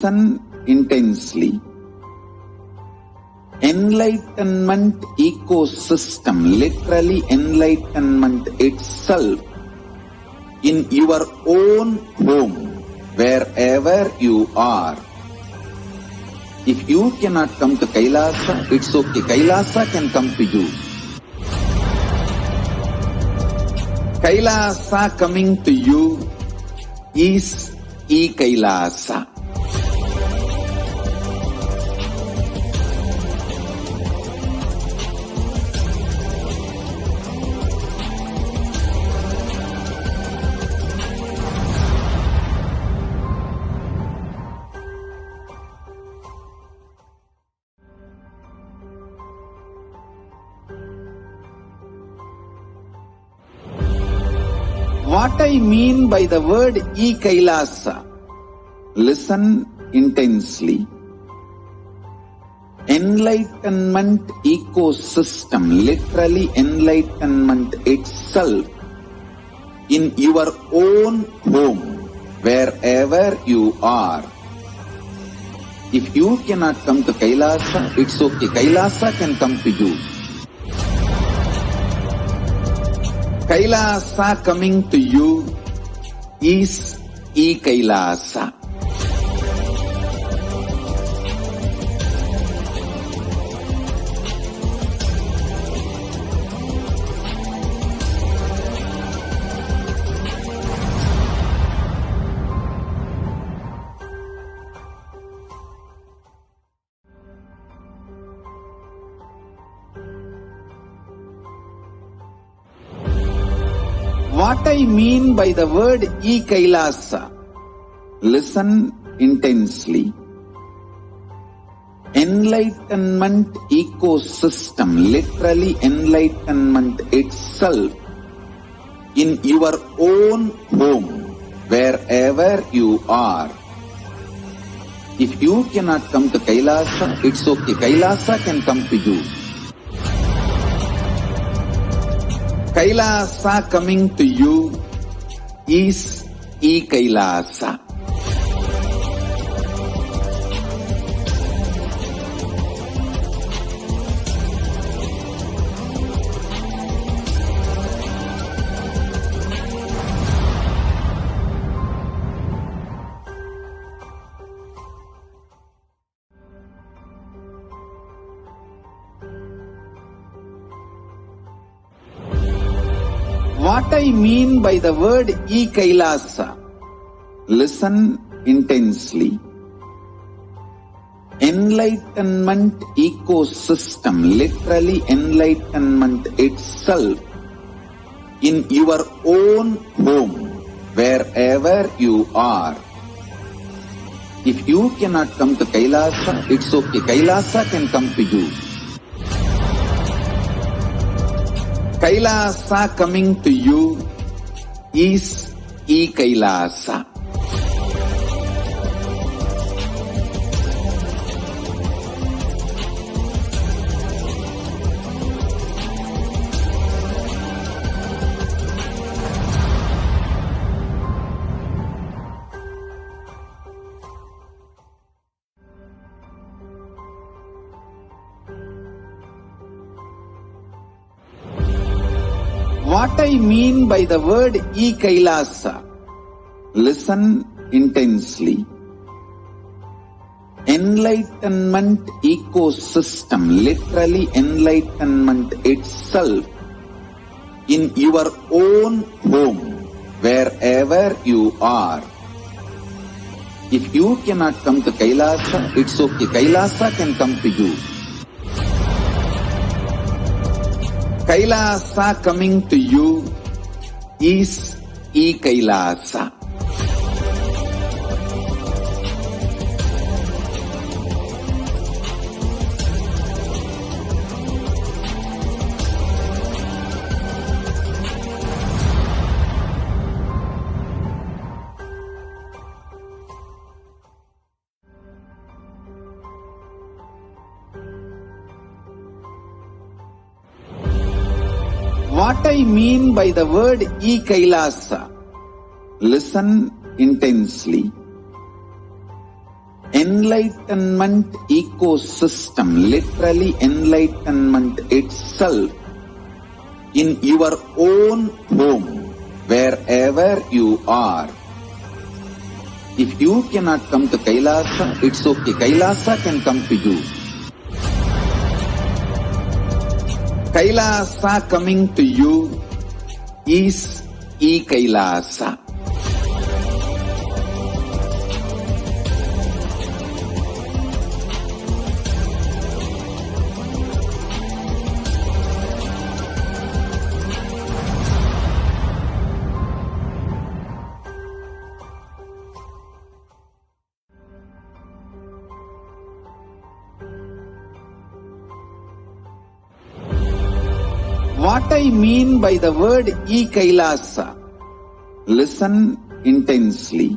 Listen intensely. Enlightenment ecosystem, literally enlightenment itself, in your own home, wherever you are. If you cannot come to Kailasa, it's okay. Kailasa can come to you. Kailasa coming to you is Kailasa. What I mean by the word Kailasa, listen intensely. Enlightenment ecosystem, literally enlightenment itself, in your own home, wherever you are. If you cannot come to Kailasa, it's okay. Kailasa can come to you. Kailasa coming to you is Kailasa. What I mean by the word Kailasa, listen intensely. Enlightenment ecosystem, literally enlightenment itself, in your own home, wherever you are. If you cannot come to Kailasa, it's okay. Kailasa can come to you. Kailasa coming to you is Kailasa. What I mean by the word Kailasa, listen intensely. Enlightenment ecosystem, literally enlightenment itself, in your own home, wherever you are. If you cannot come to Kailasa, it's okay. Kailasa can come to you. Kailasa coming to you is Kailasa. What I mean by the word Kailasa, listen intensely. Enlightenment ecosystem, literally enlightenment itself, in your own home, wherever you are. If you cannot come to Kailasa, it's okay. Kailasa can come to you. Kailasa coming to you is Kailasa. What I mean by the word Kailasa, listen intensely. enlightenment ecosystem, literally enlightenment itself, in your own home, wherever you are. If you cannot come to Kailasa, it's okay. Kailasa can come to you. Kailasa coming to you is Kailasa. What I mean by the word Kailasa, listen intensely.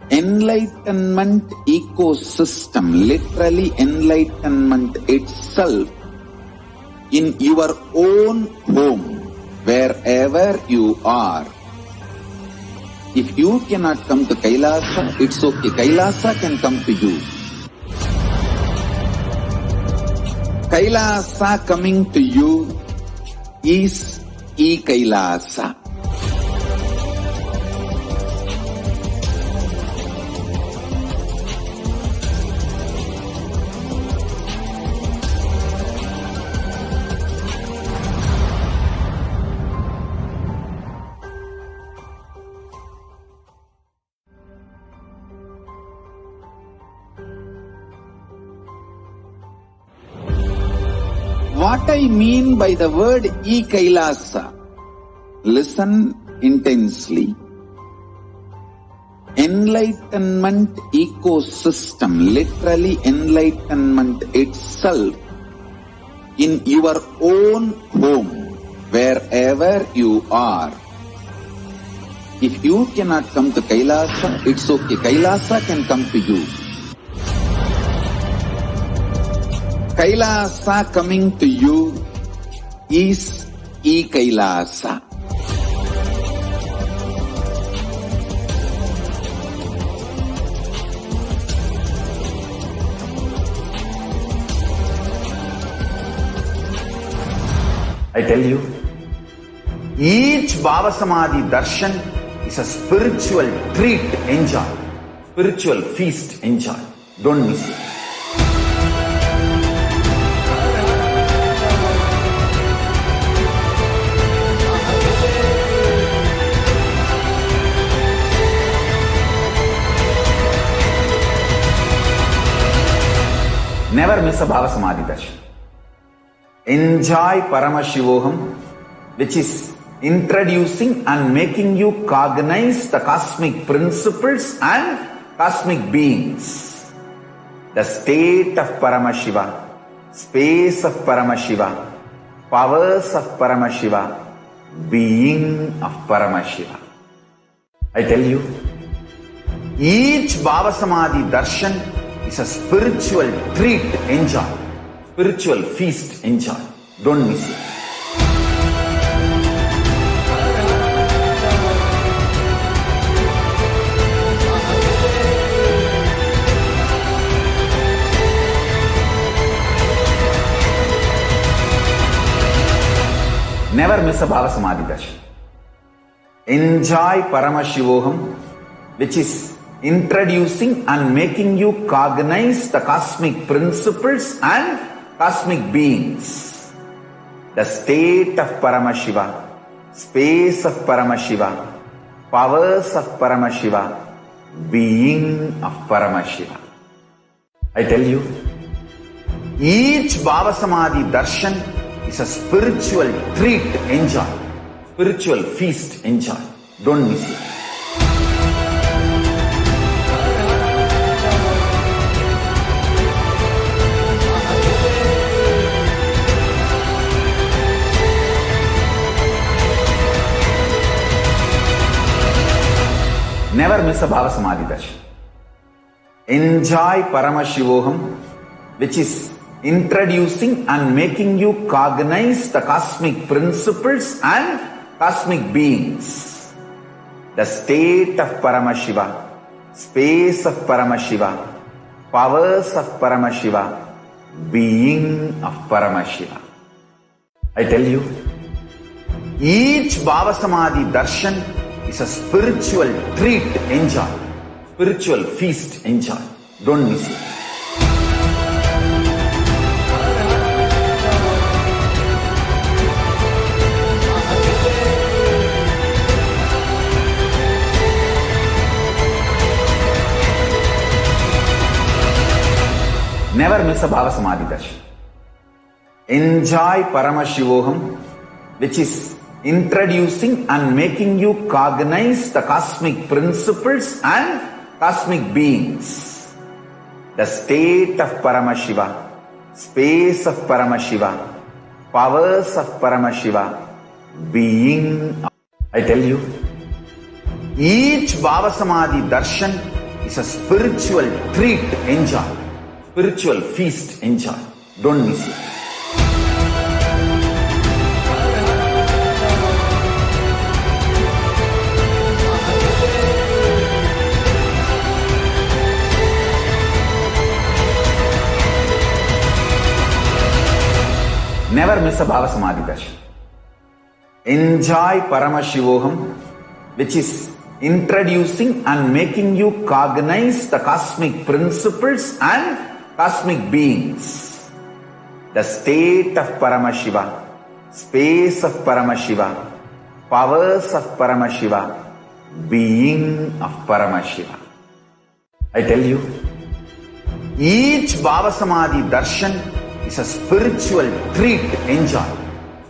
Enlightenment ecosystem, literally enlightenment itself, in your own home, wherever you are. If you cannot come to Kailasa, it's okay. Kailasa can come to you. Kailasa coming to you is Kailasa. What I mean by the word Kailasa, listen intensely. Enlightenment ecosystem, literally enlightenment itself, in your own home, wherever you are. If you cannot come to Kailasa, it's okay. Kailasa can come to you. Kailasa coming to you is Kailasa. I tell you, each Bhava Samadhi darshan is a spiritual treat, enjoy. Spiritual feast, enjoy. Don't miss it. Never miss a Bhava Samadhi darshan. Enjoy Paramashivoham, which is introducing and making you cognize the cosmic principles and cosmic beings. The state of Paramashiva, space of Paramashiva, powers of Paramashiva, being of Paramashiva. I tell you, each Bhava Samadhi darshan is a spiritual treat, enjoy. Spiritual feast, enjoy. Don't miss it. Never miss a Bhava Samadhi darshan. Enjoy Paramashivoham, which is introducing and making you cognize the cosmic principles and cosmic beings. The state of Paramashiva, space of Paramashiva, powers of Paramashiva, being of Paramashiva. I tell you, each Bhava Samadhi darshan is a spiritual treat, enjoy. Spiritual feast, enjoy. Don't miss it. Never miss a Bhava Samadhi darshan. Enjoy Paramashivoham, which is introducing and making you cognize the cosmic principles and cosmic beings. The state of Paramashiva, space of Paramashiva, powers of Paramashiva, being of Paramashiva. I tell you, each Bhava Samadhi darshan is a spiritual treat, enjoy. Spiritual feast, enjoy. Don't miss it. Never miss a Bhava Samadhi darshan. Enjoy Paramashivoham, which is introducing and making you cognize the cosmic principles and cosmic beings. The state of Paramashiva, space of Paramashiva, powers of Paramashiva, being of... I tell you, each Bhava Samadhi darshan is a spiritual treat, enjoy. Spiritual feast, enjoy. Don't miss it. Never miss a Bhava Samadhi darshan. Enjoy Paramashivoham, which is introducing and making you cognize the cosmic principles and cosmic beings. The state of Paramashiva, space of Paramashiva, powers of Paramashiva, being of Paramashiva. I tell you, each Bhava Samadhi darshan is a spiritual treat, enjoy.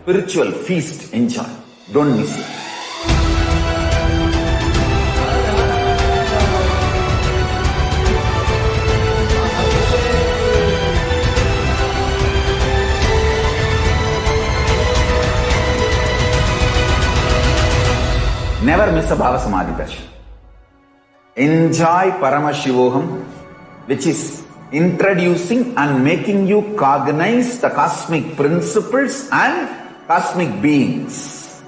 Spiritual feast, enjoy. Don't miss it. Never miss a Bhava Samadhi darshan. Enjoy Paramashivoham, which is introducing and making you cognize the cosmic principles and cosmic beings.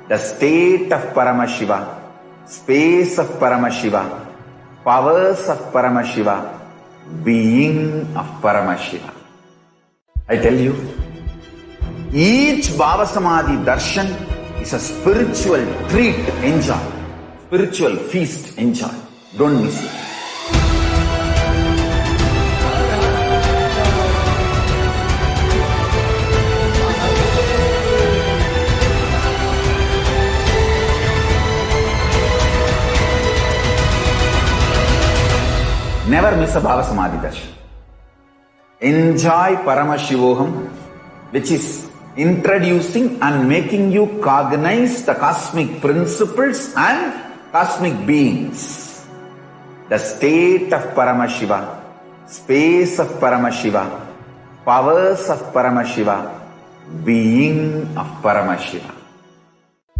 The state of Paramashiva, space of Paramashiva, powers of Paramashiva, being of Paramashiva. I tell you, each Bhava Samadhi darshan is a spiritual treat, enjoy. Spiritual feast, enjoy. Don't miss it. Never miss a Bhava Samadhi darshan. Enjoy Paramashivoham, which is introducing and making you cognize the cosmic principles and cosmic beings. The state of Paramashiva, space of Paramashiva, powers of Paramashiva, being of Paramashiva.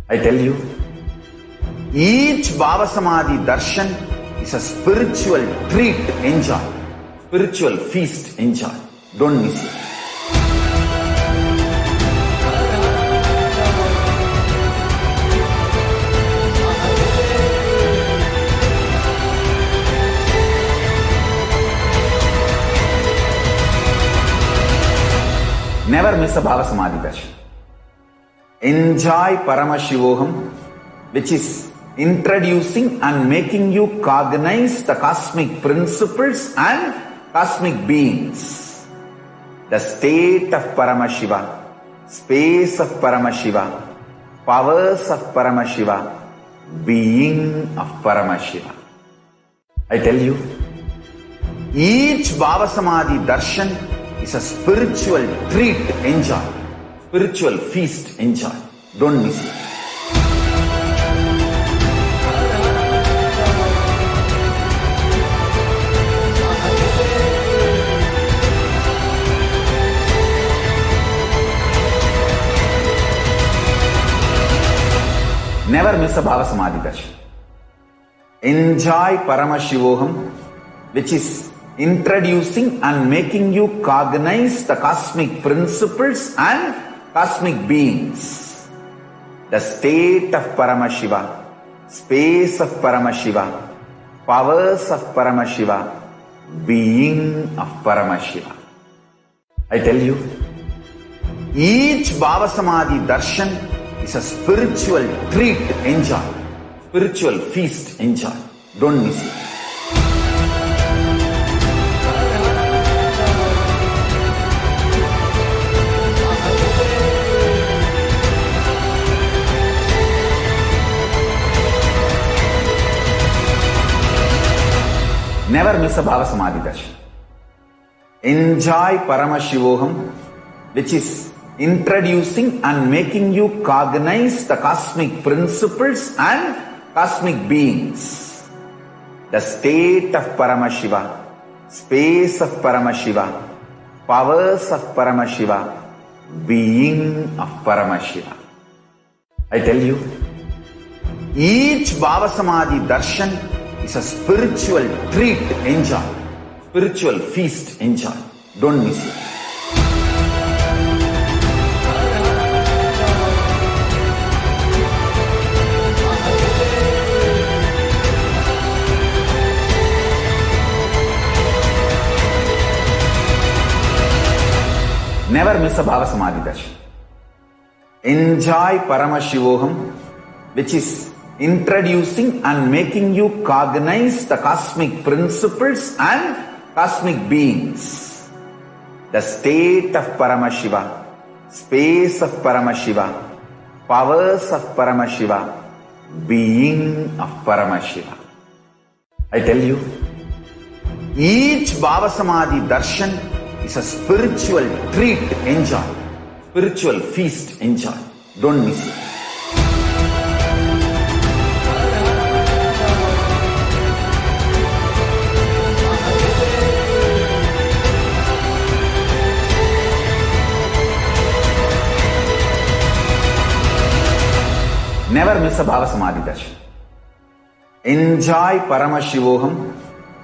I tell you, each Bhava Samadhi darshan is a spiritual treat, enjoy. Spiritual feast, enjoy. Don't miss it. Never miss a Bhava Samadhi darshan. Enjoy Paramashivoham, which is introducing and making you cognize the cosmic principles and cosmic beings. The state of Paramashiva, space of Paramashiva, powers of Paramashiva, being of Paramashiva. I tell you, each Bhava Samadhi darshan is a spiritual treat, enjoy. Spiritual feast, enjoy. Don't miss it. Never miss a Bhava Samadhi darshan. Enjoy Paramashivoham, which is introducing and making you cognize the cosmic principles and cosmic beings. The state of Paramashiva, space of Paramashiva, powers of Paramashiva, being of Paramashiva. I tell you, each Bhava Samadhi darshan is a spiritual treat, enjoy. Spiritual feast, enjoy. Don't miss it. Never miss a Bhava Samadhi darshan. Enjoy Paramashivoham, which is introducing and making you cognize the cosmic principles and cosmic beings. The state of Paramashiva, space of Paramashiva, powers of Paramashiva, being of Paramashiva. I tell you, each Bhava Samadhi darshan is a spiritual treat, enjoy. Spiritual feast, enjoy. Don't miss it. Never miss a Bhava Samadhi darshan. Enjoy Paramashivoham, which is introducing and making you cognize the cosmic principles and cosmic beings. The state of Paramashiva, space of Paramashiva, powers of Paramashiva, being of Paramashiva. I tell you, each Bhava Samadhi darshan is a spiritual treat, enjoy. Spiritual feast, enjoy. Don't miss it. Never miss a Bhava Samadhi darshan. Enjoy Paramashivoham,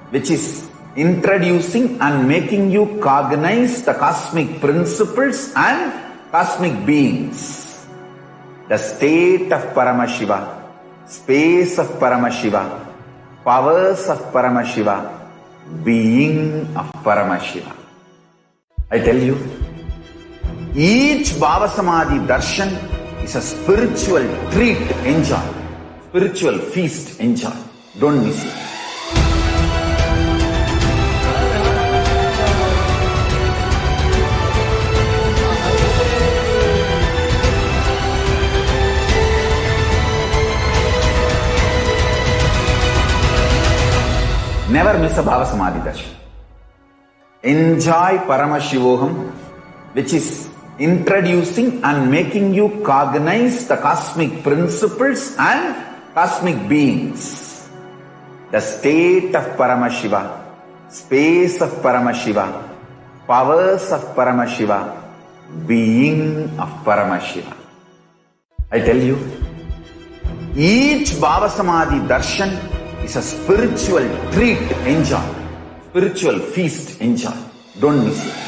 which is introducing and making you cognize the cosmic principles and cosmic beings. The state of Paramashiva, space of Paramashiva, powers of Paramashiva, being of Paramashiva. I tell you, each Bhava Samadhi darshan is a spiritual treat, enjoy. Spiritual feast, enjoy. Don't miss it. Never miss a Bhava Samadhi darshan. Enjoy Paramashivoham, which is introducing and making you cognize the cosmic principles and cosmic beings. The state of Paramashiva, space of Paramashiva, powers of Paramashiva, being of Paramashiva. I tell you, each Bhava Samadhi darshan is a spiritual treat, enjoy. Spiritual feast, enjoy. Don't miss it.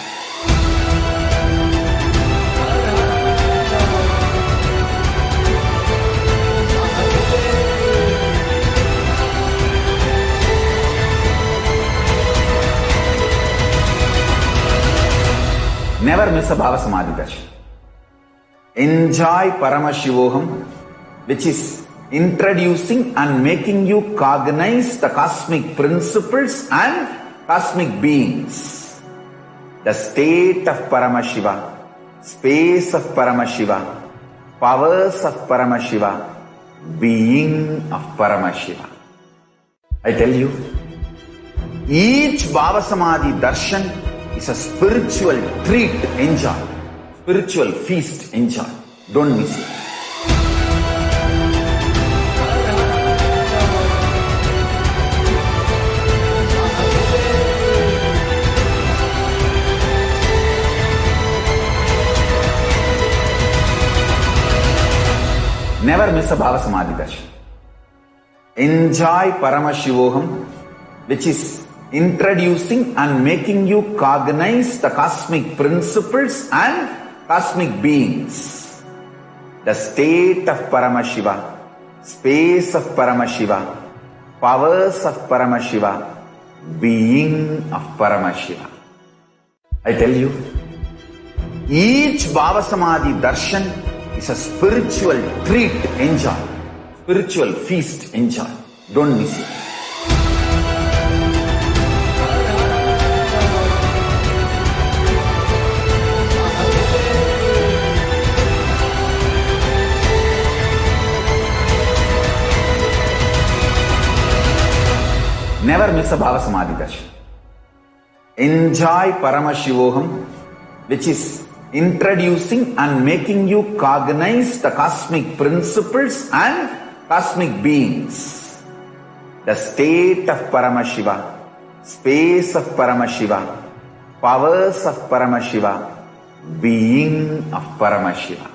Never miss a Bhava Samadhi darshan. Enjoy Paramashivoham, which is introducing and making you cognize the cosmic principles and cosmic beings. The state of Paramashiva, space of Paramashiva, powers of Paramashiva, being of Paramashiva. I tell you, each Bhava Samadhi darshan is a spiritual treat, enjoy. Spiritual feast, enjoy. Don't miss it. Never miss a Bhava Samadhi darshan. Enjoy Paramashivoham, which is introducing and making you cognize the cosmic principles and cosmic beings. The state of Paramashiva, space of Paramashiva, powers of Paramashiva, being of Paramashiva. I tell you, each Bhava Samadhi darshan is a spiritual treat, enjoy. Spiritual feast, enjoy. Don't miss it. Never miss a Bhava Samadhi darshan. Enjoy Paramashivoham, which is introducing and making you cognize the cosmic principles and cosmic beings. The state of Paramashiva, space of Paramashiva, powers of Paramashiva, being of Paramashiva.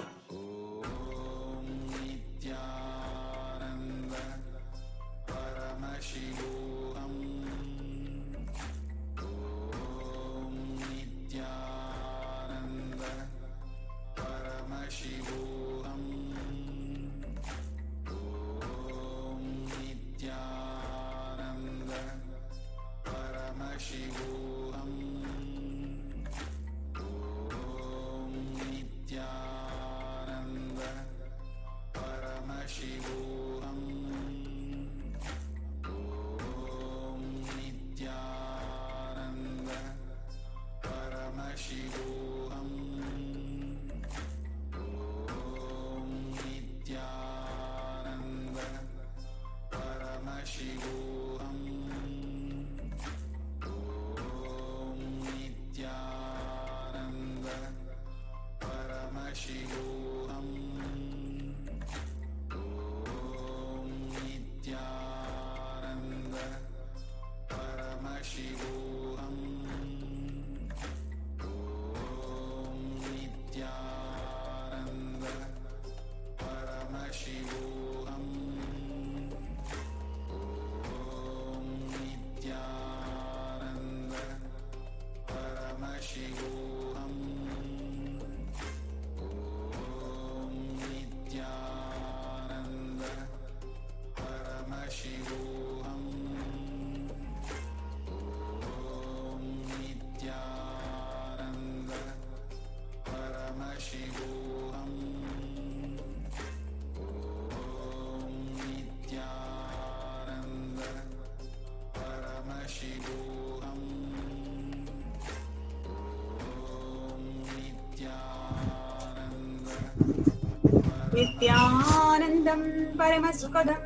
Nithyanandam Paramasukadam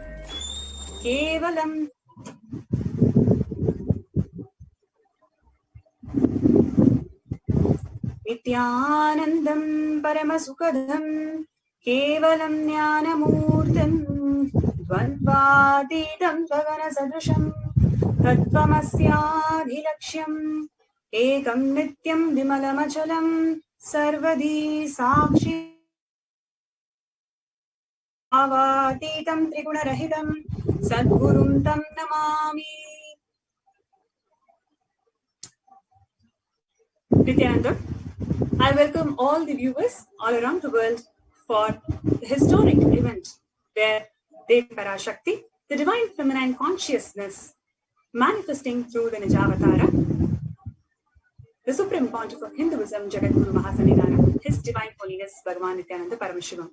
Kevalam Nithyanandam Paramasukadam Kevalam Jnanamurtam Dvandvadidam Gagana Sadrusham Tattvamasyaadhilaksham Ekam Nityam Vimalamachalam Sarvadi Sakshi Avatitam Trigunarahitam Sadgurum Tam Namami. Nithyananda, I welcome all the viewers all around the world for the historic event where Devi Parashakti, the divine feminine consciousness manifesting through the Nijavatara, the supreme pontiff of Hinduism, Jagadguru Mahasanidhana, His Divine Holiness Bhagavan Nithyananda Paramashivam.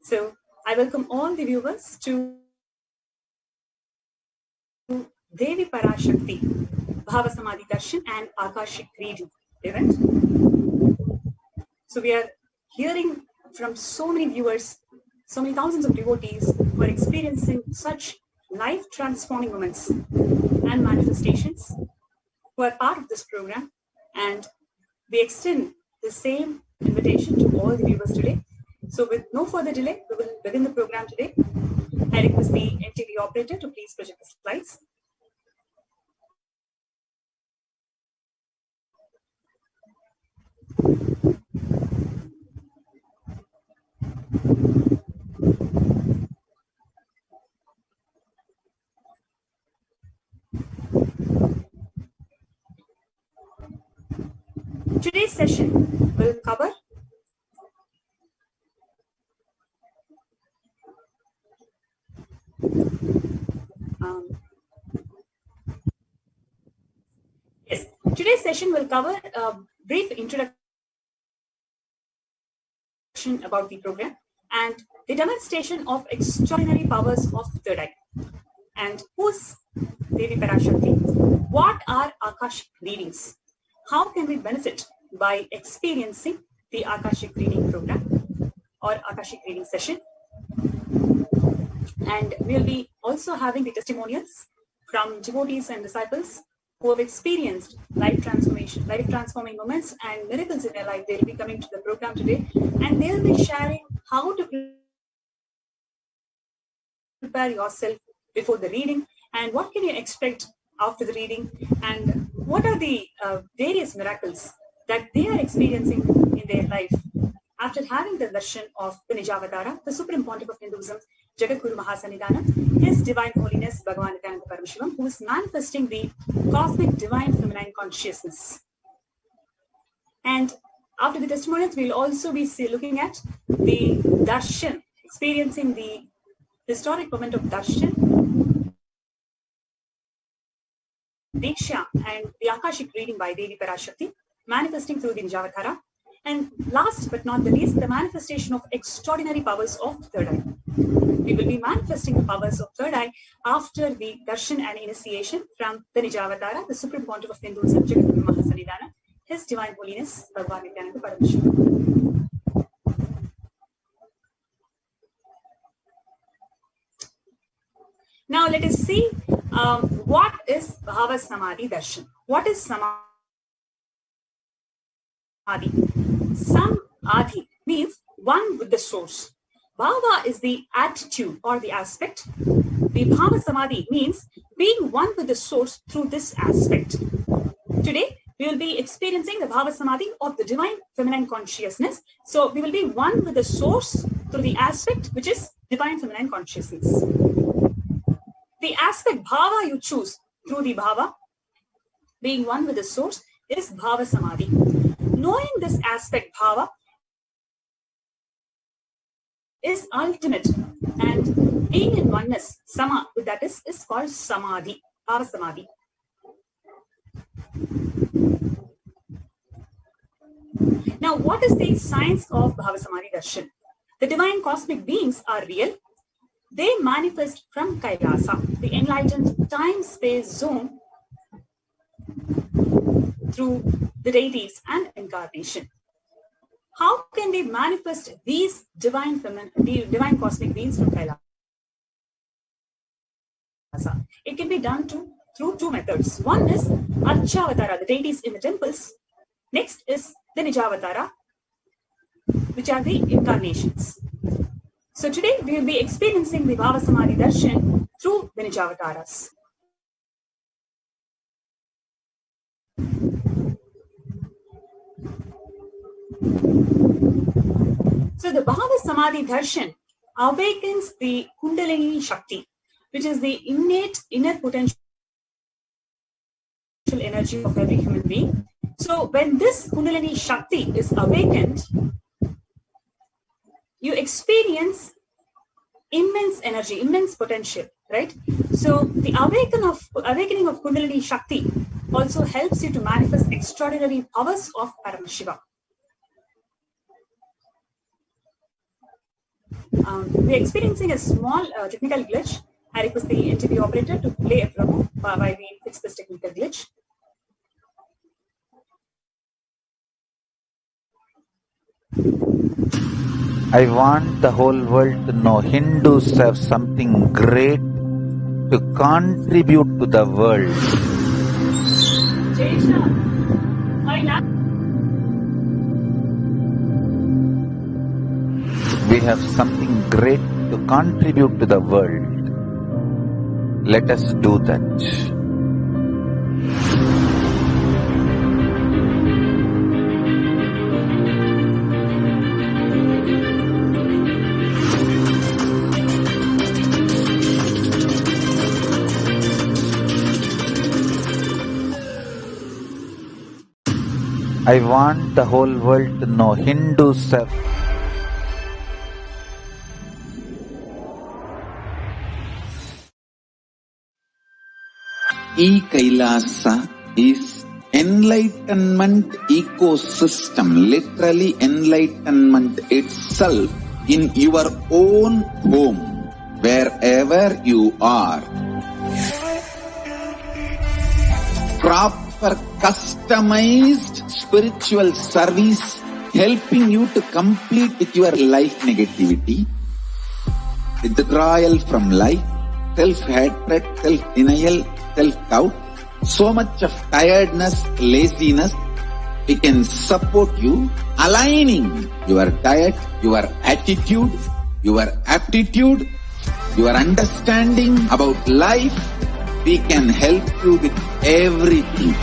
So, I welcome all the viewers to Devi Parashakti, Bhava Samadhi Darshan and Akashic reading event. So we are hearing from so many viewers, so many thousands of devotees who are experiencing such life-transforming moments and manifestations who are part of this program, and we extend the same invitation to all the viewers today. So with no further delay, we will begin the program today. I request the NTV operator to please project the slides. Today's session will cover Yes, today's session will cover a brief introduction about the program and the demonstration of extraordinary powers of third eye. And who's Devi Parashakti? What are Akashic readings? How can we benefit by experiencing the Akashic reading program or Akashic reading session? And we'll be also having the testimonials from devotees and disciples who have experienced life transformation, life transforming moments and miracles in their life. They'll be coming to the program today and they'll be sharing how to prepare yourself before the reading and what can you expect after the reading and what are the various miracles that they are experiencing in their life after having the darshan of the Nijavatara, the Supreme Pontiff of Hinduism, Jagadguru Mahasanidana, His Divine Holiness Bhagavan Nithyananda Paramashivam, who is manifesting the cosmic divine feminine consciousness. And after the testimonials, we'll also be looking at the darshan, experiencing the historic moment of darshan, Diksha, and the Akashic reading by Devi Parashakti, manifesting through the Nijavatara. And last but not the least, the manifestation of extraordinary powers of third eye. We will be manifesting the powers of third eye after the darshan and initiation from the Nijavatara, the Supreme Pontiff of Hinduism, Jagadguru Mahasanidana, His Divine Holiness Bhagavan Nithyananda Paramashivam. Now let us see what is Bhava Samadhi Darshan. What is Samadhi? Samadhi means one with the source. Bhava is the attitude or the aspect. The Bhava Samadhi means being one with the source through this aspect. Today, we will be experiencing the Bhava Samadhi of the divine feminine consciousness. So, we will be one with the source through the aspect which is divine feminine consciousness. The aspect Bhava you choose through the Bhava, being one with the source, is Bhava Samadhi. Knowing this aspect Bhava is ultimate and being in oneness, Sama, with that is called Samadhi, Bhava Samadhi. Now, what is the science of Bhava Samadhi Darshan? The divine cosmic beings are real. They manifest from Kailasa, the enlightened time-space zone, through the deities and incarnation. How can they manifest these divine cosmic beings from Kailasa? It can be done through two methods. One is Archavatara, the deities in the temples. Next is the Nijavatara, which are the incarnations. So today we will be experiencing the Bhava Samadhi Darshan through the Nijavataras. So the Bhava Samadhi Darshan awakens the Kundalini Shakti, which is the innate inner potential energy of every human being. So when this Kundalini Shakti is awakened, you experience immense energy, immense potential, right? So the awakening of Kundalini Shakti also helps you to manifest extraordinary powers of Paramashiva. We're experiencing a small technical glitch. I request the NTP operator to play a promo while we fix this technical glitch. I want the whole world to know Hindus have something great to contribute to the world. We have something great to contribute to the world. Let us do that. I want the whole world to know Hindus have Kailasa is enlightenment ecosystem, literally enlightenment itself, in your own home, wherever you are. Proper customized spiritual service helping you to complete with your life negativity, withdrawal from life, self-hatred, self-denial, self-doubt, so much of tiredness, laziness. We can support you, aligning your diet, your attitude, your aptitude, your understanding about life. We can help you with everything.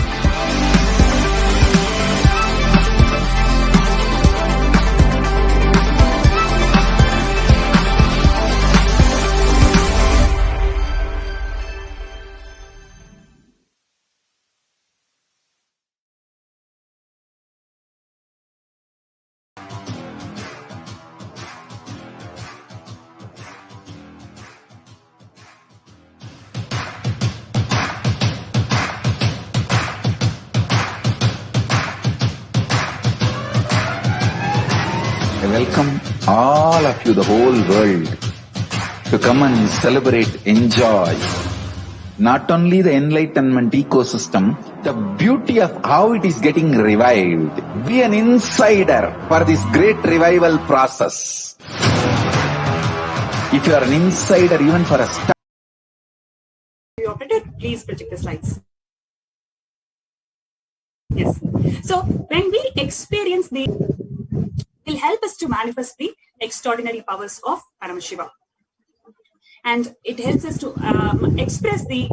I welcome all of you, the whole world, to come and celebrate, enjoy not only the enlightenment ecosystem, the beauty of how it is getting revived. Be an insider for this great revival process. If you are an insider even for a start. Operator, please project the slides. Yes. So when we experience the, will help us to manifest the extraordinary powers of Paramashiva. And it helps us to express the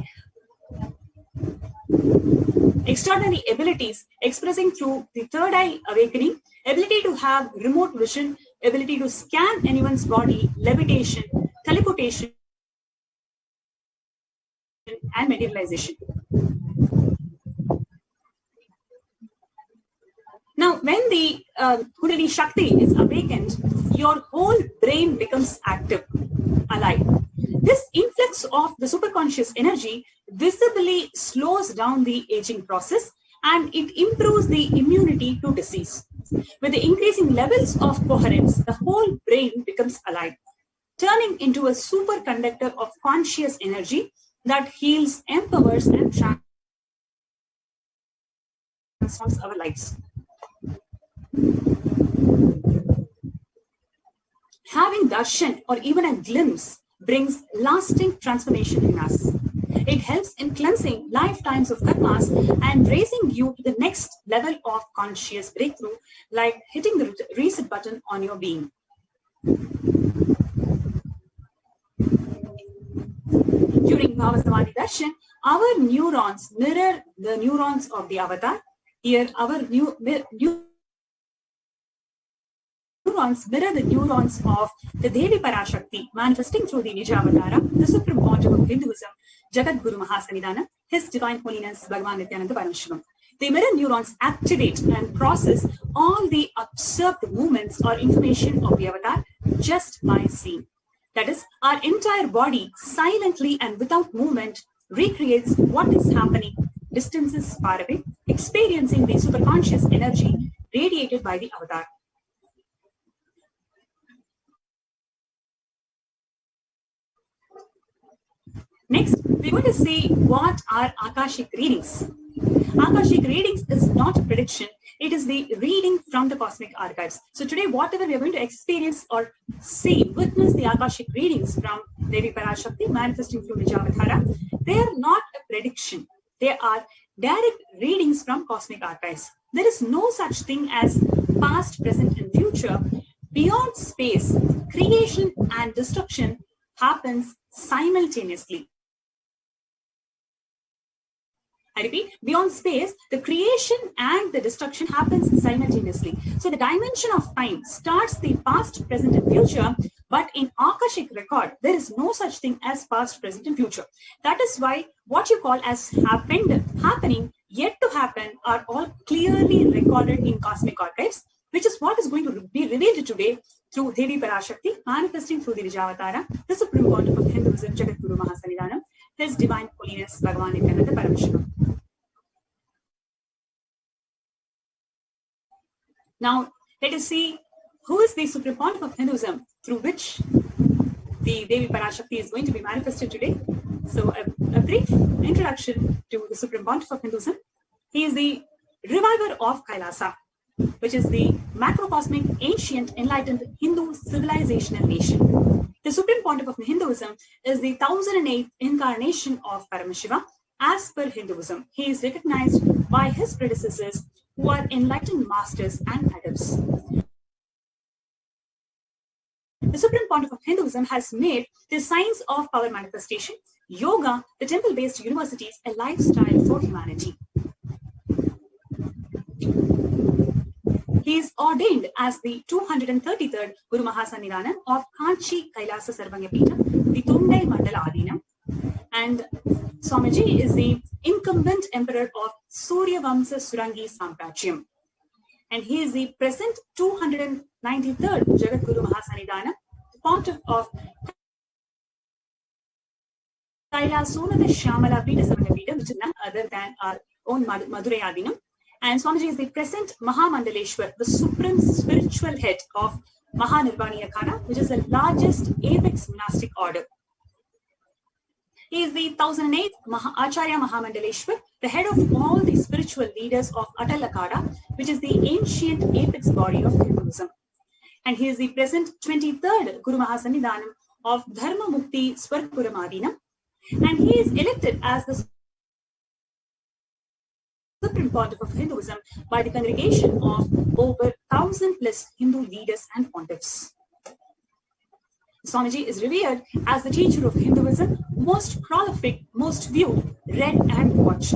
extraordinary abilities, expressing through the third eye awakening, ability to have remote vision, ability to scan anyone's body, levitation, teleportation, and materialization. Now, when the Kundalini Shakti is awakened, your whole brain becomes active, alive. This influx of the superconscious energy visibly slows down the aging process and it improves the immunity to disease. With the increasing levels of coherence, the whole brain becomes alive, turning into a superconductor of conscious energy that heals, empowers, and transforms our lives. Having darshan or even a glimpse brings lasting transformation in us. It helps in cleansing lifetimes of karmas and raising you to the next level of conscious breakthrough, like hitting the reset button on your being. During Bhavasamadhi darshan, our neurons mirror the neurons of the avatar. Here, our neurons mirror the neurons of the Devi Parashakti, manifesting through the Nijavatara, the supreme quantum of Hinduism, Jagat Guru Mahasanidana, His Divine Holiness Bhagavan Nithyananda Paramashivam. The mirror neurons activate and process all the observed movements or information of the avatar just by seeing. That is, our entire body silently and without movement recreates what is happening distances far away, experiencing the superconscious energy radiated by the avatar. Next, we're going to see what are Akashic readings. Akashic readings is not a prediction, it is the reading from the cosmic archives. So today, whatever we are going to experience or see, witness the Akashic readings from Devi Parashakti manifesting through Nijavatara, they are not a prediction. They are direct readings from cosmic archives. There is no such thing as past, present, and future. Beyond space, creation and destruction happens simultaneously. I repeat, beyond space, the creation and the destruction happens simultaneously. So the dimension of time starts the past, present, and future, but in Akashic record, there is no such thing as past, present, and future. That is why what you call as happened, happening, yet to happen are all clearly recorded in cosmic archives, which is what is going to be revealed today through Devi Parashakti, manifesting through the Nijavatara, the supreme quantum of Hinduism, Jagat Guru Mahasanidana, His Divine Holiness Bhagavan Nithyananda Paramashivam. Now, let us see who is the Supreme Pontiff of Hinduism through which the Devi Parashakti is going to be manifested today. So, a brief introduction to the Supreme Pontiff of Hinduism. He is the reviver of Kailasa, which is the macrocosmic, ancient, enlightened Hindu civilizational nation. The Supreme Pontiff of Hinduism is the 1008th incarnation of Paramashiva. As per Hinduism, he is recognized by his predecessors who are enlightened masters and adepts. The Supreme Pontiff of Hinduism has made the science of power manifestation, yoga, the temple-based universities, a lifestyle for humanity. He is ordained as the 233rd Guru Mahasannidhanam of Kanchi Kailasa Sarvanya Peetham, the Tondai Mandala Adinam. And Swamiji is the incumbent emperor of Surya Vamsa Surangi Samprajyam. And he is the present 293rd Jagat Guru Mahasannidhanam, pontiff of Kailasonada Shyamala Peetha Sarvanya Peetham, which is none other than our own Madurai Adinam. And Swamiji is the present Mahamandaleshwar, the supreme spiritual head of Mahanirvaniya Khana, which is the largest apex monastic order. He is the 1008th Acharya Mahamandaleshwar, the head of all the spiritual leaders of Atal Akhada, which is the ancient apex body of Hinduism. And he is the present 23rd Guru Mahasannidhanam of Dharma Mukti Swarpuram Adinam. And he is elected as the Supreme Pontiff of Hinduism by the congregation of over 1,000 plus Hindu leaders and pontiffs. Swamiji is revered as the teacher of Hinduism, most prolific, most viewed, read and watched.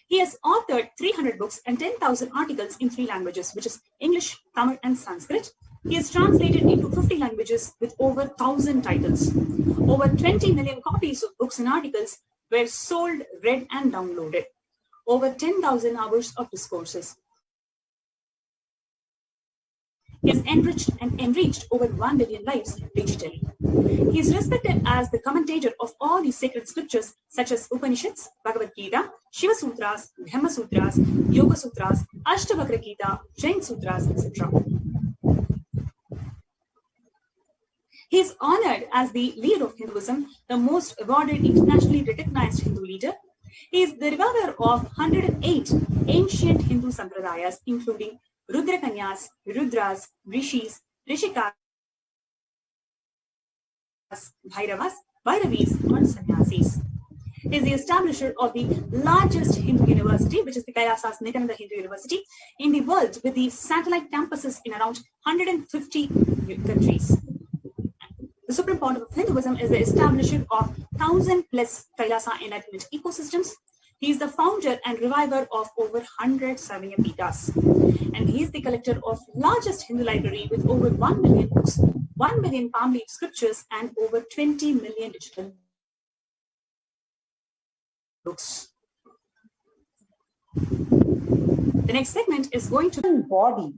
He has authored 300 books and 10,000 articles in 3 languages, which is English, Tamil and Sanskrit. He is translated into 50 languages with over 1,000 titles. Over 20 million copies of books and articles were sold, read and downloaded. Over 10,000 hours of discourses. He has enriched and enriched over 1 billion lives digitally. He is respected as the commentator of all the sacred scriptures such as Upanishads, Bhagavad Gita, Shiva Sutras, Dhamma Sutras, Yoga Sutras, Ashtavakra Gita, Jain Sutras, etc. He is honored as the leader of Hinduism, the most awarded internationally recognized Hindu leader. He is the reviver of 108 ancient Hindu sampradayas, including Rudra Kanyas, Rudras, Rishis, Rishikas, Bhairavas, Bhairavis, or Sannyasis. He is the establisher of the largest Hindu university, which is the Kailasa's Nithyananda Hindu University, in the world, with the satellite campuses in around 150 countries. The Supreme Pontiff of Hinduism is the establisher of 1,000 plus Kailasa Enlightenment ecosystems. He is the founder and reviver of over 100 Savanya Peethas. And he is the collector of largest Hindu library with over 1 million books, 1 million palm leaf scriptures, and over 20 million digital books. The next segment is going to body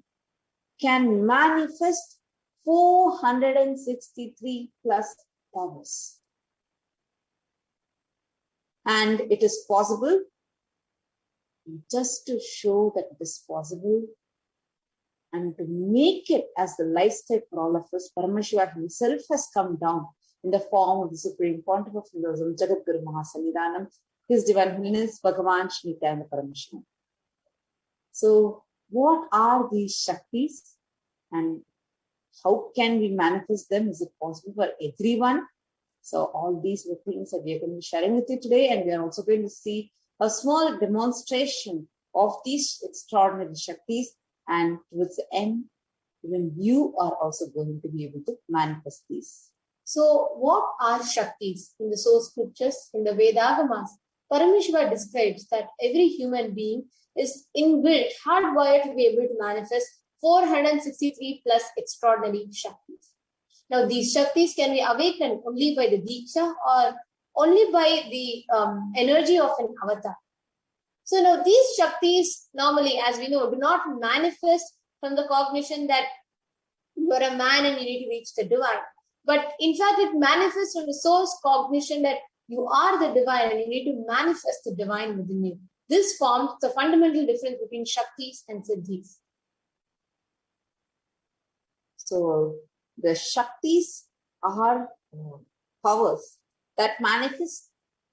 can manifest 463 plus powers. And it is possible. Just to show that it is possible and to make it as the lifestyle for all of us, Paramashiva himself has come down in the form of the Supreme Pontiff of Hinduism, Jagat Guru Mahasannidhanam, His Divine Holiness Bhagavan Nithyananda Paramashivam. So, what are these Shaktis and how can we manifest them? Is it possible for everyone? So, all these are things that we are going to be sharing with you today, and we are also going to see a small demonstration of these extraordinary Shaktis, and towards the end, even you are also going to be able to manifest these. So, what are Shaktis? In the source scriptures, in the Vedagamas, Paramashiva describes that every human being is inbuilt, hardwired to be able to manifest 463 plus extraordinary Shaktis. Now, these Shaktis can be awakened only by the Diksha or only by the energy of an avatar. So now these Shaktis normally, as we know, do not manifest from the cognition that you are a man and you need to reach the divine. But in fact, it manifests from the source cognition that you are the divine and you need to manifest the divine within you. This forms the fundamental difference between Shaktis and Siddhis. So the Shaktis are powers that manifest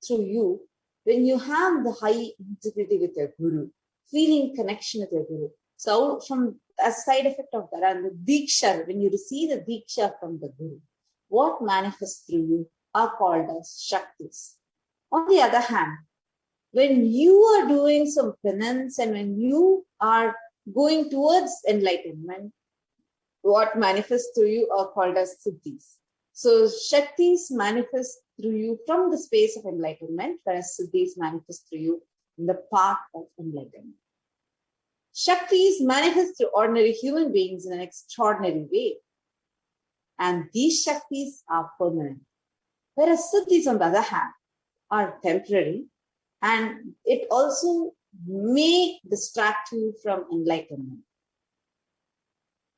through you when you have the high integrity with your Guru, feeling connection with your Guru. So from a side effect of that, and the Diksha, when you receive the Diksha from the Guru, what manifests through you are called as Shaktis. On the other hand, when you are doing some penance and when you are going towards enlightenment, what manifests through you are called as Siddhis. So Shaktis manifest through you from the space of enlightenment, whereas Siddhis manifest through you in the path of enlightenment. Shaktis manifest through ordinary human beings in an extraordinary way. And these Shaktis are permanent. Whereas Siddhis, on the other hand, are temporary, and it also may distract you from enlightenment.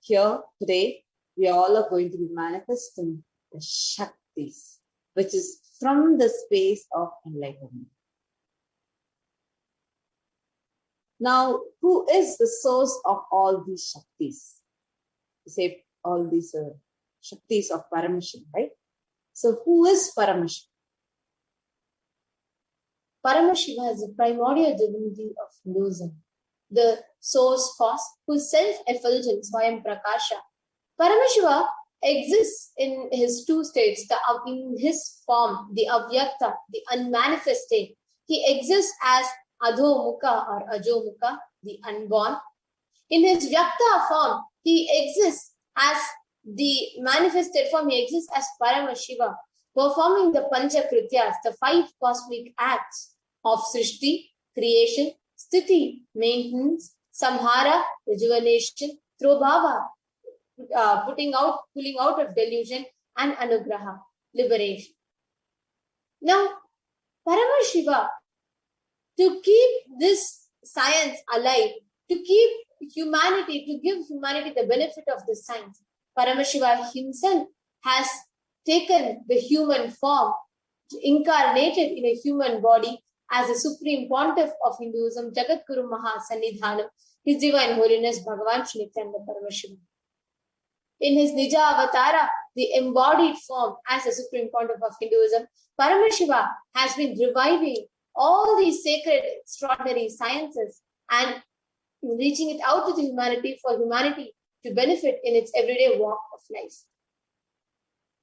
Here, today, we all are going to be manifesting the Shaktis, which is from the space of enlightenment. Now, who is the source of all these Shaktis? We say all these Shaktis of Paramashivam, right? So, who is Paramashivam? Paramashiva is the primordial divinity of Hinduism, the source cause whose self-effulgent Swayam Prakasha. Paramashiva exists in his two states, in his form, the Avyakta, the unmanifest state. He exists as Adho Mukha or Ajo Mukha, the unborn. In his Vyakta form, he exists as the manifested form, he exists as Paramashiva, performing the Panchakrityas, the 5 cosmic acts of Srishti, creation, Sthiti, maintenance, Samhara, rejuvenation, Throbhava, pulling out of delusion, and Anugraha, liberation. Now, Paramashiva, to keep this science alive, to keep humanity, to give humanity the benefit of this science, Paramashiva himself has taken the human form, incarnated in a human body as the supreme pontiff of Hinduism, Jagadguru Maha Sannidhanam, His Divine Holiness Bhagavan Shri Nithyananda Paramashivam. In his Nija Avatara, the embodied form as the supreme pontiff of Hinduism, Paramashiva has been reviving all these sacred, extraordinary sciences and reaching it out to the humanity for humanity to benefit in its everyday walk of life.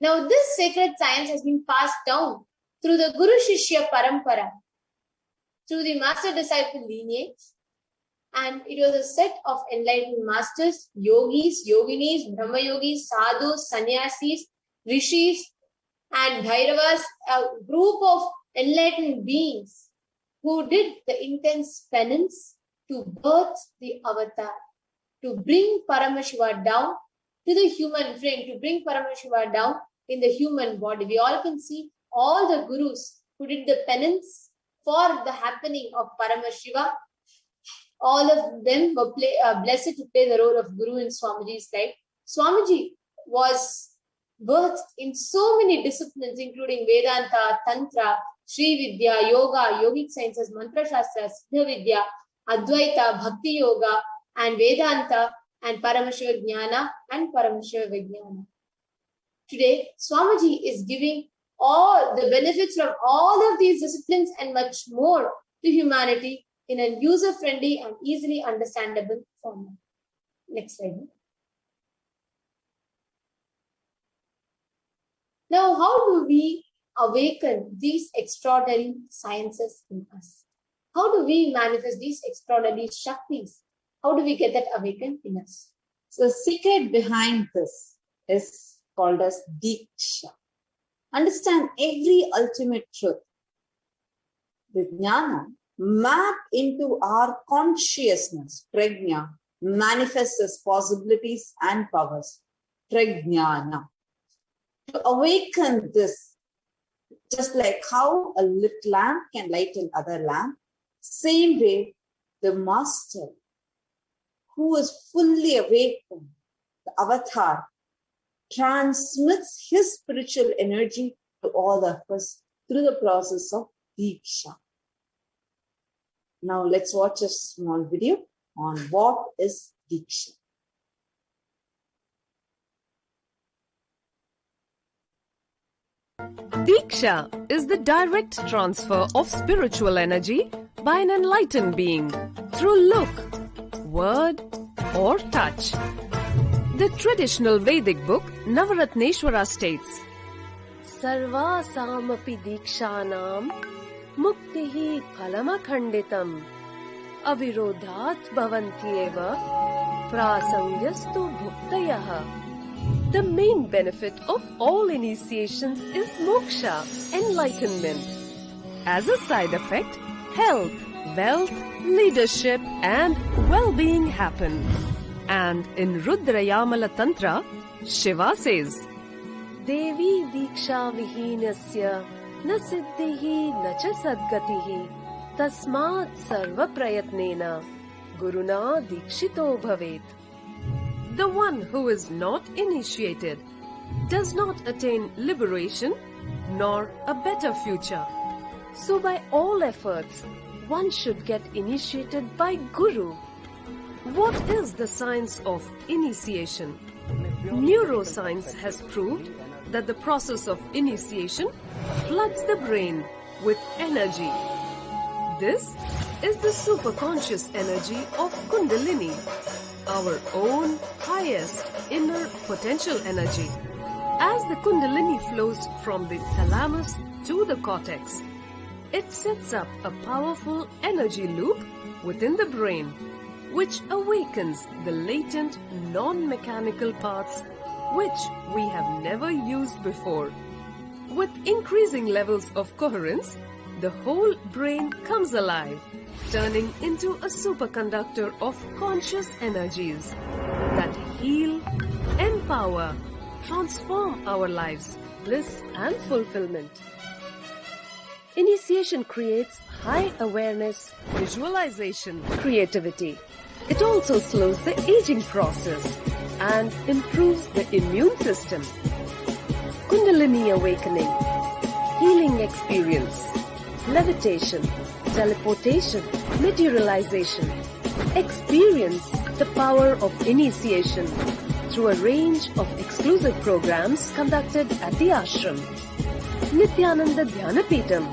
Now, this sacred science has been passed down through the Guru Shishya Parampara, through the master-disciple lineage, and it was a set of enlightened masters, yogis, yoginis, brahma yogis, sadhus, sannyasis, rishis, and bhairavas, a group of enlightened beings who did the intense penance to birth the avatar, to bring Paramashiva down to the human frame, to bring Paramashiva down in the human body. We all can see all the gurus who did the penance for the happening of Paramashiva. All of them were blessed to play the role of Guru in Swamiji's life. Swamiji was birthed in so many disciplines, including Vedanta, Tantra, Sri Vidya, Yoga, Yogic Sciences, Mantra Shastra, Siddha Vidya, Advaita, Bhakti Yoga, and Vedanta, and Paramashiva Jnana and Paramashiva Vijnana. Today, Swamiji is giving all the benefits from all of these disciplines and much more to humanity in a user-friendly and easily understandable format. Next slide. Now, how do we awaken these extraordinary sciences in us? How do we manifest these extraordinary Shaktis? How do we get that awakened in us? So the secret behind this is called as Diksha. Understand every ultimate truth. The Jnana mapped into our consciousness, Prajna, manifests as possibilities and powers, Prajnana. To awaken this, just like how a lit lamp can lighten other lamp, same way the master who is fully awakened, the avatar, transmits his spiritual energy to all of us through the process of Diksha. Now let's watch a small video on what is Diksha. Diksha is the direct transfer of spiritual energy by an enlightened being through look, word or touch. The traditional Vedic book Navaratneshwara states, Sarvasamapi dikshanam muktihi phalamakhanditam avirodhat bhavantyeva prasangyastu bhuktayaha. The main benefit of all initiations is moksha, enlightenment. As a side effect, health, wealth, leadership and well-being happen. And in Rudrayamala Tantra, Shiva says, Devi diksha vihinasya na siddhihi na cha sadgatihi tasmat sarva prayatnena guruna dikshito bhavet. The one who is not initiated does not attain liberation nor a better future. So by all efforts, one should get initiated by Guru. What is the science of initiation? Neuroscience has proved that the process of initiation floods the brain with energy. This is the superconscious energy of Kundalini, our own highest inner potential energy. As the Kundalini flows from the thalamus to the cortex, it sets up a powerful energy loop within the brain, which awakens the latent non-mechanical parts which we have never used before. With increasing levels of coherence, the whole brain comes alive, turning into a superconductor of conscious energies that heal, empower, transform our lives, bliss and fulfillment. Initiation creates high awareness, visualization, creativity. It also slows the aging process and improves the immune system. Kundalini awakening, healing experience, levitation, teleportation, materialization. Experience the power of initiation through a range of exclusive programs conducted at the ashram. Nithyananda Dhyanapitham,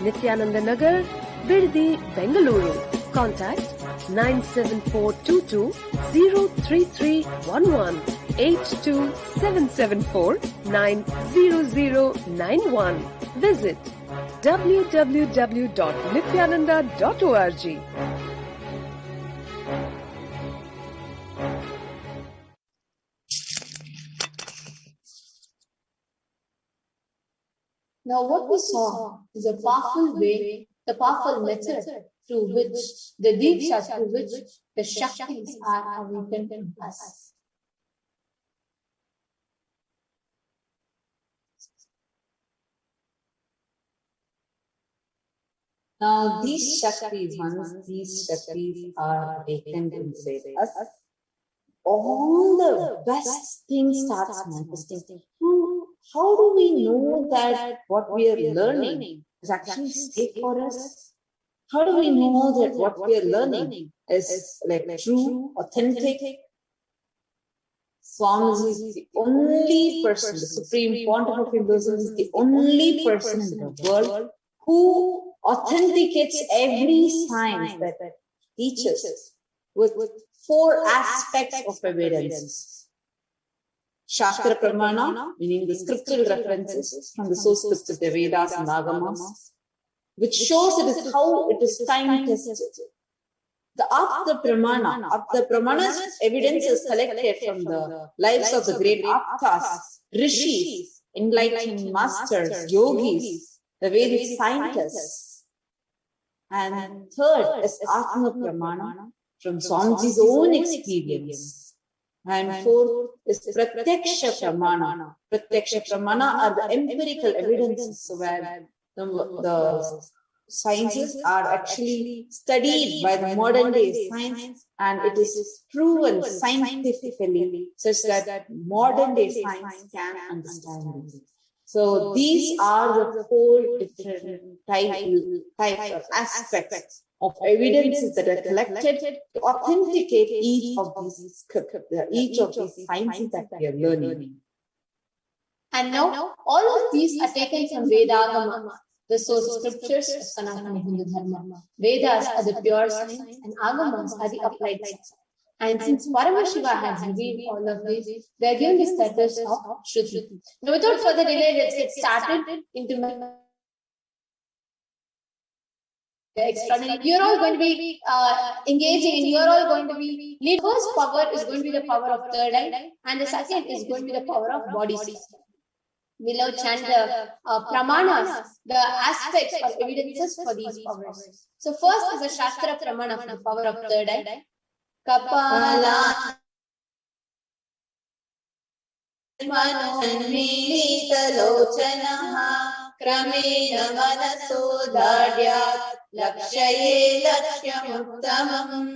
Nithyananda Nagar, Birdi, Bengaluru. Contact 97422-03311 82774-90091. Visit www.nithyananda.org. Now what we saw is a powerful way, the powerful method through which the Diksha, through which the Shaktis are awakened in us. Now these Shaktis, once these Shaktis are awakened inside us, all the best things starts manifesting. How do we know that what we are learning is actually safe for us? How do we know that what we are learning is like true, authentic? Swamiji is the only person, the Supreme Pontiff of Hinduism is the only person in the world who authenticates every science that teaches with 4 aspects of evidence. Shastra Pramana, meaning the scriptural references from the source scripts of the Vedas and Agamas, which shows it is how it is time tested. The Apta Pramana's evidence is collected from the lives of the great Aptas, Rishis, enlightened masters, yogis, the Vedic scientists. And third is Atma Pramana from Swamiji's own experience. And fourth is Pratyaksha Pramana. Pratyaksha Pramana are the empirical evidences where the sciences are actually studied by the modern day science, and it is proven scientifically such that modern day science can understand it. So these are the 4 different types or aspects of evidences that are collected to authenticate each of these sciences that we are learning. And now all of these are taken from Vedagama, the source scriptures of Sanatana Hindu Dharma. Vedas are the pure science and Agamas are the applied science. And since Paramashiva has revealed all of this, they are given the status of Shruti. Now without further delay, let's get started into the extraordinary. You're all going to be engaging and you're all going to be lead. The first power is going to be the power of third eye and the second is going to be the power of body system. Below chant the pramanas, the aspects or evidences for these powers. So first is the Shastra Pramana for the power of third eye. Kapala Kramena Manaso Dadyat Lakshaye Lakshyamuttamam.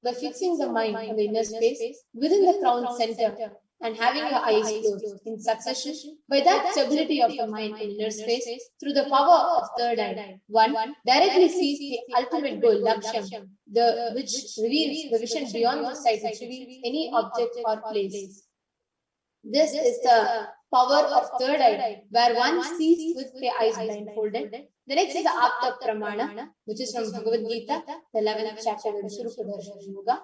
By fixing the mind on the inner space within the crown center and having your eyes closed in succession, by that stability of the mind in inner space, through the power of third eye, one directly sees the ultimate goal, Lakshyam, which reveals the vision beyond the sight, which reveals any object or place. This is the power of third eye, where one sees with the eyes blindfolded. The next is the Apta Pramana, which is from Bhagavad Gita, the 11th chapter of Vishwarupa Darshana Yoga,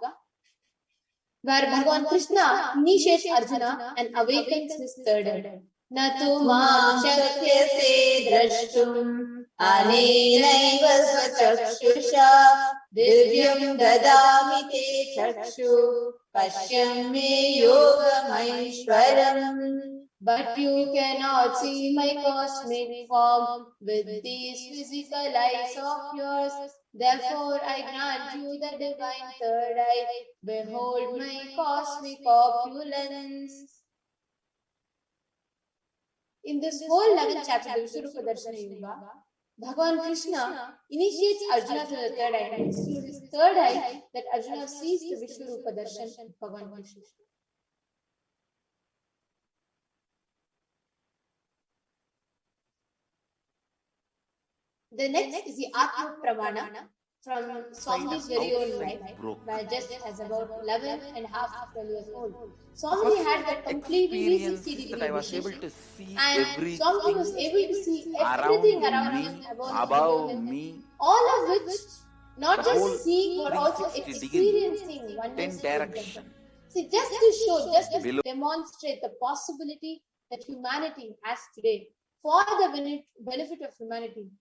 where Bhagavan Krishna initiates Arjuna and awakens his third eye. Natu mam shakyase drashtum anenaiva svachakshusha divyam dadami te chakshu pashyam me yogamaheshwaram. But you cannot see my cosmic form with these physical eyes of yours. Therefore, I grant you the divine third eye. Behold my cosmic opulence. In this whole 11th chapter of Vishwarupa Darshana Yoga, Bhagavan Krishna initiates Arjuna to the third eye, and it's through his third eye that Arjuna sees the Vishwarupa Darshan of Bhagavan Krishna. The next is the Atma Pramana from Swamiji's very own life, where just as about 11 and a half to 12 years old, Swamiji had the complete 360 degree vision, and Swamiji was able to see everything around him, above him, all of which not just seeing but also experiencing oneness with them. See, just to show, just to demonstrate the possibility that humanity has today for the benefit of humanity,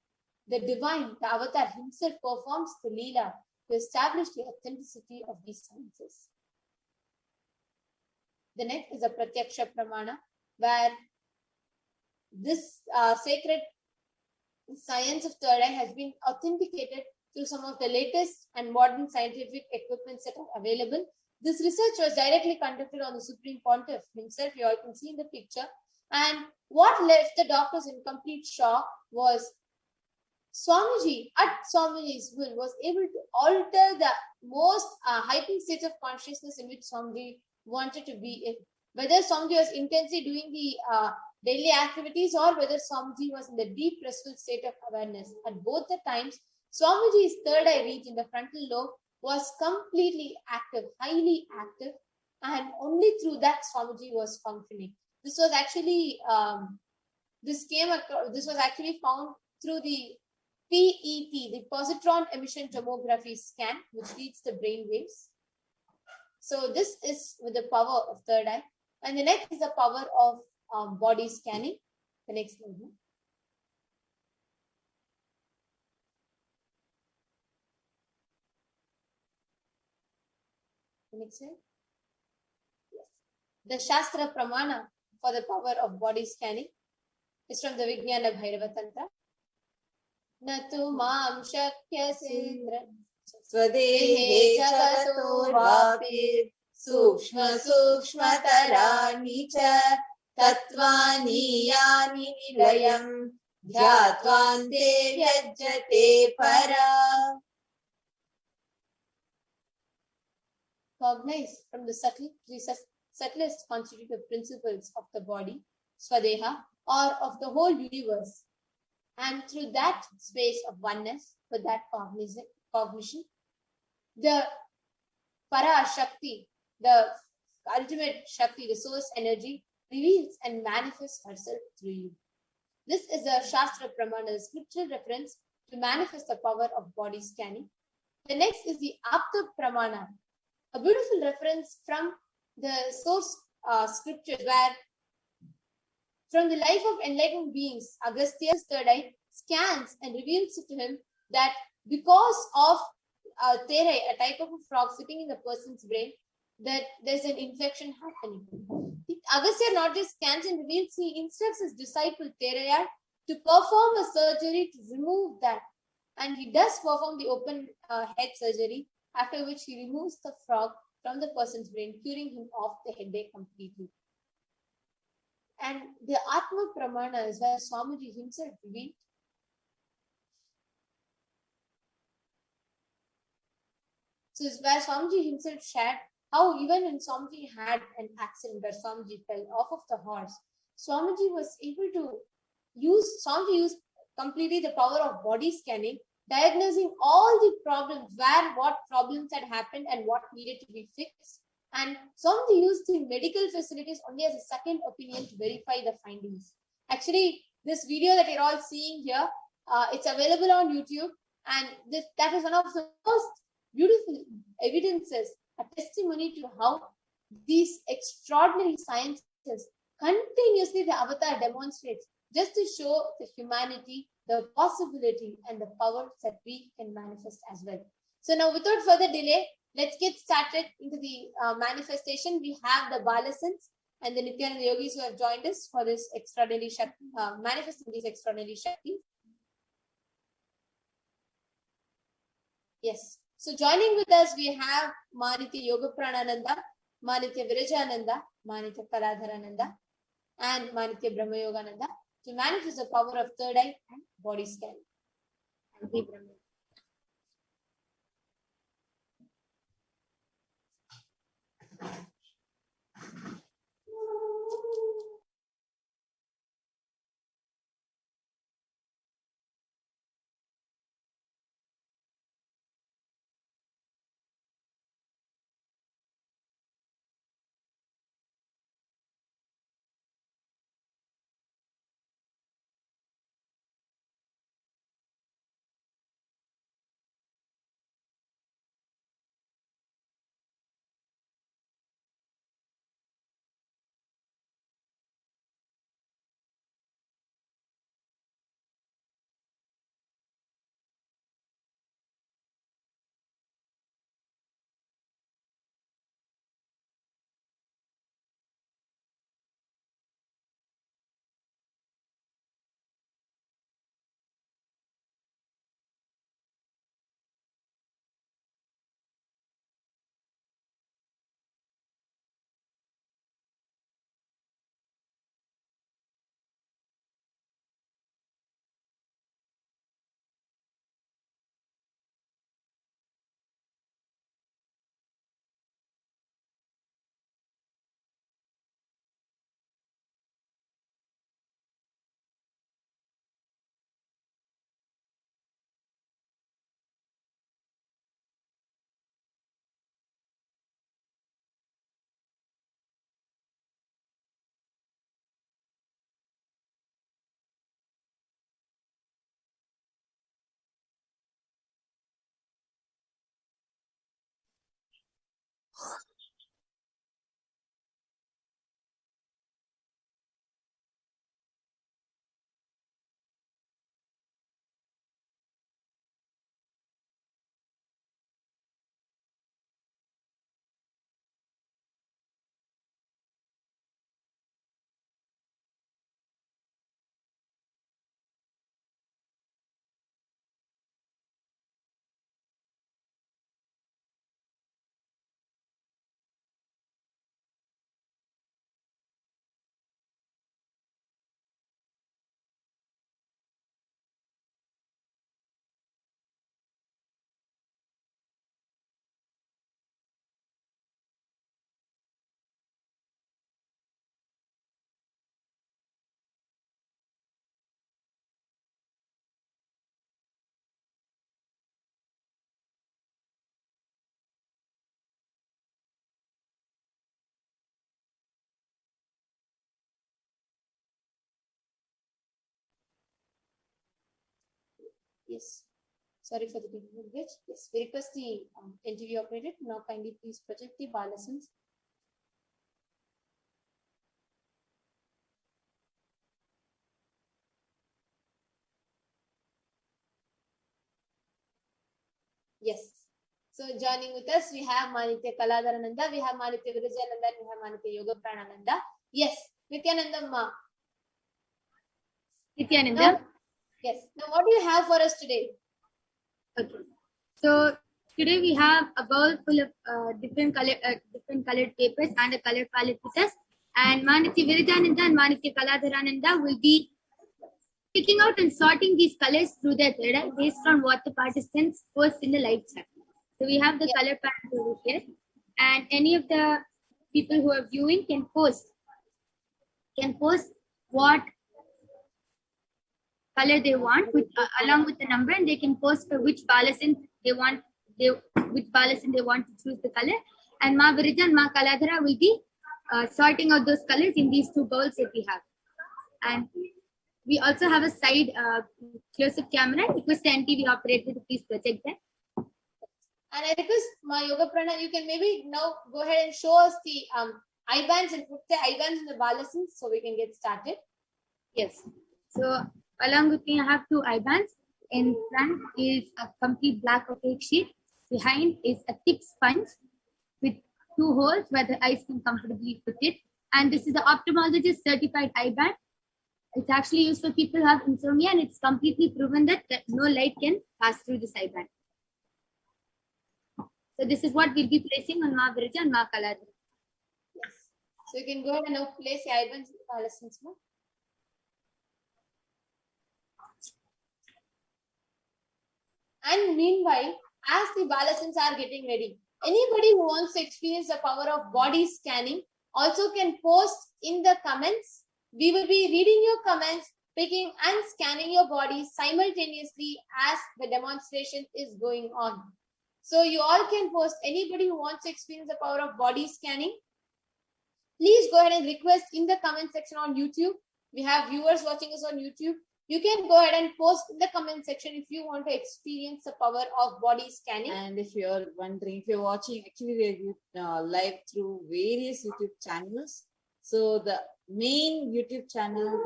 the divine, the avatar himself performs the Leela to establish the authenticity of these sciences. The next is a Pratyaksha Pramana, where this sacred science of third eye has been authenticated through some of the latest and modern scientific equipments that are available. This research was directly conducted on the Supreme Pontiff himself. You all can see in the picture. And what left the doctors in complete shock was Swamiji, at Swamiji's will, was able to alter the most heightened state of consciousness in which Swamiji wanted to be in. Whether Swamiji was intensely doing the daily activities or whether Swamiji was in the deep restful state of awareness. At both the times, Swamiji's third eye region in the frontal lobe was completely active, highly active, and only through that Swamiji was functioning. This was actually this was actually found through the PET, the positron emission tomography scan, which reads the brain waves. So this is with the power of third eye. And the next is the power of body scanning. The next one. The next one. Yes. The Shastra Pramana for the power of body scanning is from the Vijnana Bhairava Tantra. Natu mam shakyasindra swadehe jagato vapi sukshma sukshma tarani cha tattvani yani nilayam dhyatvante vyajjate para. Cognize from the subtlest constitutive principles of the body, swadeha, or of the whole universe. And through that space of oneness, with that cognition, the Parashakti, the ultimate Shakti, the source energy, reveals and manifests herself through you. This is a Shastra Pramana, scriptural reference to manifest the power of body scanning. The next is the Apta Pramana, a beautiful reference from the source scriptures where from the life of enlightened beings, Agastya's third eye scans and reveals to him that because of therai, a type of a frog sitting in the person's brain, that there's an infection happening. Agastya not just scans and reveals, he instructs his disciple Theraya to perform a surgery to remove that. And he does perform the open head surgery, after which he removes the frog from the person's brain, curing him of the headache completely. And the Atma Pramana is where Swamiji himself revealed. So it's where Swamiji himself shared how even when Swamiji had an accident where Swamiji fell off of the horse, Swamiji was able to Swamiji used completely the power of body scanning, diagnosing all the problems, what problems had happened and what needed to be fixed. And Swamiji used the medical facilities only as a second opinion to verify the findings. Actually, this video that you're all seeing here, it's available on YouTube, and that is one of the most beautiful evidences, a testimony to how these extraordinary sciences continuously the avatar demonstrates, just to show the humanity, the possibility and the power that we can manifest as well. So now without further delay, let's get started into the manifestation. We have the Balasans and the Nithyananda yogis who have joined us for this extraordinary manifesting these extraordinary Shakti. Yes. So joining with us, we have Manitya Yoga Pranananda, Manitya Virajananda, Manitya Kaladharananda, and Manitya Brahma Yogananda to manifest the power of third eye and body scan. Yes. Sorry for the technical glitch. Yes, we request the NTV operator to now kindly please project the bar lessons. Yes. So joining with us, we have Manitya Kaladarananda, we have Manitya Virajananda, we have Manitya Yoga Pranananda. Yes, Nithyananda Ma. Nithyananda. Now, yes. Now, what do you have for us today? Okay. So today we have a bowl full of different colored papers and a color palette with us. And Manitya Virajananda and Manitya Kaladharananda will be picking out and sorting these colors through their third eye based on what the participants post in the live chat. So we have the color palette over here, and any of the people who are viewing can post what color they want with, along with the number, and they can post for which ballasant they want to choose the color. And Ma Virija and Ma Kaladhara will be sorting out those colors in these two bowls that we have. And we also have a side close-up camera. Request the NTV operator to please project that. And I request Ma Yoga Prana, you can maybe now go ahead and show us the eye bands and put the eye bands in the bar lessons so we can get started. Yes. So along with me, I have two eye bands. In front is a complete black opaque sheet. Behind is a thick sponge with two holes where the eyes can comfortably fit it. And this is the ophthalmologist certified eye band. It's actually used for people who have insomnia, and it's completely proven that no light can pass through this eye band. So this is what we'll be placing on Ma Virija and Ma Kaladhara. Yes. So you can go ahead and now place the eye bands in the bar lessons. And meanwhile, as the bar lessons are getting ready, anybody who wants to experience the power of body scanning also can post in the comments. We will be reading your comments, picking and scanning your body simultaneously as the demonstration is going on. So you all can post, anybody who wants to experience the power of body scanning, please go ahead and request in the comment section on YouTube. We have viewers watching us on YouTube. You can go ahead and post in the comment section if you want to experience the power of body scanning. And if you're wondering, if you're watching, actually we're live through various YouTube channels. So the main YouTube channel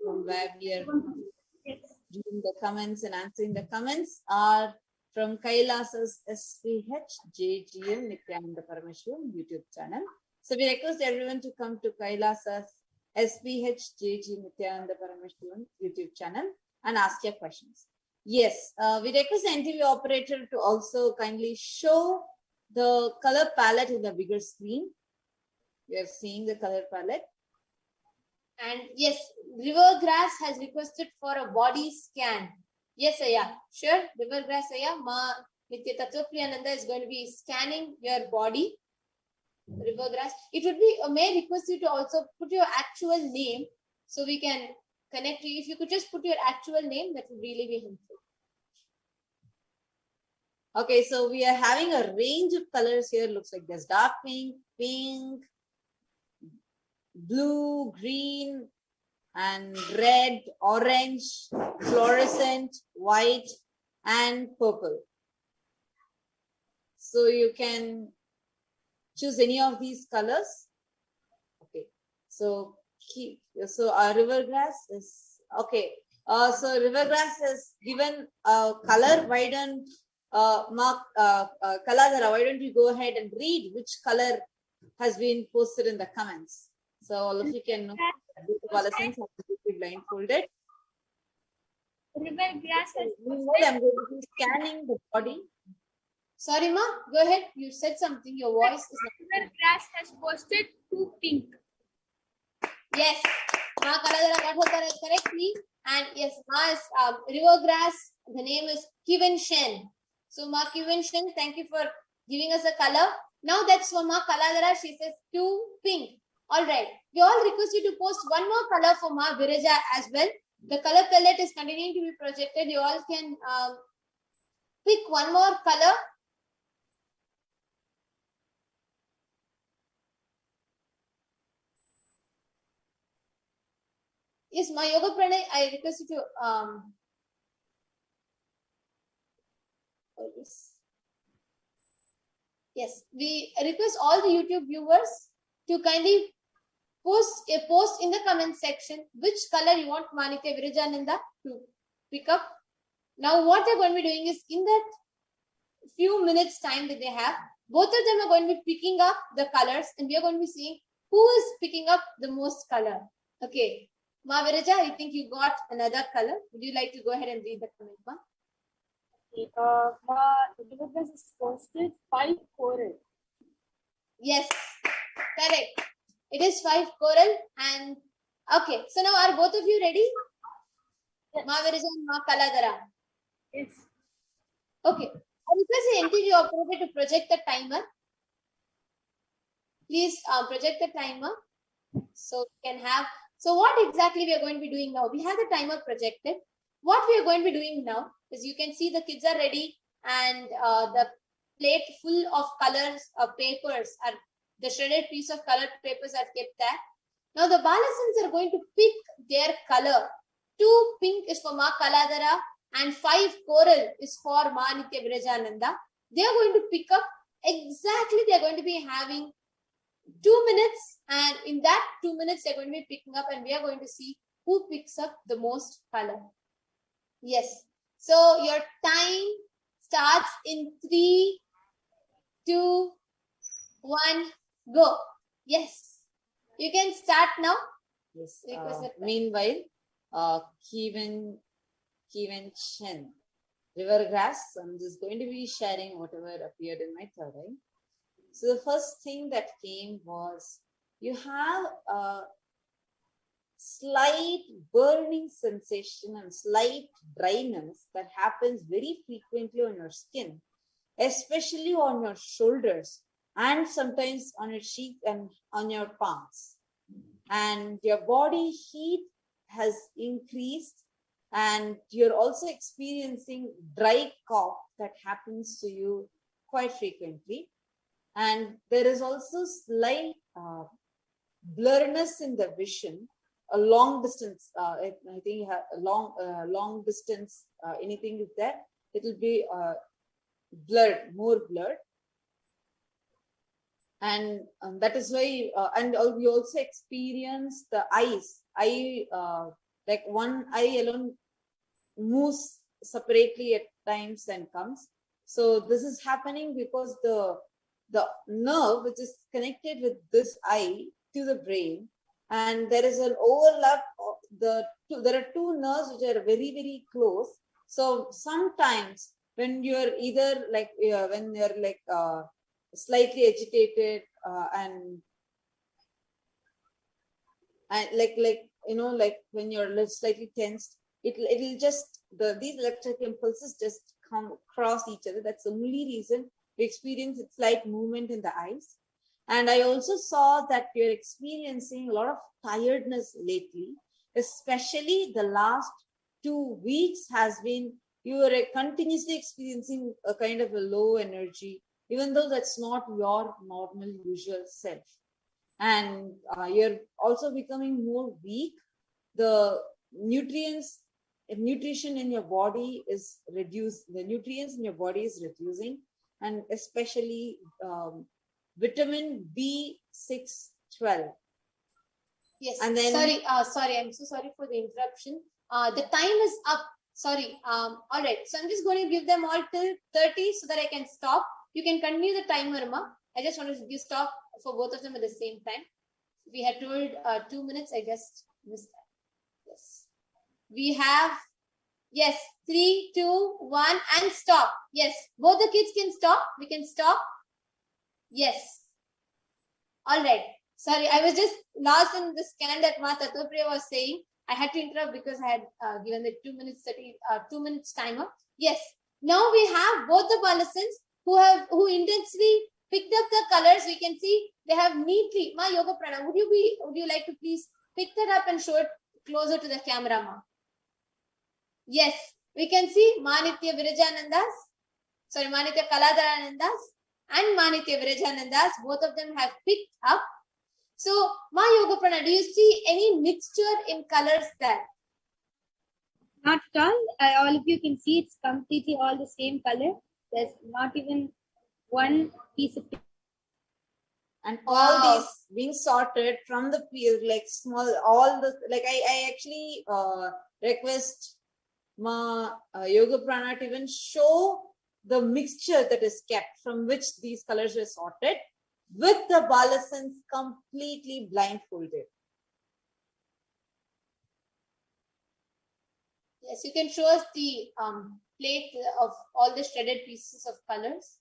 from where we are doing the comments and answering the comments are from Kailasa's HDH Nithyananda Paramashivam YouTube channel. So we request everyone to come to Kailasa's HDH Nithyananda Paramashivam YouTube channel and ask your questions. Yes, we request the NTV operator to also kindly show the color palette in the bigger screen. We are seeing the color palette. And yes, River Grass has requested for a body scan. Yes, Aya. Sure, River Grass Aya. Ma Nitya Tattvapriyananda is going to be scanning your body. River Grass. It would be, may request you to also put your actual name so we can connect you. If you could just put your actual name, that would really be helpful. Okay, so we are having a range of colors here. Looks like there's dark pink, pink, blue, green, and red, orange, fluorescent, white, and purple. So you can choose any of these colors. Okay, so our river grass is okay. So river grass is given color. Why don't Kaladhara, why don't you go ahead and read which color has been posted in the comments? So all of you can know. Adolescents have to be blindfolded. River Grass has I'm going to be scanning the body. Sorry, Ma, go ahead. You said something. Your voice is not. River Grass has posted 2 pink. Yes, Ma Kaladhara got her correctly. And yes, Ma is River Grass. The name is Kiven Shen. So Ma Kiven Shen, thank you for giving us a color. Now that's for Ma Kaladhara. She says 2 pink. All right. We all request you to post one more color for Ma Virija as well. The color palette is continuing to be projected. You all can pick one more color. Yes, my Yoga Pranay, I request you to this. Yes, we request all the YouTube viewers to kindly post in the comment section which color you want Manitya Virajananda to pick up. Now what they're going to be doing is, in that few minutes time that they have, both of them are going to be picking up the colors, and we are going to be seeing who is picking up the most color. Okay, Ma Viraja, I think you got another color. Would you like to go ahead and read the comment, Ma? The is posted 5 coral. Yes, correct. It is 5 coral. And okay, so now are both of you ready? Yes. Ma Viraja and Ma Kaladara. Yes. Okay. I request the NTG operator to project the timer. Please project the timer so we can have. So what exactly we are going to be doing now? We have the timer projected. What we are going to be doing now is, you can see the kids are ready, and the plate full of colors of papers, are the shredded piece of colored papers are kept there. Now the Balasans are going to pick their color. 2 pink is for Ma Kaladara and 5 coral is for Ma Nithya Virajananda. They are going to pick up exactly, they are going to be having 2 minutes, and in that 2 minutes they are going to be picking up, and we are going to see who picks up the most color. Yes. So your time starts in 3, 2, 1, go. Yes. You can start now. Yes. Meanwhile, Kevin Chen, Rivergrass, I'm just going to be sharing whatever appeared in my third eye. So the first thing that came was, you have a slight burning sensation and slight dryness that happens very frequently on your skin, especially on your shoulders and sometimes on your cheek and on your palms. And your body heat has increased, and you're also experiencing dry cough that happens to you quite frequently. And there is also slight blurriness in the vision, a long distance. I think you have a long distance. Anything with that, it will be blurred, more blurred. And that is why, and you also experience the eyes. Like one eye alone moves separately at times and comes. So this is happening because the nerve which is connected with this eye to the brain, and there is an overlap of there are 2 nerves which are very, very close. So sometimes when you're either like when you're like slightly agitated and like like when you're slightly tensed, it'll just these electric impulses just come across each other. That's the only reason we experience a slight movement in the eyes. And I also saw that you're experiencing a lot of tiredness lately, especially the last 2 weeks has been, you are continuously experiencing a kind of a low energy, even though that's not your normal usual self. And you're also becoming more weak. The nutrition in your body is reduced. The nutrients in your body is reducing, and especially vitamin B6-12. Yes. And then sorry. I'm so sorry for the interruption. The time is up. Sorry. All right. So I'm just going to give them all till 30 so that I can stop. You can continue the timer, Ma. I just wanted to stop for both of them at the same time. We had told 2 minutes. I just missed that. Yes. We have, yes, 3, 2, 1, and stop. Yes. Both the kids can stop. We can stop. Yes. All right. Sorry, I was just lost in the scan that Ma Tattvapriya was saying. I had to interrupt because I had given the 2 minutes timer. Yes. Now we have both the adolescents who intensely picked up the colors. We can see they have neatly. Ma Yoga Prana, would you like to please pick that up and show it closer to the camera, Ma? Yes. We can see Ma Nithya Kaladharanandas and Ma Nithya Virajanandas, both of them have picked up. So, Ma Yoga Prana, do you see any mixture in colors there? Not at all. All of you can see it's completely all the same color. There's not even one piece of paper. And all these being sorted from the field, like small, all the, like I actually request Ma Yoga Prana to even show the mixture that is kept from which these colors were sorted with the Balasans completely blindfolded. Yes, you can show us the plate of all the shredded pieces of colors.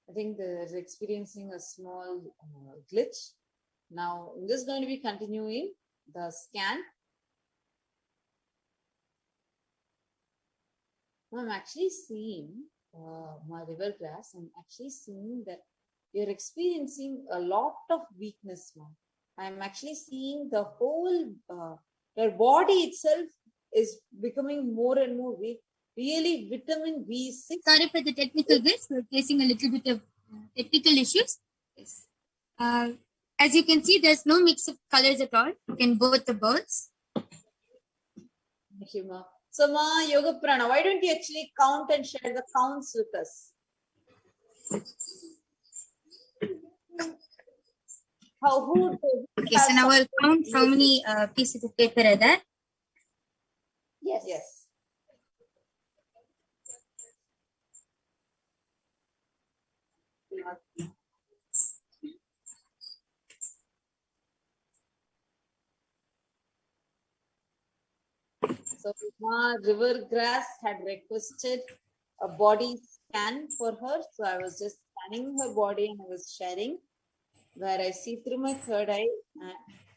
I think there's experiencing a small glitch. Now, I'm just going to be continuing the scan. I'm actually seeing my river grass. I'm actually seeing that you're experiencing a lot of weakness now. I'm actually seeing the whole, your body itself is becoming more and more weak. Really, vitamin B6. Sorry for the technical glitch. We're facing a little bit of technical issues. Yes. As you can see, there's no mix of colors at all in both the birds. Thank you, Ma. So, Ma Yoga Prana, why don't you actually count and share the counts with us? Okay, so now I'll count how many pieces of paper are there. Yes. Yes. So, Ma River Grass had requested a body scan for her. So, I was just scanning her body and I was sharing where I see through my third eye,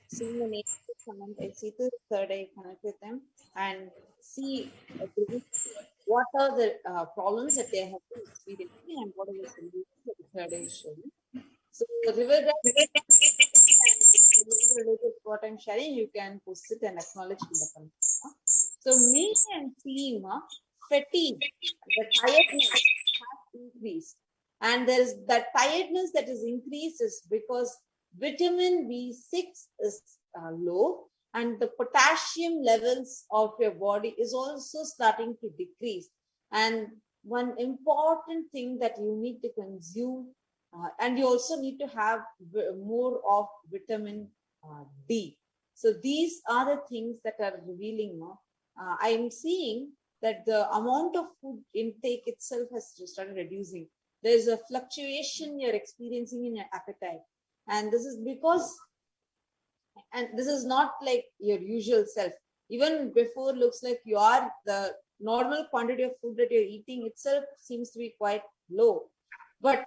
seeing the name of someone, I see through the third eye, connect with them and see what are the problems that they have been experiencing and what are the solutions that the third eye is showing. So, the River Grass related to what I'm sharing, you can post it and acknowledge in the comments. So, me and seeing fatigue, the tiredness has increased. And there's that tiredness that is increased is because vitamin B6 is low and the potassium levels of your body is also starting to decrease. And one important thing that you need to consume, and you also need to have more of vitamin D. So these are the things that are revealing. I'm seeing that the amount of food intake itself has started reducing. There's a fluctuation you're experiencing in your appetite. And this is because, and this is not like your usual self. Even before looks like you are, the normal quantity of food that you're eating itself seems to be quite low. But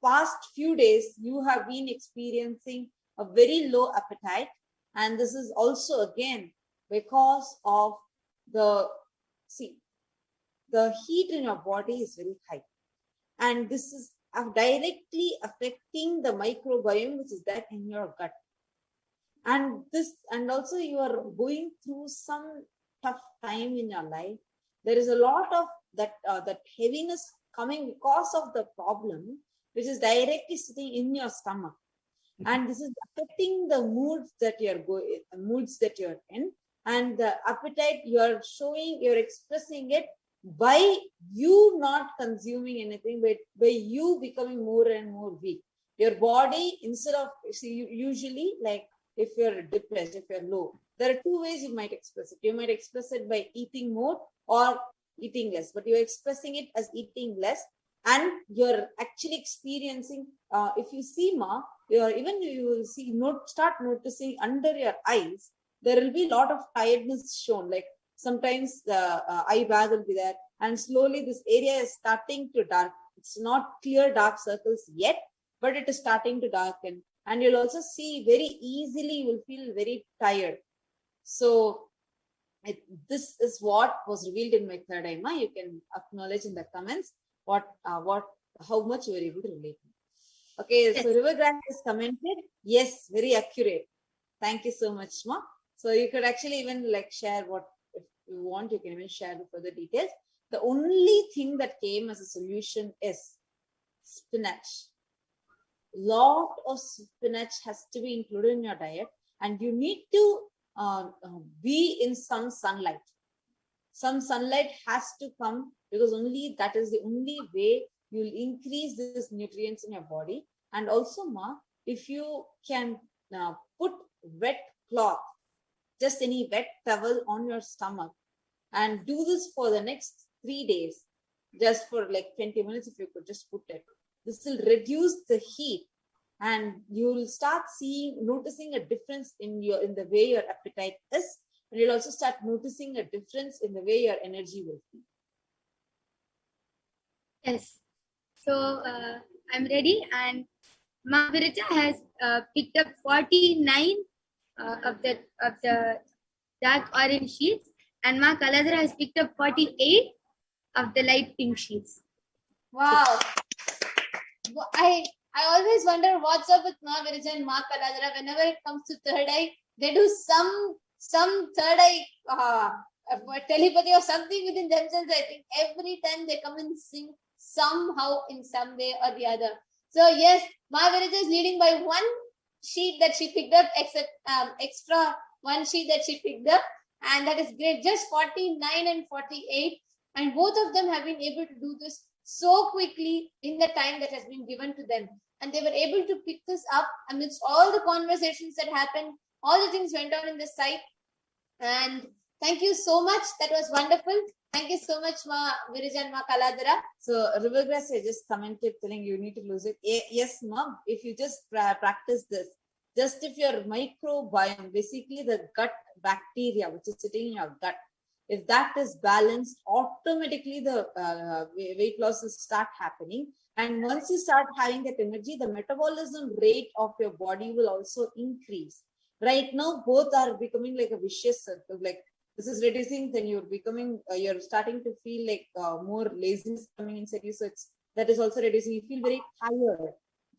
past few days, you have been experiencing a very low appetite. And this is also again because of the heat in your body is very high. And this is directly affecting the microbiome, which is there in your gut. And also you are going through some tough time in your life. There is a lot of that heaviness coming because of the problem, which is directly sitting in your stomach. And this is affecting the moods that you're in, and the appetite you're expressing it by you not consuming anything, but by you becoming more and more weak. Your body, instead of, usually, like if you're depressed, if you're low, there are two ways you might express it. You might express it by eating more or eating less, but you're expressing it as eating less, and you're actually experiencing, if you see, you will see, start noticing under your eyes, there will be a lot of tiredness shown. Like sometimes the eye bag will be there, and slowly this area is starting to darken. It's not clear dark circles yet, but it is starting to darken. And you'll also see very easily, you will feel very tired. So this is what was revealed in my third eye. You can acknowledge in the comments how much you were able to relate. Okay, so River Grass is commented. Yes, very accurate. Thank you so much, Ma. So you could actually even like share what, if you want, you can even share the further details. the only thing that came as a solution is spinach. Lot of spinach has to be included in your diet, and you need to be in some sunlight. Some sunlight has to come, because only that is the only way you'll increase these nutrients in your body. And also, Ma, if you can put wet cloth, just any wet towel on your stomach, and do this for the next 3 days, just for like 20 minutes, if you could just put it. This will reduce the heat, and you'll start noticing a difference in the way your appetite is, and you'll also start noticing a difference in the way your energy will feel. Yes. So I'm ready, and Ma Virija has picked up 49 of the dark orange sheets, and Ma Kaladhara has picked up 48 of the light pink sheets. Wow. I always wonder what's up with Ma Virija and Ma Kaladhara. Whenever it comes to third eye, they do some third eye telepathy or something within themselves. I think every time they come in sync somehow in some way or the other. So yes, Ma Virija is leading by one sheet that she picked up, except extra one sheet that she picked up, and that is great. Just 49 and 48, and both of them have been able to do this so quickly in the time that has been given to them, and they were able to pick this up amidst all the conversations that happened. All the things went on in the site, and thank you so much. That was wonderful. Thank you so much, Ma Virija and Ma Kaladhara. So Rivergrass, I just commented telling you need to lose it. Yes, Mom, if you just practice this, just if your microbiome, basically the gut bacteria which is sitting in your gut, if that is balanced, automatically the weight loss will start happening. And once you start having that energy, the metabolism rate of your body will also increase. Right now, both are becoming like a vicious circle. Like this is reducing, then you're becoming, you're starting to feel like more laziness coming inside you. So that is also reducing. You feel very tired.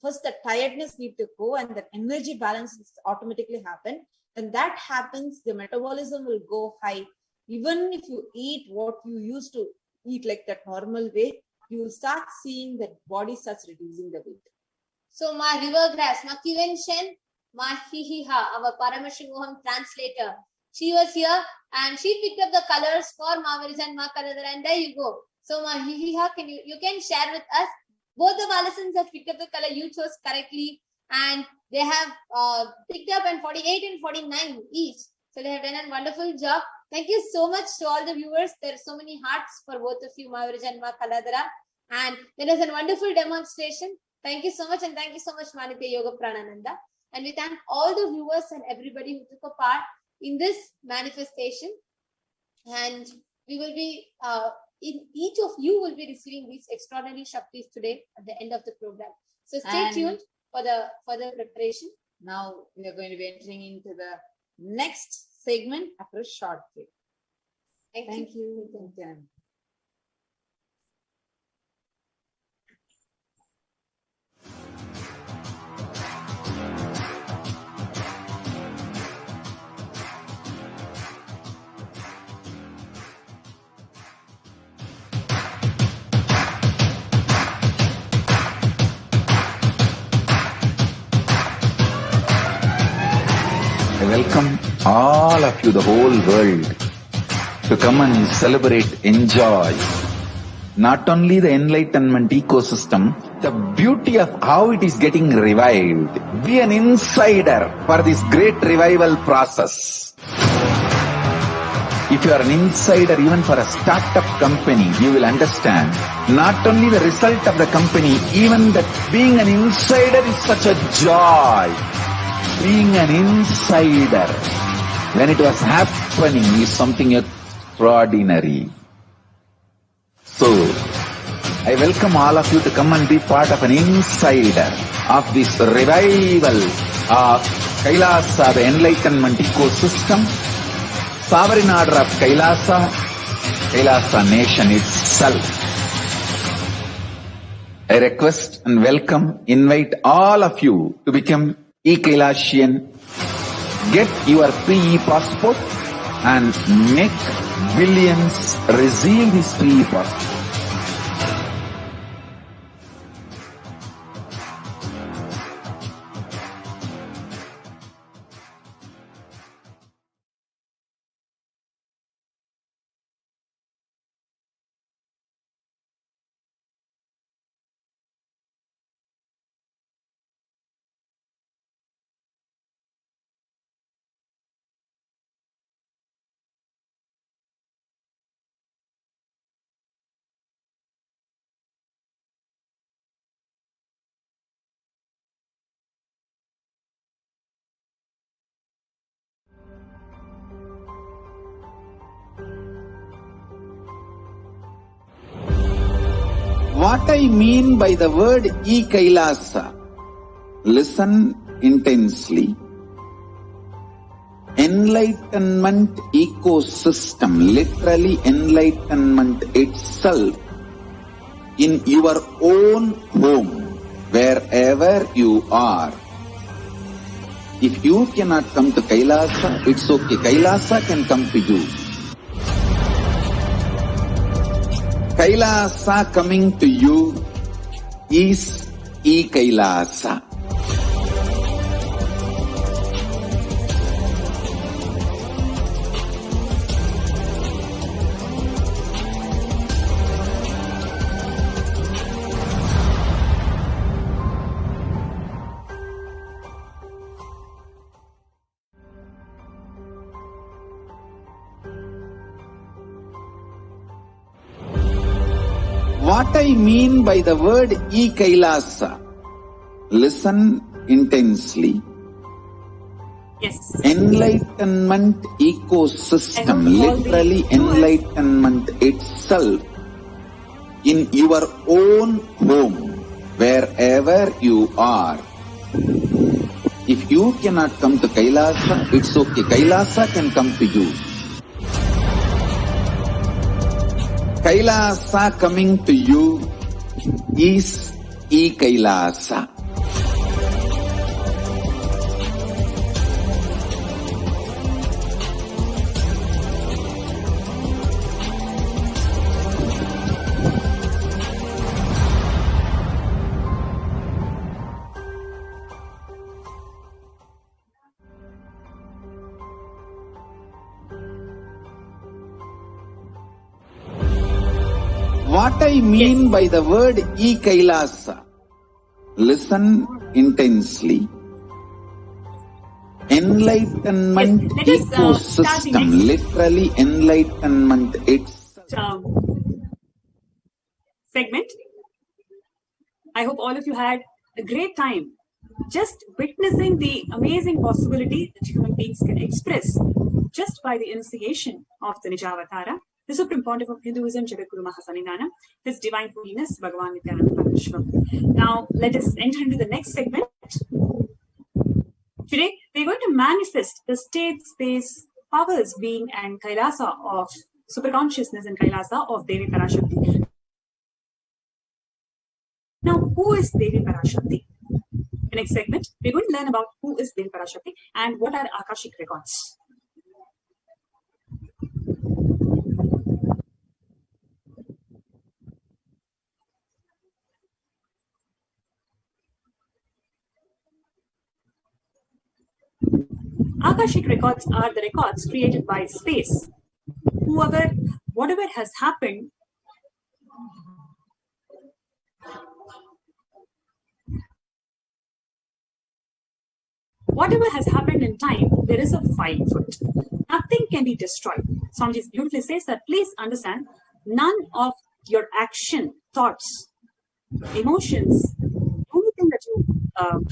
First, the tiredness need to go, and that energy balance automatically happen. When that happens, the metabolism will go high. Even if you eat what you used to eat like that normal way, you will start seeing that body starts reducing the weight. So Ma Rivergrass, Ma Kiven Shen, Ma Hihiha, our Paramashivoham translator, she was here and she picked up the colors for Ma Virija and Ma Kaladhara, and there you go. So Ma Hihiha, you can share with us. Both the Valasans have picked up the color you chose correctly, and they have picked up and 48 and 49 each. So they have done a wonderful job. Thank you so much to all the viewers. There are so many hearts for both of you, Ma Virija and Ma Kaladhara. And there was a wonderful demonstration. Thank you so much, and thank you so much, Manitya Yoga Pranananda. And we thank all the viewers and everybody who took a part in this manifestation. And we will be, each of you will be receiving these extraordinary Shaktis today at the end of the program. So stay tuned for the further preparation. Now we are going to be entering into the next segment after a short break. Thank you. I welcome all of you, the whole world, to come and celebrate, enjoy not only the enlightenment ecosystem, the beauty of how it is getting revived. Be an insider for this great revival process. If you are an insider even for a startup company, you will understand not only the result of the company, even that being an insider is such a joy. Being an insider, when it was happening, is something extraordinary. So, I welcome all of you to come and be part of an insider of this revival of Kailasa, the enlightenment ecosystem, sovereign order of Kailasa, Kailasa nation itself. I request and welcome, invite all of you to become E-Kailasian. Get your free e-passport and make billions receive this free process. What I mean by the word Kailasa, listen intensely. Enlightenment ecosystem, literally enlightenment itself, in your own home, wherever you are. If you cannot come to Kailasa, it's okay. Kailasa can come to you. Kailasa coming to you is Kailasa. What I mean by the word Kailasa, listen intensely. Yes. Enlightenment ecosystem, literally enlightenment itself, in your own home, wherever you are. If you cannot come to Kailasa, it's okay. Kailasa can come to you. Kailasa coming to you is Kailasa. What I mean by the word Kailasa, listen intensely. Enlightenment ecosystem, literally enlightenment itself. Segment. I hope all of you had a great time just witnessing the amazing possibility that human beings can express just by the initiation of the Nijavatara, the Supreme Pontiff of Hinduism, Jagadguru Mahasanidana, His Divine Holiness, Bhagavan Nithyananda Paramashivam. Now, let us enter into the next segment. Today, we're going to manifest the state, space, powers, being, and Kailasa of superconsciousness and Kailasa of Devi Parashakti. Now, who is Devi Parashakti? The next segment, we're going to learn about who is Devi Parashakti and what are Akashic records. Akashic records are the records created by space. Whatever has happened, in time, there is a file for it. Nothing can be destroyed. Swamiji beautifully says that please understand, none of your action, thoughts, emotions, anything that you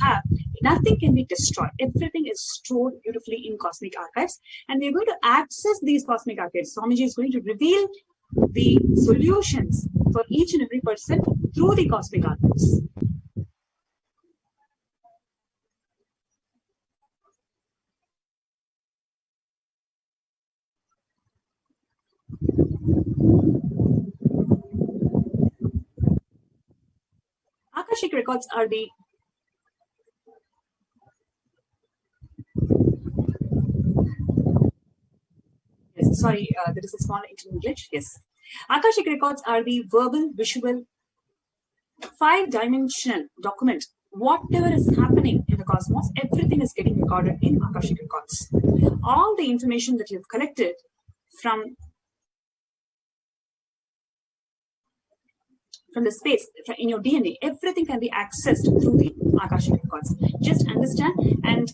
have, nothing can be destroyed. Everything is stored beautifully in cosmic archives, and we're going to access these cosmic archives. Swamiji is going to reveal the solutions for each and every person through the cosmic archives. Akashic records are the there is a small internet glitch. Yes. Akashic records are the verbal, visual, 5-dimensional document. Whatever is happening in the cosmos, everything is getting recorded in Akashic records. All the information that you've collected from the space, in your DNA, everything can be accessed through the Akashic records. Just understand, and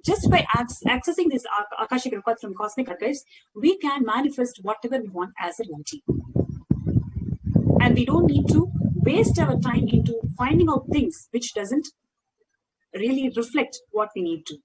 just by accessing these Akashic records from cosmic archives, we can manifest whatever we want as a reality. And we don't need to waste our time into finding out things which doesn't really reflect what we need to.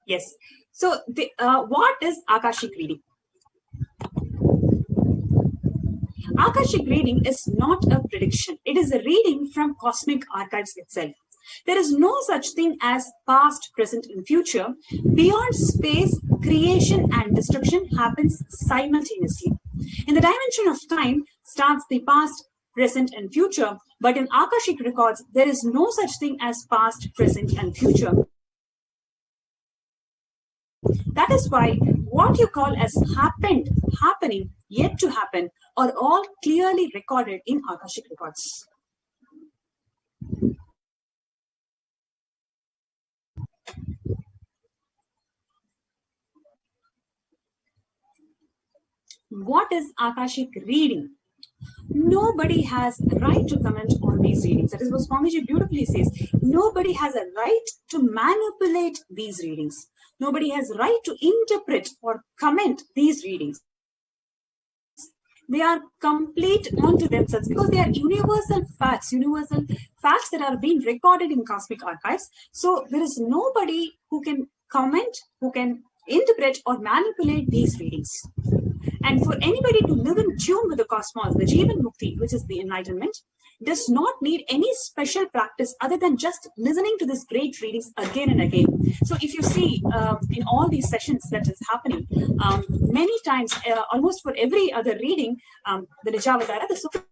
Yes. So, what is Akashic reading? Akashic reading is not a prediction. It is a reading from cosmic archives itself. There is no such thing as past, present, and future. Beyond space, creation and destruction happens simultaneously. In the dimension of time starts the past, present, and future. But in Akashic records, there is no such thing as past, present, and future. That is why what you call as happened, happening, yet to happen are all clearly recorded in Akashic records. What is Akashic reading? Nobody has a right to comment on these readings. That is what Swamiji beautifully says. Nobody has a right to manipulate these readings. Nobody has a right to interpret or comment these readings. They are complete unto themselves because they are universal facts that are being recorded in cosmic archives. So there is nobody who can comment, who can interpret or manipulate these readings. And for anybody to live in tune with the cosmos, the Jivan Mukti, which is the enlightenment, does not need any special practice other than just listening to these great readings again and again. So if you see in all these sessions that is happening, many times, almost for every other reading, the Nijavatara, the Supreme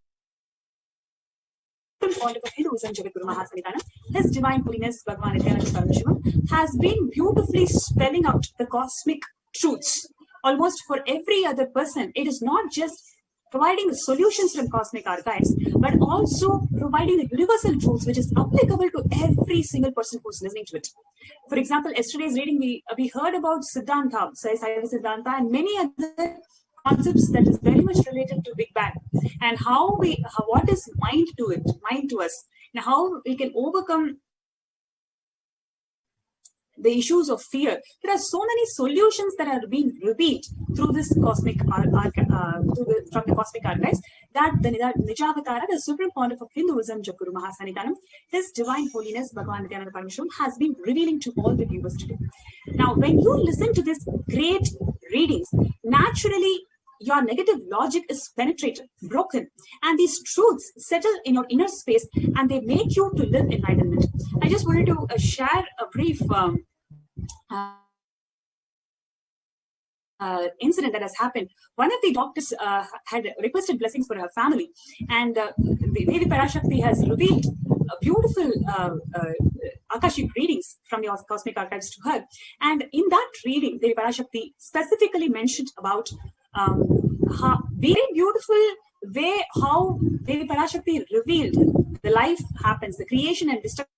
Point of Hinduism, Jagadguru Mahasanitanam, His Divine Holiness Bhagavan Nithyananda Paramashivam, has been beautifully spelling out the cosmic truths. Almost for every other person, it is not just providing the solutions from cosmic archives, but also providing the universal truths which is applicable to every single person who's listening to it. For example, yesterday's reading, we heard about Siddhanta, Saiva Siddhanta, and many other concepts that is very much related to Big Bang, and what is mind to us, and how we can overcome the issues of fear. There are so many solutions that are being revealed through this cosmic from the cosmic archives, that the Nijavatara, the Supreme Pontiff of Hinduism, Jagadguru Mahasanitanam, His Divine Holiness Bhagavan Nithyananda Paramashivam, has been revealing to all the viewers today. Now, when you listen to these great readings, naturally your negative logic is penetrated, broken, and these truths settle in your inner space and they make you to live enlightenment. I just wanted to share a brief incident that has happened. One of the doctors had requested blessings for her family, and the Devi Parashakti has revealed beautiful Akashic readings from the cosmic archives to her. And in that reading, Devi Parashakti specifically mentioned about how very beautiful way how Devi Parashakti revealed the life happens, the creation and destruction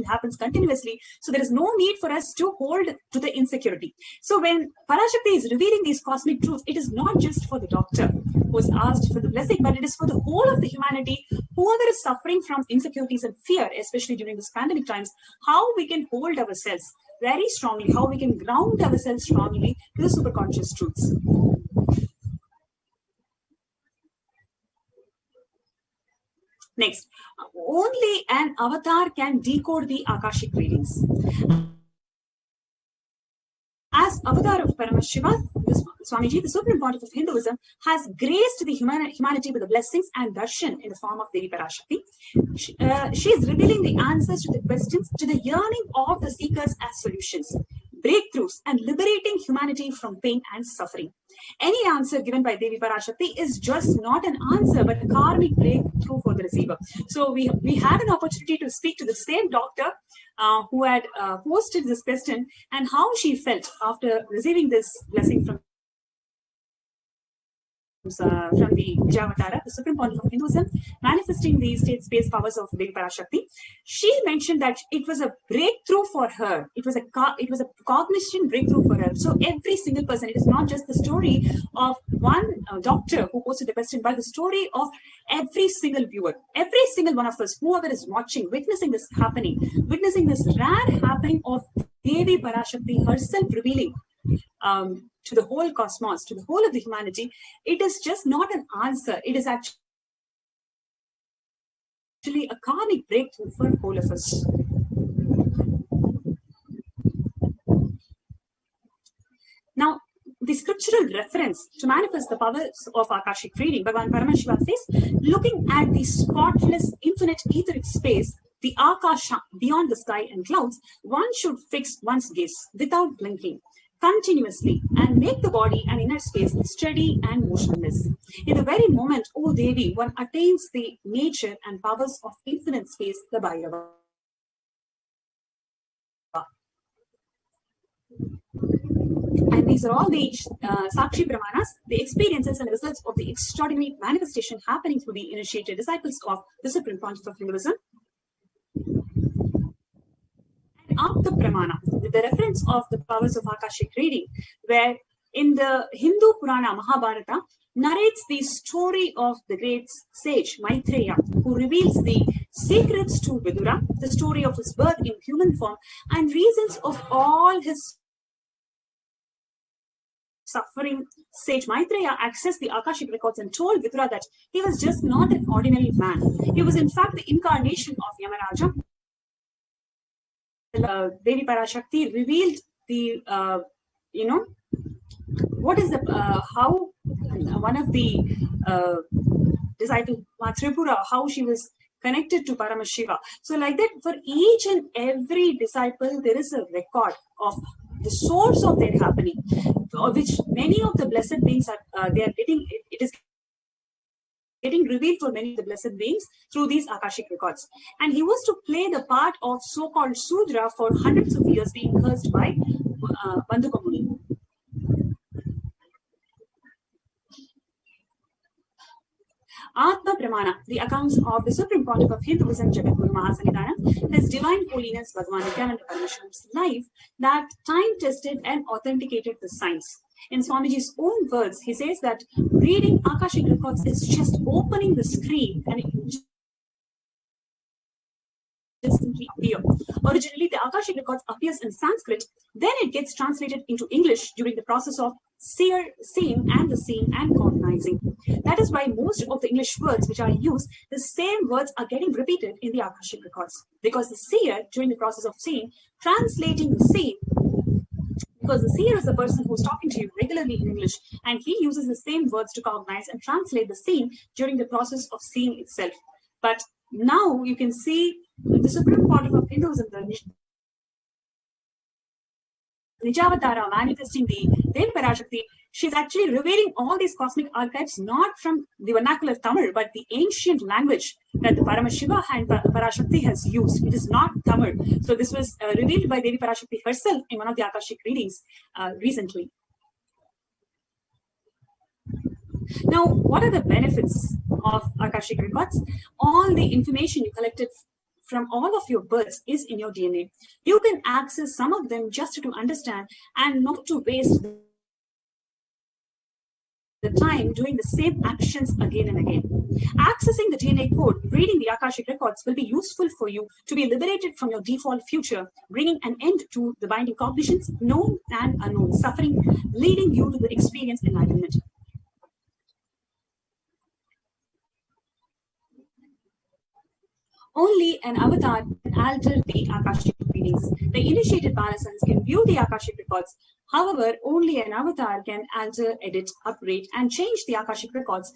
happens continuously. So there is no need for us to hold to the insecurity. So when Parashakti is revealing these cosmic truths, it is not just for the doctor who is asked for the blessing, but it is for the whole of the humanity, whoever is suffering from insecurities and fear, especially during this pandemic times, how we can hold ourselves very strongly, how we can ground ourselves strongly to the superconscious truths. Next, only an avatar can decode the Akashic readings. As avatar of Paramashiva, Swamiji, the Supreme Pontiff of Hinduism, has graced the humanity with the blessings and darshan in the form of Devi Parashakti. She is revealing the answers to the questions, to the yearning of the seekers as solutions, breakthroughs, and liberating humanity from pain and suffering. Any answer given by Devi Parashakti is just not an answer, but a karmic breakthrough for the receiver. So we had an opportunity to speak to the same doctor who had posted this question and how she felt after receiving this blessing from the Vijayavatara, the Supreme Pontiff of Hinduism, manifesting the state space powers of Devi Parashakti. She mentioned that it was a breakthrough for her. It was a cognition breakthrough for her. So every single person, it is not just the story of one doctor who posted the question, but the story of every single viewer, every single one of us, whoever is watching, witnessing this happening, witnessing this rare happening of Devi Parashakti herself revealing to the whole cosmos, to the whole of the humanity. It is just not an answer. It is actually a karmic breakthrough for all of us. Now, the scriptural reference to manifest the powers of Akashic reading, Bhagavan Paramashiva says, looking at the spotless, infinite etheric space, the Akasha beyond the sky and clouds, one should fix one's gaze without blinking, continuously, and make the body and inner space steady and motionless. In the very moment, O Devi, one attains the nature and powers of infinite space, the Bhairava. And these are all the Sakshi Pramanas, the experiences and results of the extraordinary manifestation happening through the initiated disciples of the Supreme Pontiff of Hinduism. Apta Pramana, the reference of the powers of Akashic reading, where in the Hindu Purana Mahabharata narrates the story of the great sage Maitreya, who reveals the secrets to Vidura, the story of his birth in human form, and reasons of all his suffering. Sage Maitreya accessed the Akashic records and told Vidura that he was just not an ordinary man. He was in fact the incarnation of Yamaraja. Devi Parashakti revealed the, what is the, how one of the disciples, Tripura, how she was connected to Paramashiva. So like that, for each and every disciple, there is a record of the source of their happening, which many of the blessed beings are, they are getting, it is getting revealed for many of the blessed beings through these Akashic records. And he was to play the part of so-called Sudra for hundreds of years, being cursed by Banduka Muni. Atma Pramana, the accounts of the Supreme Pontiff of Hinduism, Jagadguru Mahasannidhanam, His Divine Holiness Bhagavan Nithyananda Paramashivan's life that time-tested and authenticated the science. In Swamiji's own words, he says that reading Akashic records is just opening the screen and it simply appear. Originally, the Akashic records appears in Sanskrit, then it gets translated into English during the process of seeing and the seeing and cognizing. That is why most of the English words which are used, the same words are getting repeated in the Akashic records. Because the seer, during the process of seeing, translating the scene, because the seer is the person who's talking to you regularly in English, and he uses the same words to cognize and translate the scene during the process of seeing itself. But now you can see the Supreme Pontiff of Hinduism, the Vijayavatara, manifesting the Devi Parashakti, she's actually revealing all these cosmic archives not from the vernacular Tamil, but the ancient language that the Paramashiva and Parashakti has used. It is not Tamil. So this was revealed by Devi Parashakti herself in one of the Akashic readings recently. Now, what are the benefits of Akashic records? All the information you collected from all of your births is in your DNA. You can access some of them just to understand and not to waste the time doing the same actions again and again. Accessing the DNA code, reading the Akashic records will be useful for you to be liberated from your default future, bringing an end to the binding cognitions, known and unknown suffering, leading you to the experience enlightenment. Only an avatar can alter the Akashic readings. The initiated Parasans can view the Akashic records. However, only an avatar can alter, edit, upgrade, and change the Akashic records.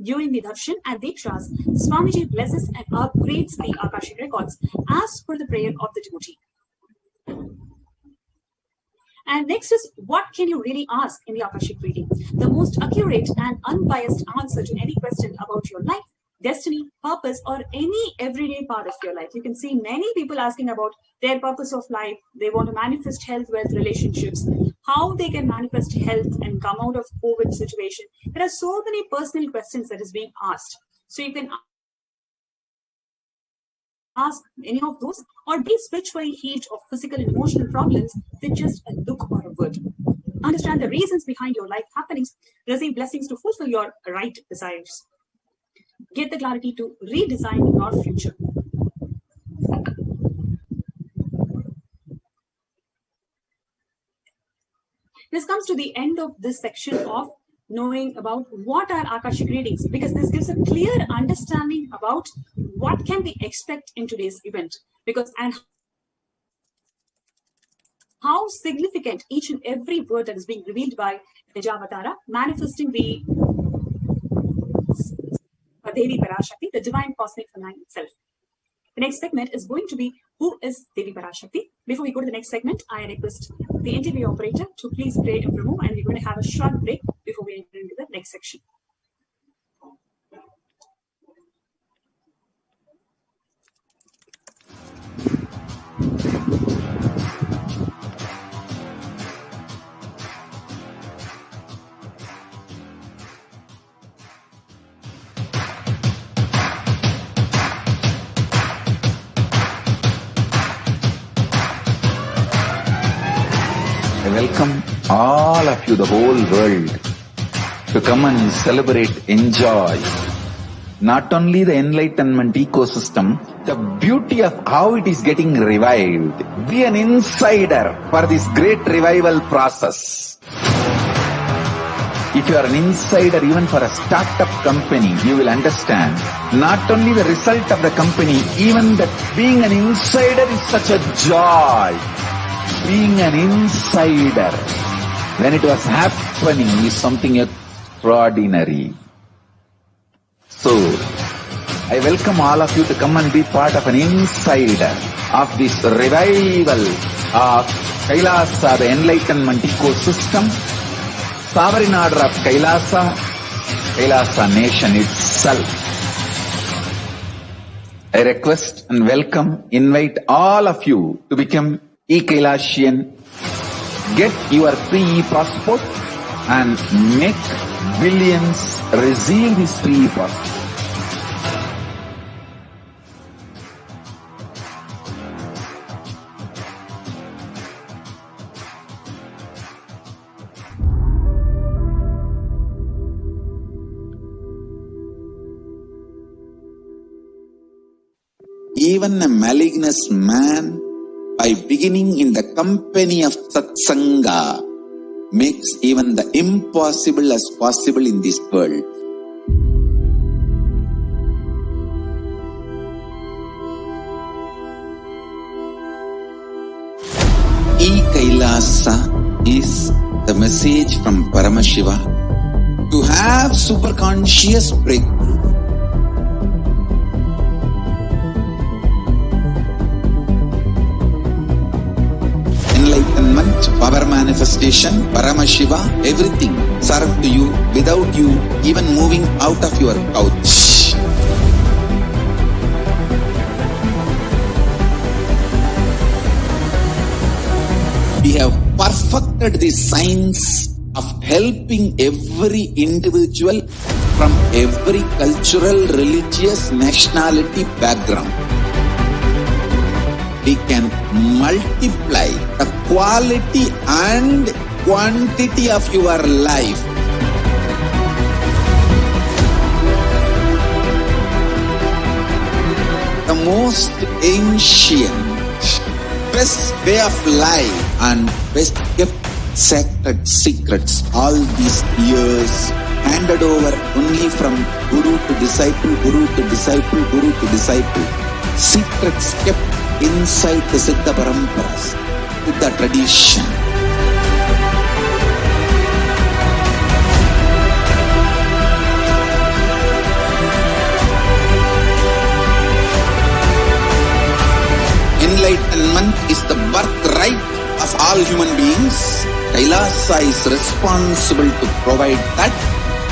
During the darshan and dikshas, Swamiji blesses and upgrades the Akashic records as per the prayer of the devotee. And next is, what can you really ask in the Akashic reading? The most accurate and unbiased answer to any question about your life, destiny, purpose, or any everyday part of your life. You can see many people asking about their purpose of life. They want to manifest health, wealth, relationships, how they can manifest health and come out of COVID situation. There are so many personal questions that is being asked. So you can ask any of those, or be spiritually healed of physical and emotional problems with just a look or a word. Understand the reasons behind your life happenings, receive blessings to fulfill your right desires. Get the clarity to redesign your future. This comes to the end of this section of knowing about what are Akashic readings, because this gives a clear understanding about what can we expect in today's event, because and how significant each and every word that is being revealed by Nijavatara, manifesting the Devi Parashakti, the divine cosmic feminine itself. The next segment is going to be, who is Devi Parashakti? Before we go to the next segment, I request the NTV operator to please play a promo, and we're going to have a short break before we enter into the next section. I welcome all of you, the whole world, to come and celebrate, enjoy not only the enlightenment ecosystem, the beauty of how it is getting revived. Be an insider for this great revival process. If you are an insider even for a startup company, you will understand not only the result of the company, even that being an insider is such a joy. Being an insider, when it was happening, is something extraordinary. So, I welcome all of you to come and be part of an insider of this revival of Kailasa, the enlightenment ecosystem, sovereign order of Kailasa, Kailasa nation itself. I request and welcome, invite all of you to become e-Kailasian. Get your free e-passport and make billions receive this free e-passport. Even a malignous man, by beginning in the company of satsanga, makes even the impossible as possible in this world. E-Kailasa is the message from Paramashiva to have superconscious breakthrough. Enlightenment power manifestation, Paramashiva, everything serve to you without you even moving out of your couch. We have perfected the science of helping every individual from every cultural, religious, nationality background. We can multiply the quality and quantity of your life. The most ancient, best way of life and best kept sacred secrets all these years handed over only from guru to disciple, guru to disciple, guru to disciple. Secrets kept inside the Siddha Paramparas, to the tradition. Enlightenment is the birthright of all human beings. Kailasa is responsible to provide that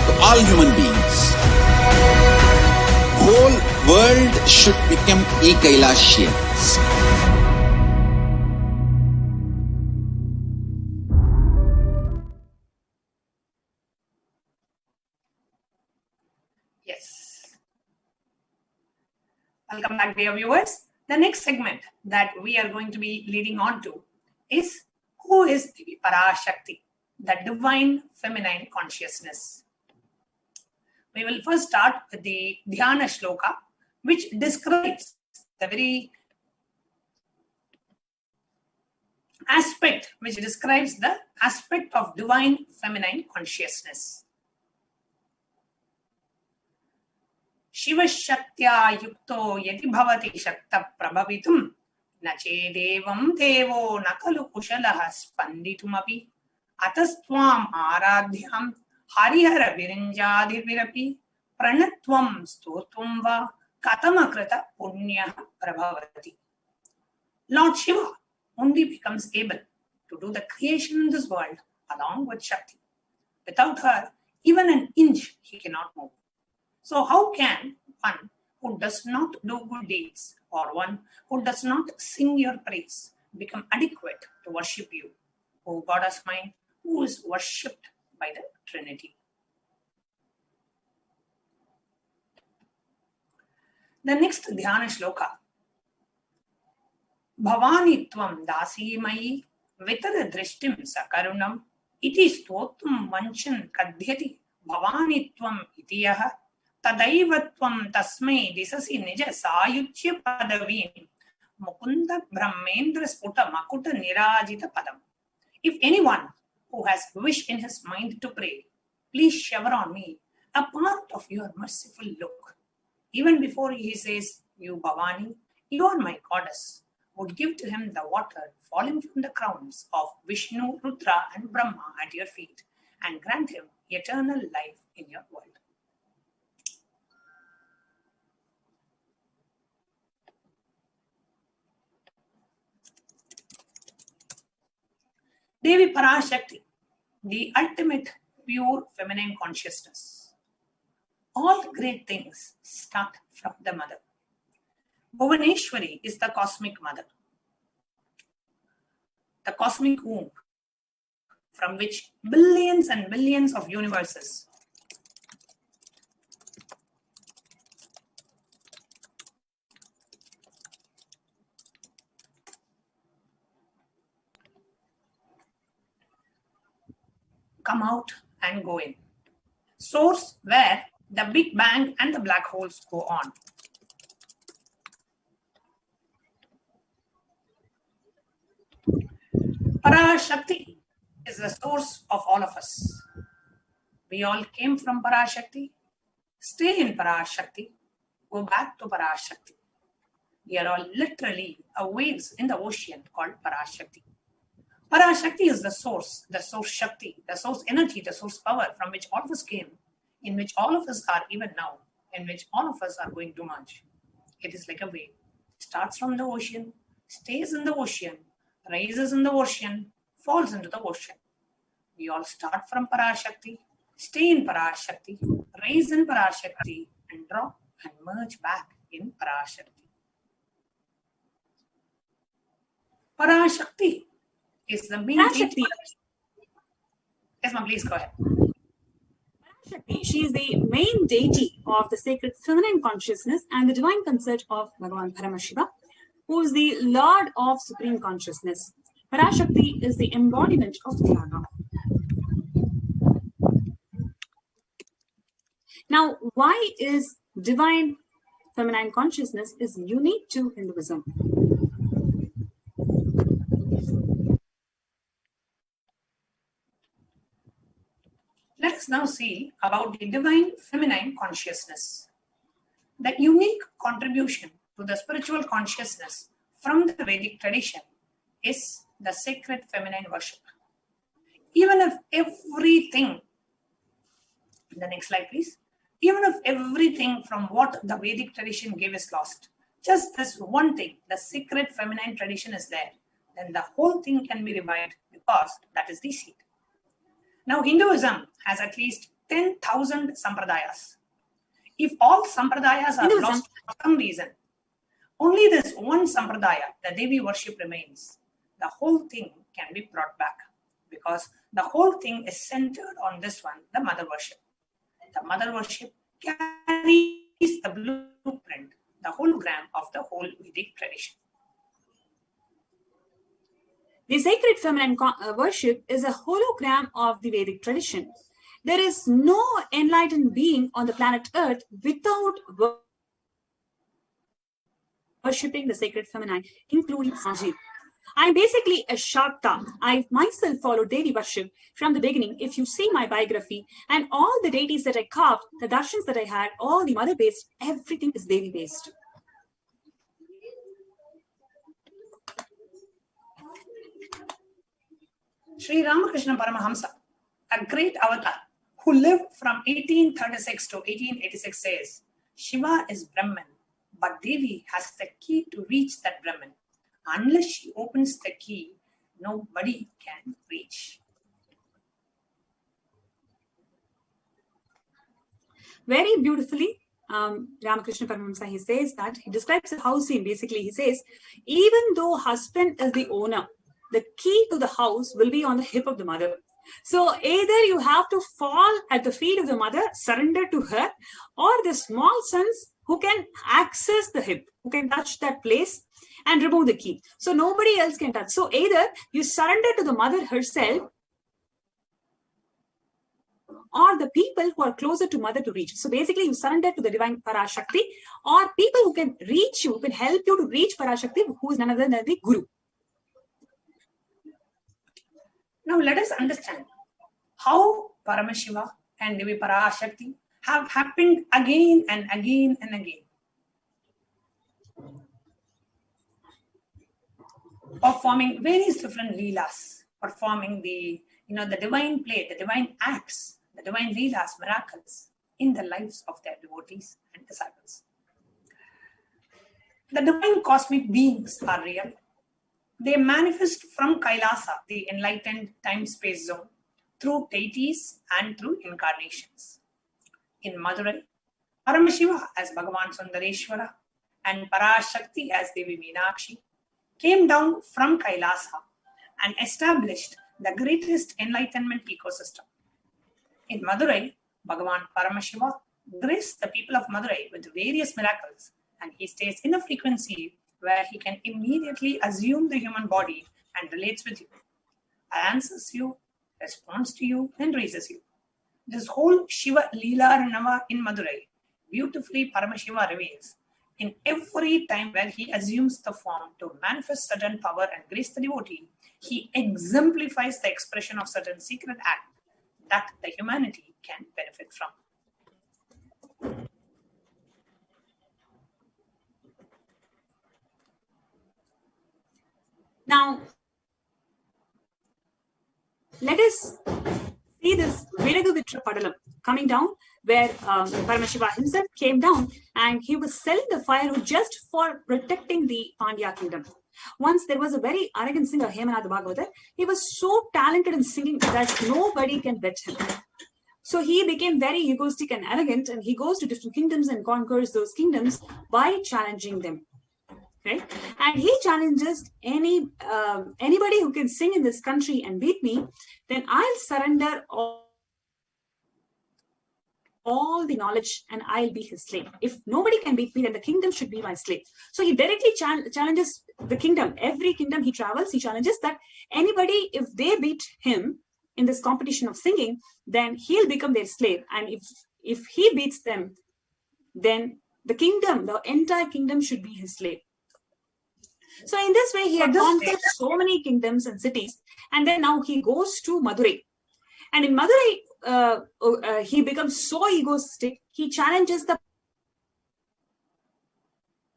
to all human beings. Whole world should become e-Kailasians. Yes. Welcome back, dear viewers. The next segment that we are going to be leading on to is who is the Parashakti, the divine feminine consciousness. We will first start with the Dhyana Shloka, which describes the very aspect, of divine feminine consciousness. Shiva Shaktya Yukto Yati Bhavati Shakta Prabhavitum Nache Devam Devo Nakalu Kushalaha Spanditumapi Atastwam Aradhyam Harihara Virinjadivirapi Pranatvam Stotvam Va Katamakrata Punya Prabhavati. Lord Shiva only becomes able to do the creation in this world along with Shakti. Without her, even an inch he cannot move. So how can one who does not do good deeds or one who does not sing your praise become adequate to worship you, O Goddess Mind, who is worshipped by the Trinity? The next Dhyana Shloka. Bhavani Tvam Dasi Mayi Vitara Drishtim Sakarunam Iti Stotum Vanchan Kadhyati Bhavani Tvam Itiyaha Tadaivatvam Tasmai Disasi Nija Sayuchya Padavim Mukunda Brahmendra Sputa Makuta Nirajita Padam. If anyone who has wish in his mind to pray, please shower on me a part of your merciful look. Even before he says, you Bhavani, you are my goddess, would give to him the water falling from the crowns of Vishnu, Rudra and Brahma at your feet and grant him eternal life in your world. Devi Parashakti, the ultimate pure feminine consciousness. All great things start from the mother. Bhuvaneshwari is the cosmic mother, the cosmic womb from which billions and billions of universes come out and go in. Source where the Big Bang and the black holes go on. Parashakti is the source of all of us. We all came from Parashakti, stay in Parashakti, go back to Parashakti. We are all literally waves in the ocean called Parashakti. Parashakti is the source Shakti, the source energy, the source power from which all of us came, in which all of us are even now, in which all of us are going to merge. It is like a wave. Starts from the ocean, stays in the ocean, rises in the ocean, falls into the ocean. We all start from Parashakti, stay in Parashakti, rise in Parashakti, and drop and merge back in Parashakti. Parashakti is the main deity. Yes, ma'am, please go ahead. Parashakti, she is the main deity of the sacred feminine consciousness and the divine consort of Bhagavan Paramashiva, who is the Lord of Supreme Consciousness. Parashakti is the embodiment of Tyaga. Now, why is divine feminine consciousness is unique to Hinduism? Let us now see about the divine feminine consciousness. The unique contribution to the spiritual consciousness from the Vedic tradition is the sacred feminine worship. Even if everything, the next slide please, even if everything from what the Vedic tradition gave is lost, just this one thing, the sacred feminine tradition is there, then the whole thing can be revived because that is the seed. Now Hinduism has at least 10,000 sampradayas. If all sampradayas are lost for some reason, only this one sampradaya, the Devi worship remains. The whole thing can be brought back because the whole thing is centered on this one, the mother worship. The mother worship carries the blueprint, the hologram of the whole Vedic tradition. The sacred feminine worship is a hologram of the Vedic tradition. There is no enlightened being on the planet Earth without worshipping the sacred feminine, including Sanjeev. I'm basically a Shakta. I myself followed Devi worship from the beginning. If you see my biography and all the deities that I carved, the darshans that I had, all the mother-based, everything is Devi-based. Sri Ramakrishna Paramahamsa, a great avatar who lived from 1836 to 1886 says, Shiva is Brahman, but Devi has the key to reach that Brahman. Unless she opens the key, nobody can reach. Very beautifully, Ramakrishna Paramahamsa, he says that, he describes a house scene. Basically, he says, even though husband is the owner, the key to the house will be on the hip of the mother. So either you have to fall at the feet of the mother, surrender to her, or the small sons who can access the hip, who can touch that place and remove the key. So nobody else can touch. So either you surrender to the mother herself, or the people who are closer to mother to reach. So basically you surrender to the divine Parashakti, or people who can reach you, who can help you to reach Parashakti, who is none other than the Guru. Now let us understand how Paramashiva and Devi Parashakti have happened again and again and again. Performing various different leelas, performing the divine play, the divine acts, the divine leelas, miracles in the lives of their devotees and disciples. The divine cosmic beings are real. They manifest from Kailasa, the enlightened time-space zone, through deities and through incarnations. In Madurai, Paramashiva as Bhagavan Sundareshwara and Parashakti as Devi Meenakshi came down from Kailasa and established the greatest enlightenment ecosystem. In Madurai, Bhagavan Paramashiva graced the people of Madurai with various miracles, and he stays in a frequency where he can immediately assume the human body and relates with you, answers you, responds to you, and raises you. This whole Shiva Leela Ranava in Madurai, beautifully Paramashiva reveals in every time where he assumes the form to manifest certain power and grace the devotee, he exemplifies the expression of certain secret act that the humanity can benefit from. Now, let us see this Viragu Vitra Padalam coming down, where Paramashiva himself came down and he was selling the firewood just for protecting the Pandya kingdom. Once there was a very arrogant singer, Hemanatha Bhagavatar. He was so talented in singing that nobody can beat him. So he became very egoistic and arrogant, and he goes to different kingdoms and conquers those kingdoms by challenging them. Right? And he challenges anybody who can sing in this country and beat me, then I'll surrender all the knowledge and I'll be his slave. If nobody can beat me, then the kingdom should be my slave. So he directly challenges the kingdom. Every kingdom he travels, he challenges that anybody, if they beat him in this competition of singing, then he'll become their slave. And if he beats them, then the kingdom, the entire kingdom should be his slave. So in this way, he had conquered so many kingdoms and cities. And then now he goes to Madurai. And in Madurai, he becomes so egoistic, he challenges the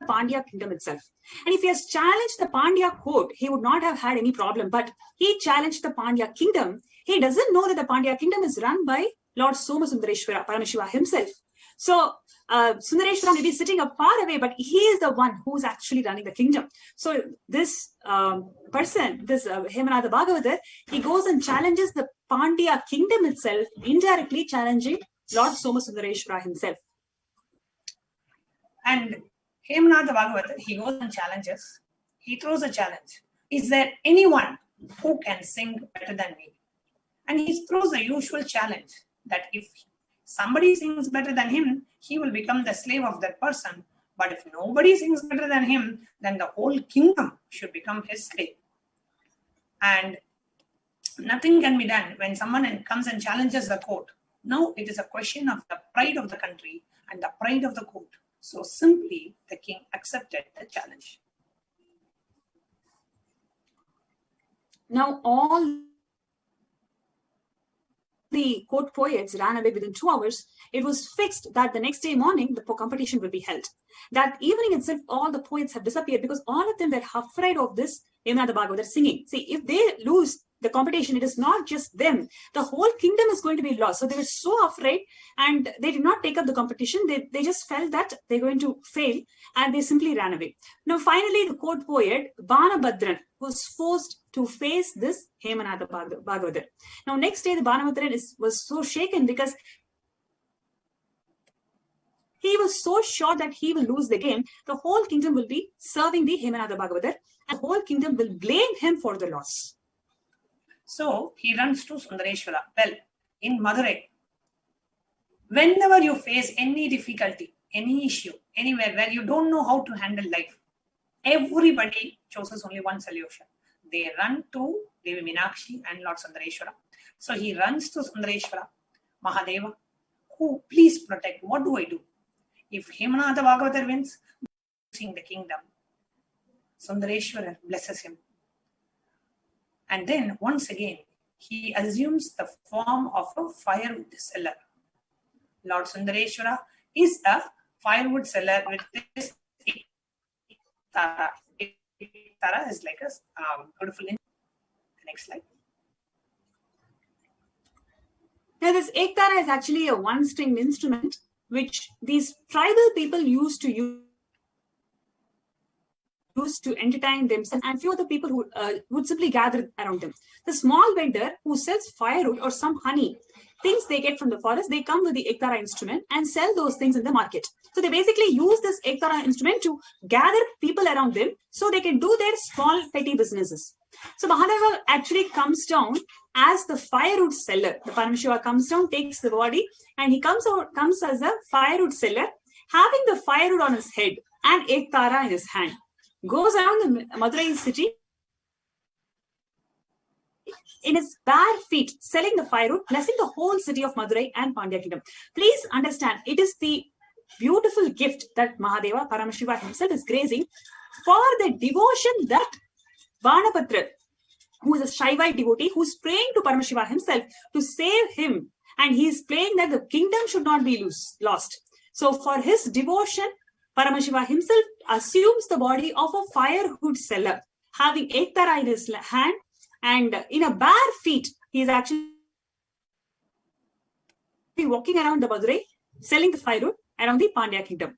Pandya kingdom itself. And if he has challenged the Pandya court, he would not have had any problem. But he challenged the Pandya kingdom. He doesn't know that the Pandya kingdom is run by Lord Somasundareshwara, Paramashiva himself. So Sundareshwara may be sitting up far away, but he is the one who is actually running the kingdom. So this person, this Hemanatha Bhagavatar, he goes and challenges the Pandya kingdom itself, indirectly challenging Lord Somasundareshwara himself. And Hemanatha Bhagavatar, he goes and challenges. He throws a challenge. Is there anyone who can sing better than me? And he throws the usual challenge that if somebody sings better than him, he will become the slave of that person. But if nobody sings better than him, then the whole kingdom should become his slave. And nothing can be done when someone comes and challenges the court. Now it is a question of the pride of the country and the pride of the court. So simply the king accepted the challenge. Now all the court poets ran away within 2 hours. It was fixed that the next day morning the competition will be held. That evening itself, all the poets have disappeared because all of them were afraid of this Hemanatha Bhagavatar singing. See, if they lose the competition, it is not just them. The whole kingdom is going to be lost. So they were so afraid and they did not take up the competition. They just felt that they're going to fail and they simply ran away. Now, finally, the court poet Banabhadran was forced to face this Hemanatha Bhagavatar. Now, next day, the Banabhadran was so shaken because he was so sure that he will lose the game. The whole kingdom will be serving the Hemanatha Bhagavatar and the whole kingdom will blame him for the loss. So he runs to Sundareshwara. Well, in Madurai, whenever you face any difficulty, any issue, anywhere where you don't know how to handle life, everybody chooses only one solution. They run to Devi Meenakshi and Lord Sundareshwara. So he runs to Sundareshwara, Mahadeva, who please protect. What do I do? If Hemanatha Bhagavatar wins, sing the kingdom. Sundareshwara blesses him. And then once again, he assumes the form of a firewood seller. Lord Sundareshwara is a firewood seller with this Tara. Tara is like a beautiful. Next slide. Now, this Ektara is actually a one-stringed instrument which these tribal people used to entertain themselves, and few other people who would simply gather around them. The small vendor who sells firewood or some honey, things they get from the forest, they come with the Ektara instrument and sell those things in the market. So they basically use this Ektara instrument to gather people around them so they can do their small petty businesses. So Mahadeva actually comes down as the firewood seller. The Paramashiva comes down, takes the body, and he comes as a firewood seller, having the firewood on his head and Ektara in his hand. Goes around the Madurai city in his bare feet, selling the firewood, blessing the whole city of Madurai and Pandya kingdom. Please understand, it is the beautiful gift that Mahadeva, Paramashiva himself is grazing for the devotion that Banabhadra, who is a Shaivite devotee, who is praying to Paramashiva himself to save him. And he is praying that the kingdom should not be lost. So for his devotion, Paramashiva himself assumes the body of a firewood seller, having Ektara in his hand and in a bare feet. He is actually walking around the Madurai, selling the firewood around the Pandya kingdom.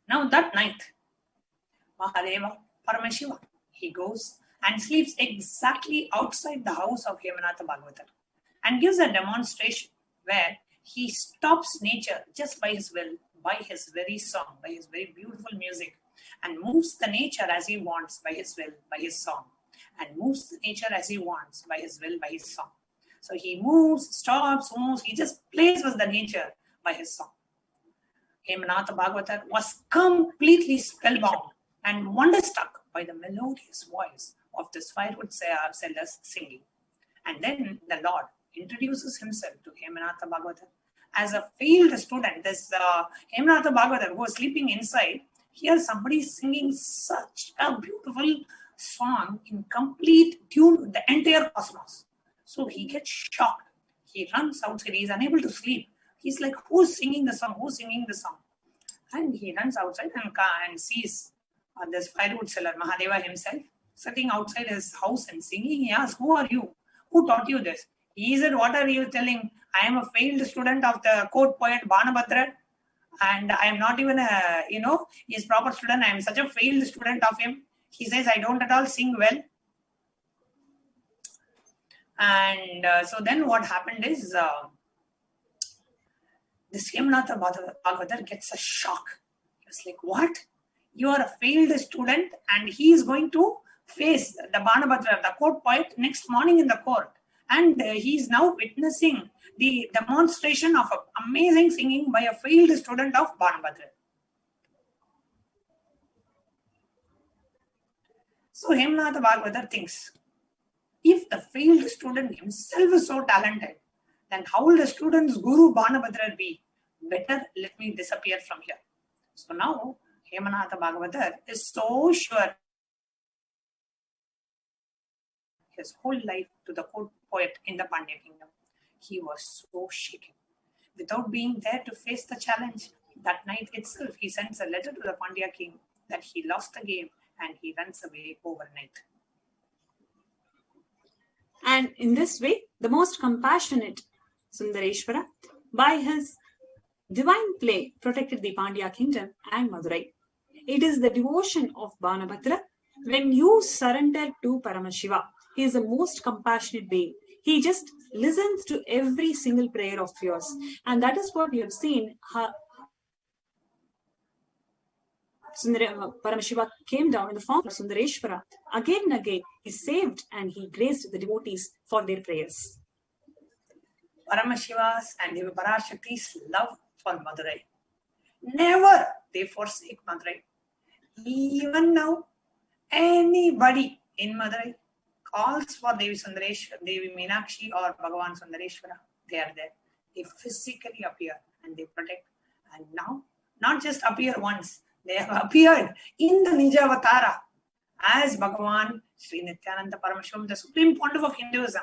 Now that night, Mahadeva Paramashiva. He goes and sleeps exactly outside the house of Hemanatha Bhagavatar and gives a demonstration where he stops nature just by his will, by his very song, by his very beautiful music, and moves the nature as he wants by his will, by his song, and moves the nature as he wants by his will, by his song. So he moves, stops, moves, he just plays with the nature by his song. Hemanatha Bhagavatar was completely spellbound and wonderstruck by the melodious voice of this firewood sellers singing. And then the Lord introduces himself to Hemanatha Bhagavatar as a failed student. This Hemanatha Bhagavatar, who was sleeping inside, hears somebody singing such a beautiful song in complete tune with the entire cosmos. So he gets shocked. He runs outside. He is unable to sleep. He's like, who's singing the song? Who's singing the song? And he runs outside and sees this firewood seller, Mahadeva himself, sitting outside his house and singing. He asks, who are you? Who taught you this? He said, what are you telling? I am a failed student of the court poet Banabhadra, and I am not even his proper student. I am such a failed student of him. He says, I don't at all sing well. And so then what happened is, this Hemanatha Bhagavatar gets a shock. He was like, what? You are a failed student and he is going to face the Banabhadra, the court poet, next morning in the court. And he is now witnessing the demonstration of amazing singing by a failed student of Banabhadra. So Hemanatha Bhagavatar thinks, if the failed student himself is so talented, then how will the student's guru Banabhadra be? Better let me disappear from here. So now Hemanatha Bhagavatar is so sure his whole life to the court poet in the Pandya kingdom. He was so shaken. Without being there to face the challenge, that night itself he sends a letter to the Pandya king that he lost the game and he runs away overnight. And in this way, the most compassionate Sundareshwara, by his divine play, protected the Pandya kingdom and Madurai. It is the devotion of Banabhadra. When you surrender to Paramashiva, he is the most compassionate being. He just listens to every single prayer of yours. And that is what we have seen. Paramashiva came down in the form of Sundareshwara. Again and again, he saved and he graced the devotees for their prayers. Paramashiva's and Deva Parashakti's love for Madurai. Never they forsake Madurai. Even now, anybody in Madurai calls for Devi Sundareshwara, Devi Meenakshi or Bhagavan Sundareshwara, they are there. They physically appear and they protect. And now, not just appear once, they have appeared in the Nijavatara as Bhagavan Sri Nithyananda Paramashivam, the Supreme Pontiff of Hinduism,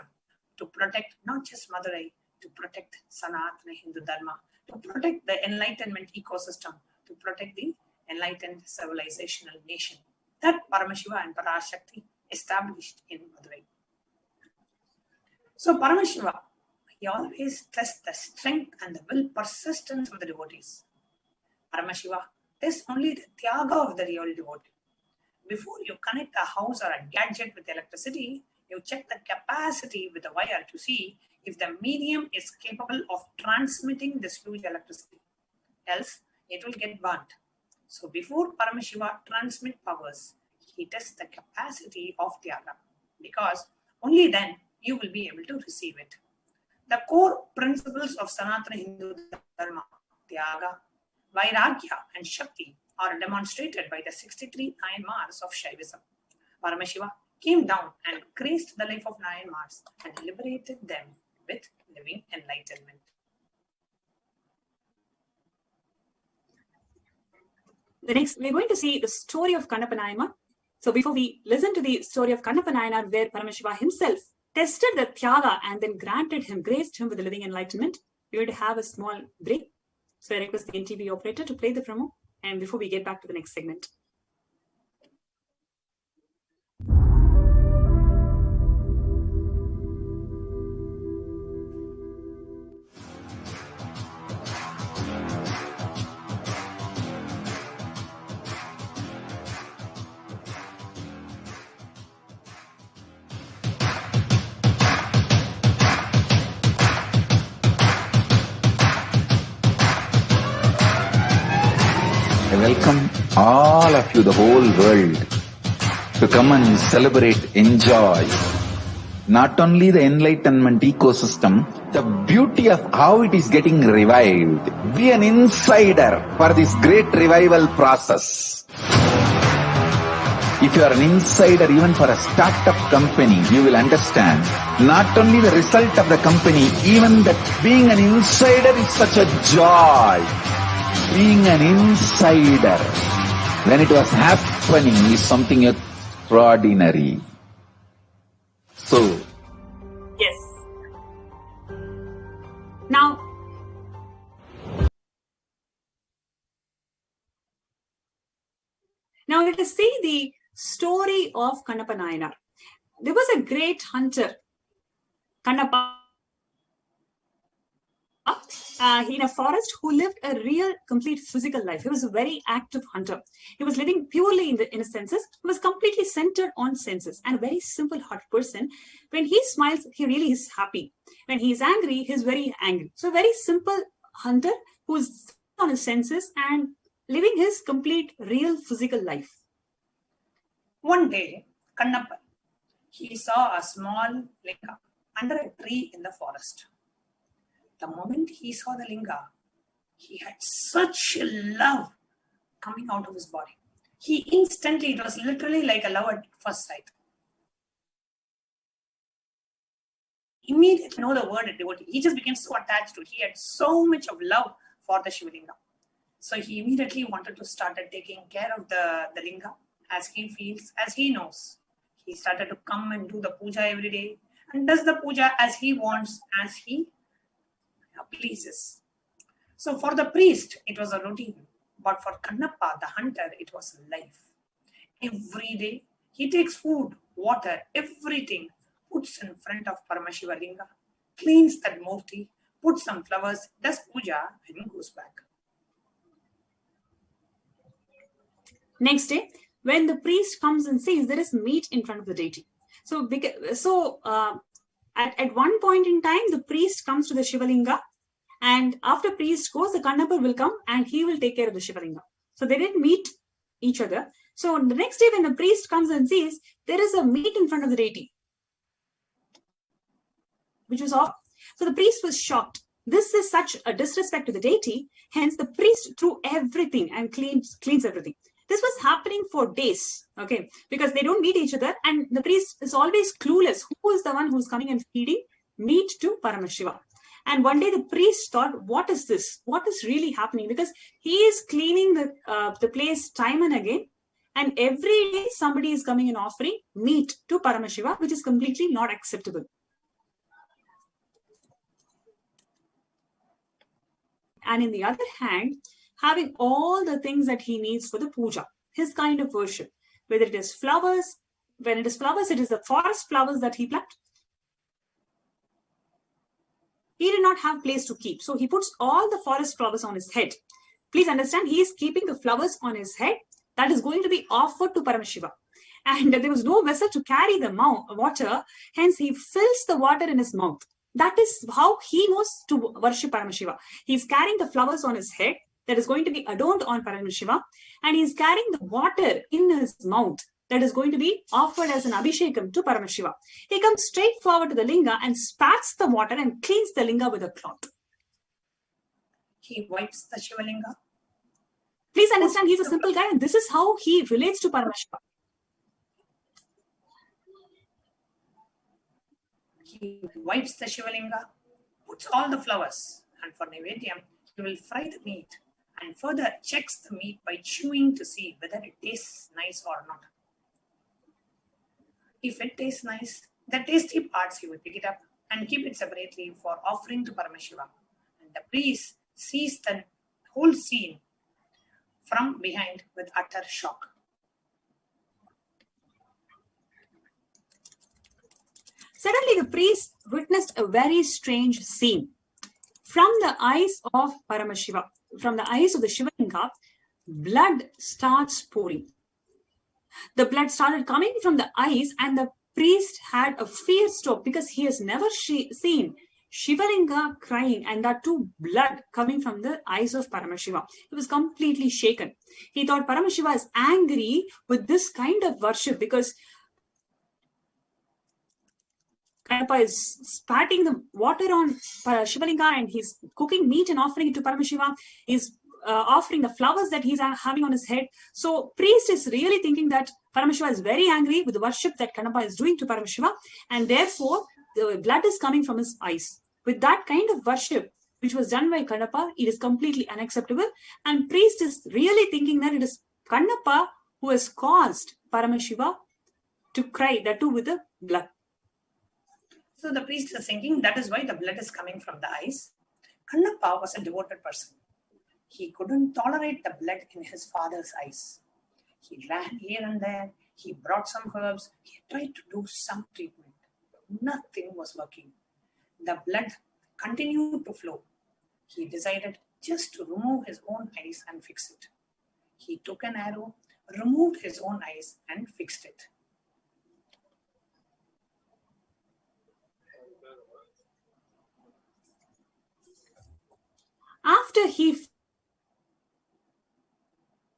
to protect not just Madurai, to protect Sanatana Hindu Dharma, to protect the Enlightenment ecosystem, to protect the enlightened civilizational nation that Paramashiva and Parashakti established in Madurai. So Paramashiva, he always tests the strength and the will persistence of the devotees. Paramashiva tests only the tyaga of the real devotee. Before you connect a house or a gadget with electricity, you check the capacity with the wire to see if the medium is capable of transmitting this huge electricity. Else, it will get burnt. So before Paramashiva transmit powers, he tests the capacity of Tyaga, because only then you will be able to receive it. The core principles of Sanatana Hindu Dharma, Tyaga, Vairagya and Shakti, are demonstrated by the 63 Nayanmars of Shaivism. Paramashiva came down and graced the life of Nayanmars and liberated them with living enlightenment. The next, we're going to see the story of Kannappa Nayanar. So before we listen to the story of Kannappa Nayanar, where Paramashiva himself tested the Tyaga and then graced him with the living enlightenment, we're going to have a small break. So I request the NTV operator to play the promo, and before we get back to the next segment. welcome all of you, the whole world, to come and celebrate, enjoy not only the enlightenment ecosystem, the beauty of how it is getting revived. Be an insider for this great revival process. If you are an insider even for a startup company, you will understand not only the result of the company, even that being an insider is such a joy. Being an insider when it was happening is something extraordinary. So, yes. Now, let us see the story of Kannappa Nayanar. There was a great hunter, Kannappa, in a forest, who lived a real, complete physical life. He was a very active hunter. He was living purely in his senses. He was completely centered on senses and a very simple-hearted person. When he smiles, he really is happy. When he is angry, he is very angry. So, a very simple hunter who is on his senses and living his complete, real, physical life. One day, Kannappa, he saw a small linga under a tree in the forest. The moment he saw the linga, he had such a love coming out of his body. He instantly, it was literally like a love at first sight. Immediately know the word devotee. He just became so attached to it. He had so much of love for the Shivalinga. So he immediately wanted to start taking care of the linga as he feels, as he knows. He started to come and do the puja every day and does the puja as he wants, as he pleases. So for the priest, it was a routine. But for Kannappa, the hunter, it was life. Every day, he takes food, water, everything, puts in front of Paramashiva Linga, cleans that murti, puts some flowers, does puja, and goes back. Next day, when the priest comes and sees there is meat in front of the deity. At one point in time, the priest comes to the Shivalinga, and after priest goes, the Kannappa will come and he will take care of the Shivalinga. So they didn't meet each other. So the next day, when the priest comes and sees there is a meat in front of the deity, which was off. So the priest was shocked. This is such a disrespect to the deity. Hence, the priest threw everything and cleans everything. This was happening for days, okay, because they don't meet each other, and the priest is always clueless who is the one who's coming and feeding meat to Paramashiva. And one day the priest thought, what is this? What is really happening? Because he is cleaning the place time and again, and every day somebody is coming and offering meat to Paramashiva, which is completely not acceptable. And in the other hand, having all the things that he needs for the puja, his kind of worship, whether it is flowers, when it is flowers, it is the forest flowers that he planted. He did not have place to keep. So he puts all the forest flowers on his head. Please understand, he is keeping the flowers on his head that is going to be offered to Paramashiva. And there was no vessel to carry the water. Hence, he fills the water in his mouth. That is how he knows to worship Paramashiva. He's carrying the flowers on his head that is going to be adorned on Paramashiva, and he's carrying the water in his mouth that is going to be offered as an abhishekam to Paramashiva. He comes straight forward to the linga and spats the water and cleans the linga with a cloth. He wipes the Shivalinga. Please understand, he's a simple guy, and this is how he relates to Paramashiva. He wipes the Shivalinga, puts all the flowers, and for Naivedyam, he will fry the meat and further checks the meat by chewing to see whether it tastes nice or not. If it tastes nice, the tasty parts he will pick it up and keep it separately for offering to Paramashiva. And the priest sees the whole scene from behind with utter shock. Suddenly, the priest witnessed a very strange scene. From the eyes of Paramashiva, from the eyes of the Shivalinga, blood starts pouring. The blood started coming from the eyes, and the priest had a fear stroke because he has never seen Shivalinga crying, and that too blood coming from the eyes of Paramashiva. He was completely shaken. He thought Paramashiva is angry with this kind of worship because Kailasa is spatting the water on Shivalinga and he's cooking meat and offering it to Paramashiva. He's offering the flowers that he's having on his head. So priest is really thinking that Paramashiva is very angry with the worship that Kailasa is doing to Paramashiva, and therefore the blood is coming from his eyes. With that kind of worship which was done by Kailasa, it is completely unacceptable, and priest is really thinking that it is Kailasa who has caused Paramashiva to cry, that too with the blood. So the priest is thinking that is why the blood is coming from the eyes. Kailasa was a devoted person. He couldn't tolerate the blood in his father's eyes. He ran here and there. He brought some herbs. He tried to do some treatment. Nothing was working. The blood continued to flow. He decided just to remove his own eyes and fix it. He took an arrow, removed his own eyes and fixed it. After he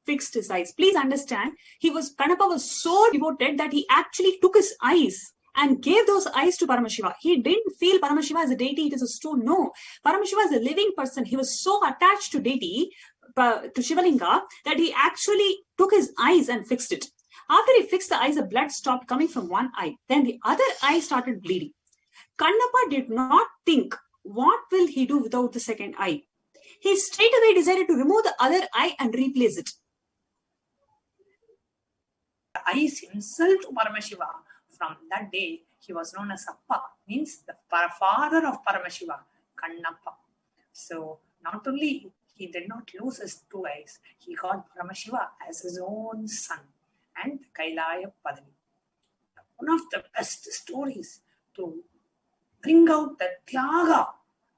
fixed his eyes, please understand, Kailasa was so devoted that he actually took his eyes and gave those eyes to Paramashiva. He didn't feel Paramashiva as a deity, it is a stone. No, Paramashiva is a living person. He was so attached to deity, to Shivalinga, that he actually took his eyes and fixed it. After he fixed the eyes, the blood stopped coming from one eye. Then the other eye started bleeding. Kailasa did not think, what will he do without the second eye? He straight away decided to remove the other eye and replace it. The eyes himself to Paramashiva. From that day, he was known as Appa, means the father of Paramashiva, Kannappa. So not only he did not lose his two eyes, he got Paramashiva as his own son and Kailaya Padani. One of the best stories to bring out the Tyaga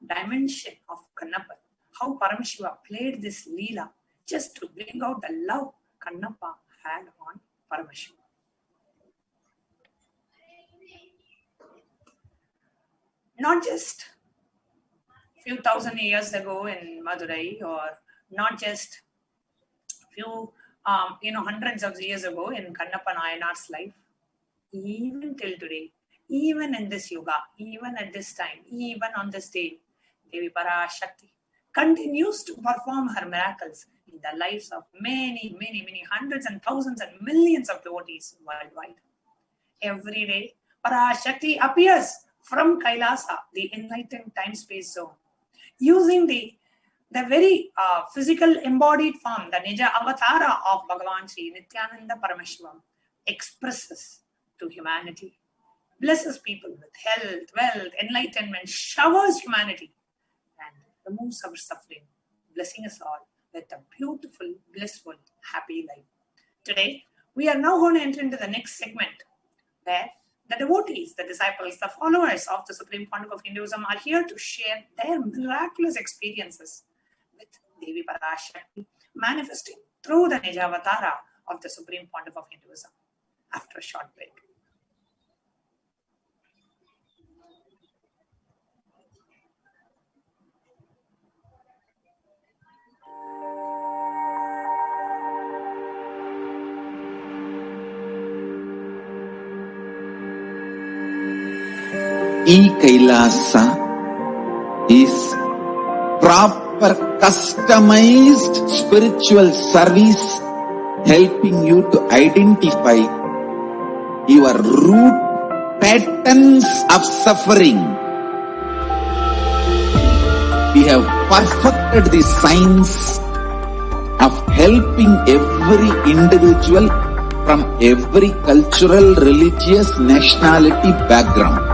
dimension of Kannappa, how Paramashiva played this Leela just to bring out the love Kannappa had on Paramashiva. Not just few thousand years ago in Madurai, or not just few hundreds of years ago in Kannappa Nayanar's life, even till today, even in this yuga, even at this time, even on this day, Devi Parashakti continues to perform her miracles in the lives of many, many, many hundreds and thousands and millions of devotees worldwide. Every day, Parashakti appears from Kailasa, the enlightened time-space zone, using the very physical embodied form, the Nija Avatara of Bhagavan Sri Nithyananda Paramashivam, expresses to humanity, blesses people with health, wealth, enlightenment, showers humanity, and removes our suffering, blessing us all with a beautiful, blissful, happy life. Today, we are now going to enter into the next segment, where the devotees, the disciples, the followers of the Supreme Pontiff of Hinduism are here to share their miraculous experiences with Devi Parashakti, manifesting through the Nijavatara of the Supreme Pontiff of Hinduism. After a short break. Kailasa is proper customized spiritual service helping you to identify your root patterns of suffering. We have perfected the science of helping every individual from every cultural, religious, nationality background.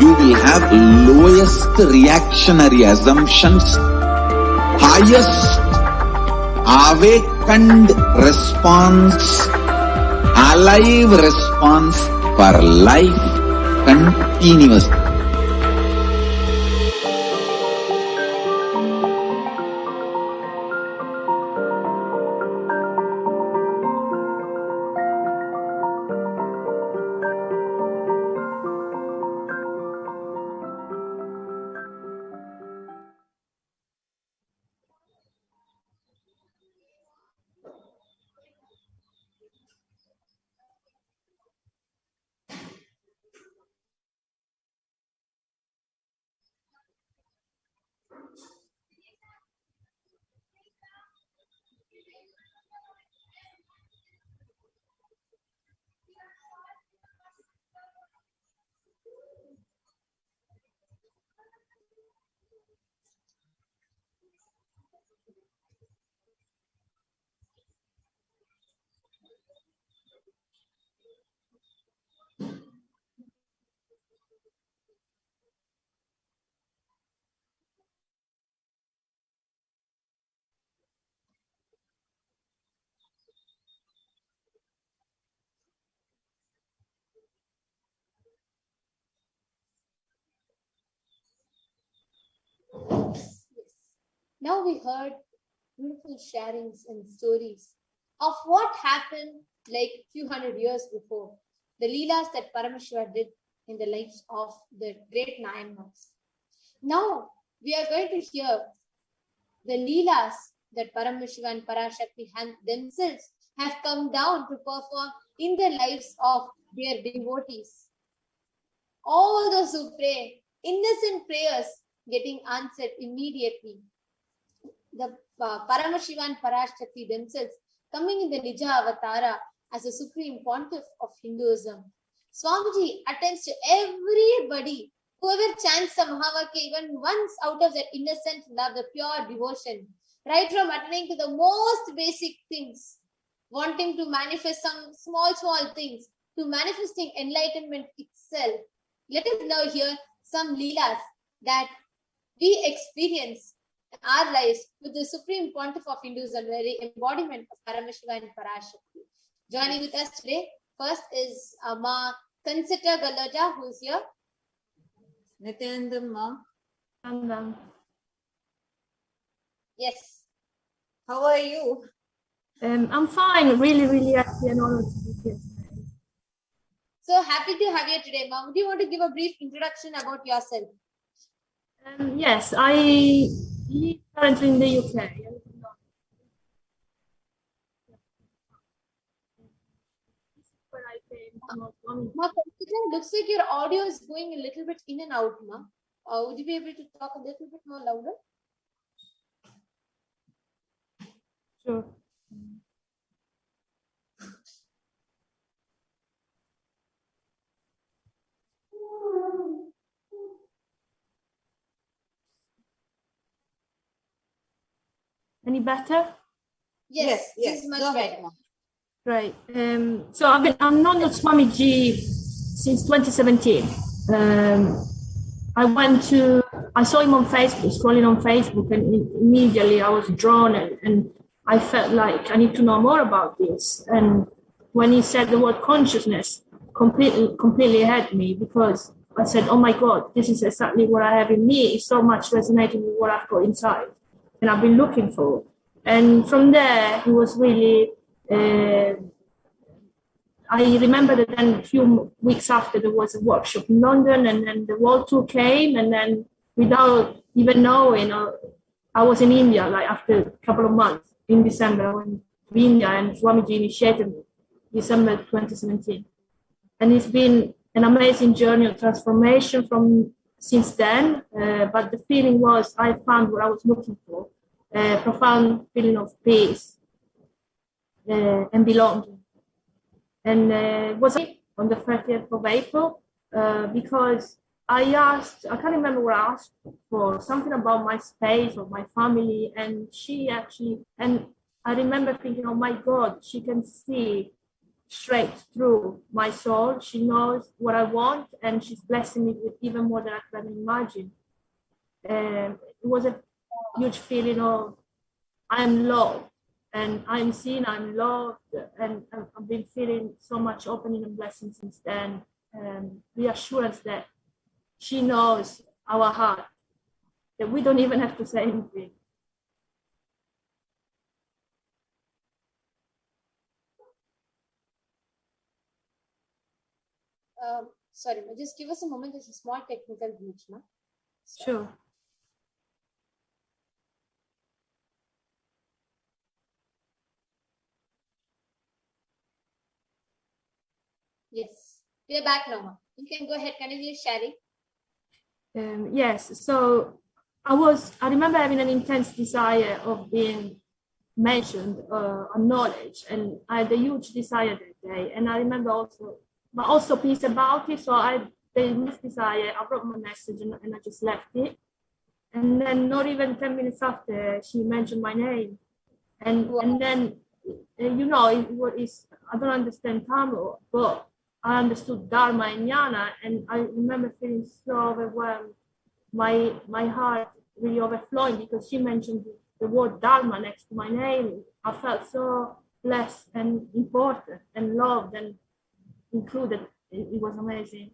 You will have lowest reactionary assumptions, highest awakened response, alive response for life continuously. Now we heard beautiful sharings and stories of what happened like few hundred years before, the leelas that Paramashiva did in the lives of the great nine months. Now we are going to hear the leelas that Paramashiva and Parashakti themselves have come down to perform in the lives of their devotees. All those who pray, innocent prayers getting answered immediately. The Paramashiva and Parashakti themselves coming in the Nija Avatara as a supreme pontiff of Hinduism. Swamiji attends to everybody, whoever chants the Mahavakya even once out of their innocent love, the pure devotion, right from attending to the most basic things, wanting to manifest some small things, to manifesting enlightenment itself. Let us now hear some leelas that we experience in our lives with the supreme pontiff of Hinduism, the very embodiment of Paramashiva and Parashakti. Joining with us today, first is Ma Kansita Galaja, who is here. Nithyananda Ma. Yes. How are you? I'm fine. Really happy and honored to be here. So happy to have you today, Mom. Do you want to give a brief introduction about yourself? Yes, I live currently in the UK. Where I came from. Ma, it looks like your audio is going a little bit in and out, Ma. Would you be able to talk a little bit more louder? Sure. Any better? Yes. This is much better. Right. So I'm known as Swamiji since 2017. I saw him on Facebook, scrolling on Facebook, and immediately I was drawn and I felt like I need to know more about this. And when he said the word consciousness, completely had me, because I said, oh my God, this is exactly what I have in me. It's so much resonating with what I've got inside and I've been looking for. And from there, it was really, I remember that then a few weeks after there was a workshop in London, and then the World Tour came, and then without even knowing, I was in India, like after a couple of months in December, I went to India and Swamiji initiated me, December 2017. And it's been an amazing journey of transformation since then, but the feeling was I found what I was looking for, a profound feeling of peace and belonging. And it was on the 30th of April because I can't remember what I asked for, something about my space or my family, and and I remember thinking, oh my God, she can see straight through my soul. She knows what I want, and she's blessing me with even more than I can imagine. It was a huge feeling of I'm loved, and I'm seen, I'm loved, and I've been feeling so much opening and blessing since then. Reassurance that she knows our heart, that we don't even have to say anything. Sorry, just give us a moment. There's a small technical glitch, ma. Sure. Yes, we are back now, ma. You can go ahead. Continue sharing. Yes. So I remember having an intense desire of being mentioned, acknowledged, and I had a huge desire that day. And I remember also peace about it. So in this desire, I wrote my message and I just left it. And then not even 10 minutes after, she mentioned my name. And then, I don't understand Tamil, but I understood Dharma and Jnana, and I remember feeling so overwhelmed, my heart really overflowing, because she mentioned the word Dharma next to my name. I felt so blessed and important and loved and included. It was amazing.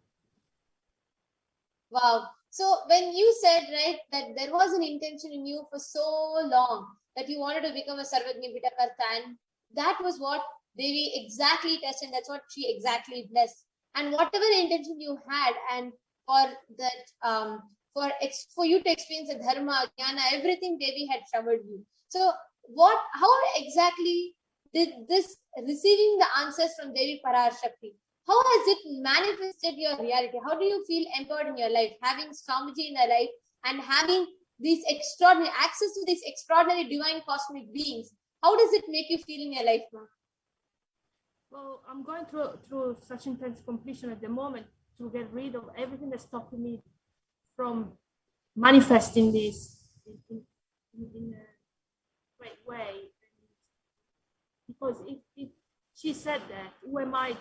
Wow. So when you said, right, that there was an intention in you for so long that you wanted to become a Sarvajna Pitakarta, and that was what Devi exactly touched, and that's what she exactly blessed. And whatever intention you had, and for that, for you to experience the dharma, jnana, everything Devi had showered you. So how exactly did this receiving the answers from Devi Parashakti, how has it manifested your reality? How do you feel empowered in your life, having Swamiji in your life and having these extraordinary access to these extraordinary divine cosmic beings? How does it make you feel in your life, Ma? Well, I'm going through such intense completion at the moment to get rid of everything that's stopping me from manifesting this in a great way. Because if she said that, who am I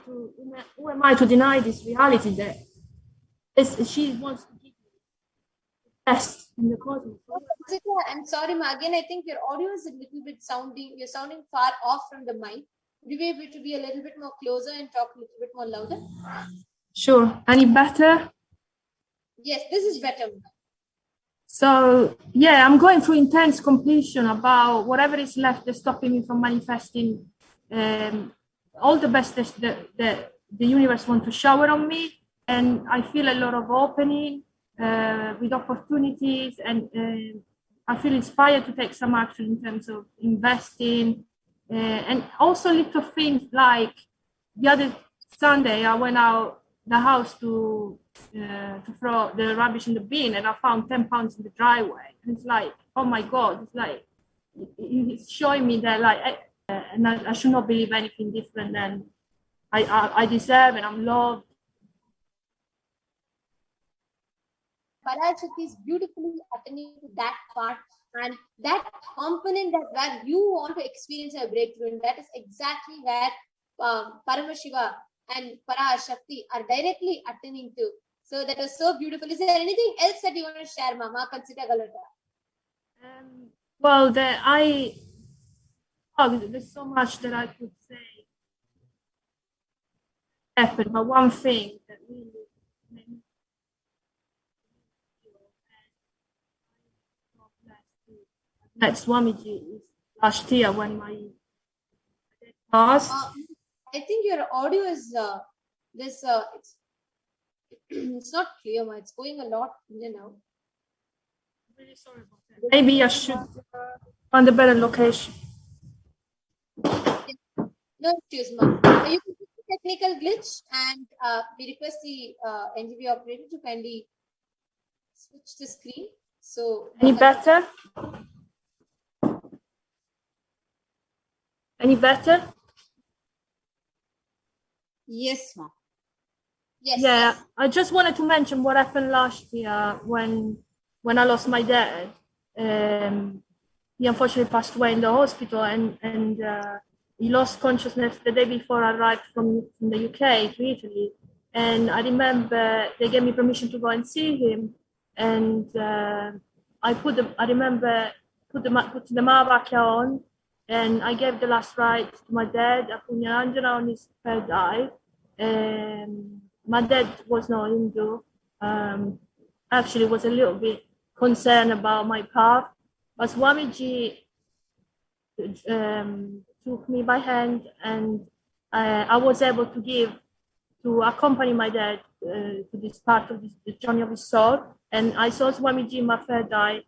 to deny this reality that she wants to give me the best in the cosmos? I'm sorry, Ma. Again, I think your audio is a little bit you're sounding far off from the mic. Would you be able to be a little bit more closer and talk a little bit more louder? Sure. Any better? Yes, this is better. So yeah, I'm going through intense completion about whatever is left that's stopping me from manifesting all the best that the universe wants to shower on me. And I feel a lot of opening with opportunities, and I feel inspired to take some action in terms of investing, and also little things like the other Sunday I went out the house to throw the rubbish in the bin, and I found 10 pounds in the driveway. And it's like, oh my God, it's like, it's showing me that and I should not believe anything different than I deserve, and I'm loved. Parashakti is beautifully attending to that part and that component that where you want to experience a breakthrough, and that is exactly where Paramashiva and Parashakti are directly attending to. So that was so beautiful. Is there anything else that you want to share, Mama? Consider Galata. Well, there's so much that I could say happened, but one thing that really made me met Swamiji is last year when my dad passed. I think your audio is it's not clear, ma. It's going a lot in and out. I'm really sorry about that. Maybe I should find a better location. No issues, ma. You can do the technical glitch, and we request the NGV operator to kindly switch the screen. So any better? Any better? Yes, ma'am. Yes. Yeah, I just wanted to mention what happened last year when I lost my dad. He unfortunately passed away in the hospital, and he lost consciousness the day before I arrived from the UK to Italy. And I remember they gave me permission to go and see him, and I put the Mahavakya on, and I gave the last rites to my dad, Punyanjana, on his third eye. My dad was not Hindu. Actually was a little bit concerned about my path. But Swamiji took me by hand, and I was able to accompany my dad to this part of the journey of his soul. And I saw Swamiji in my third eye.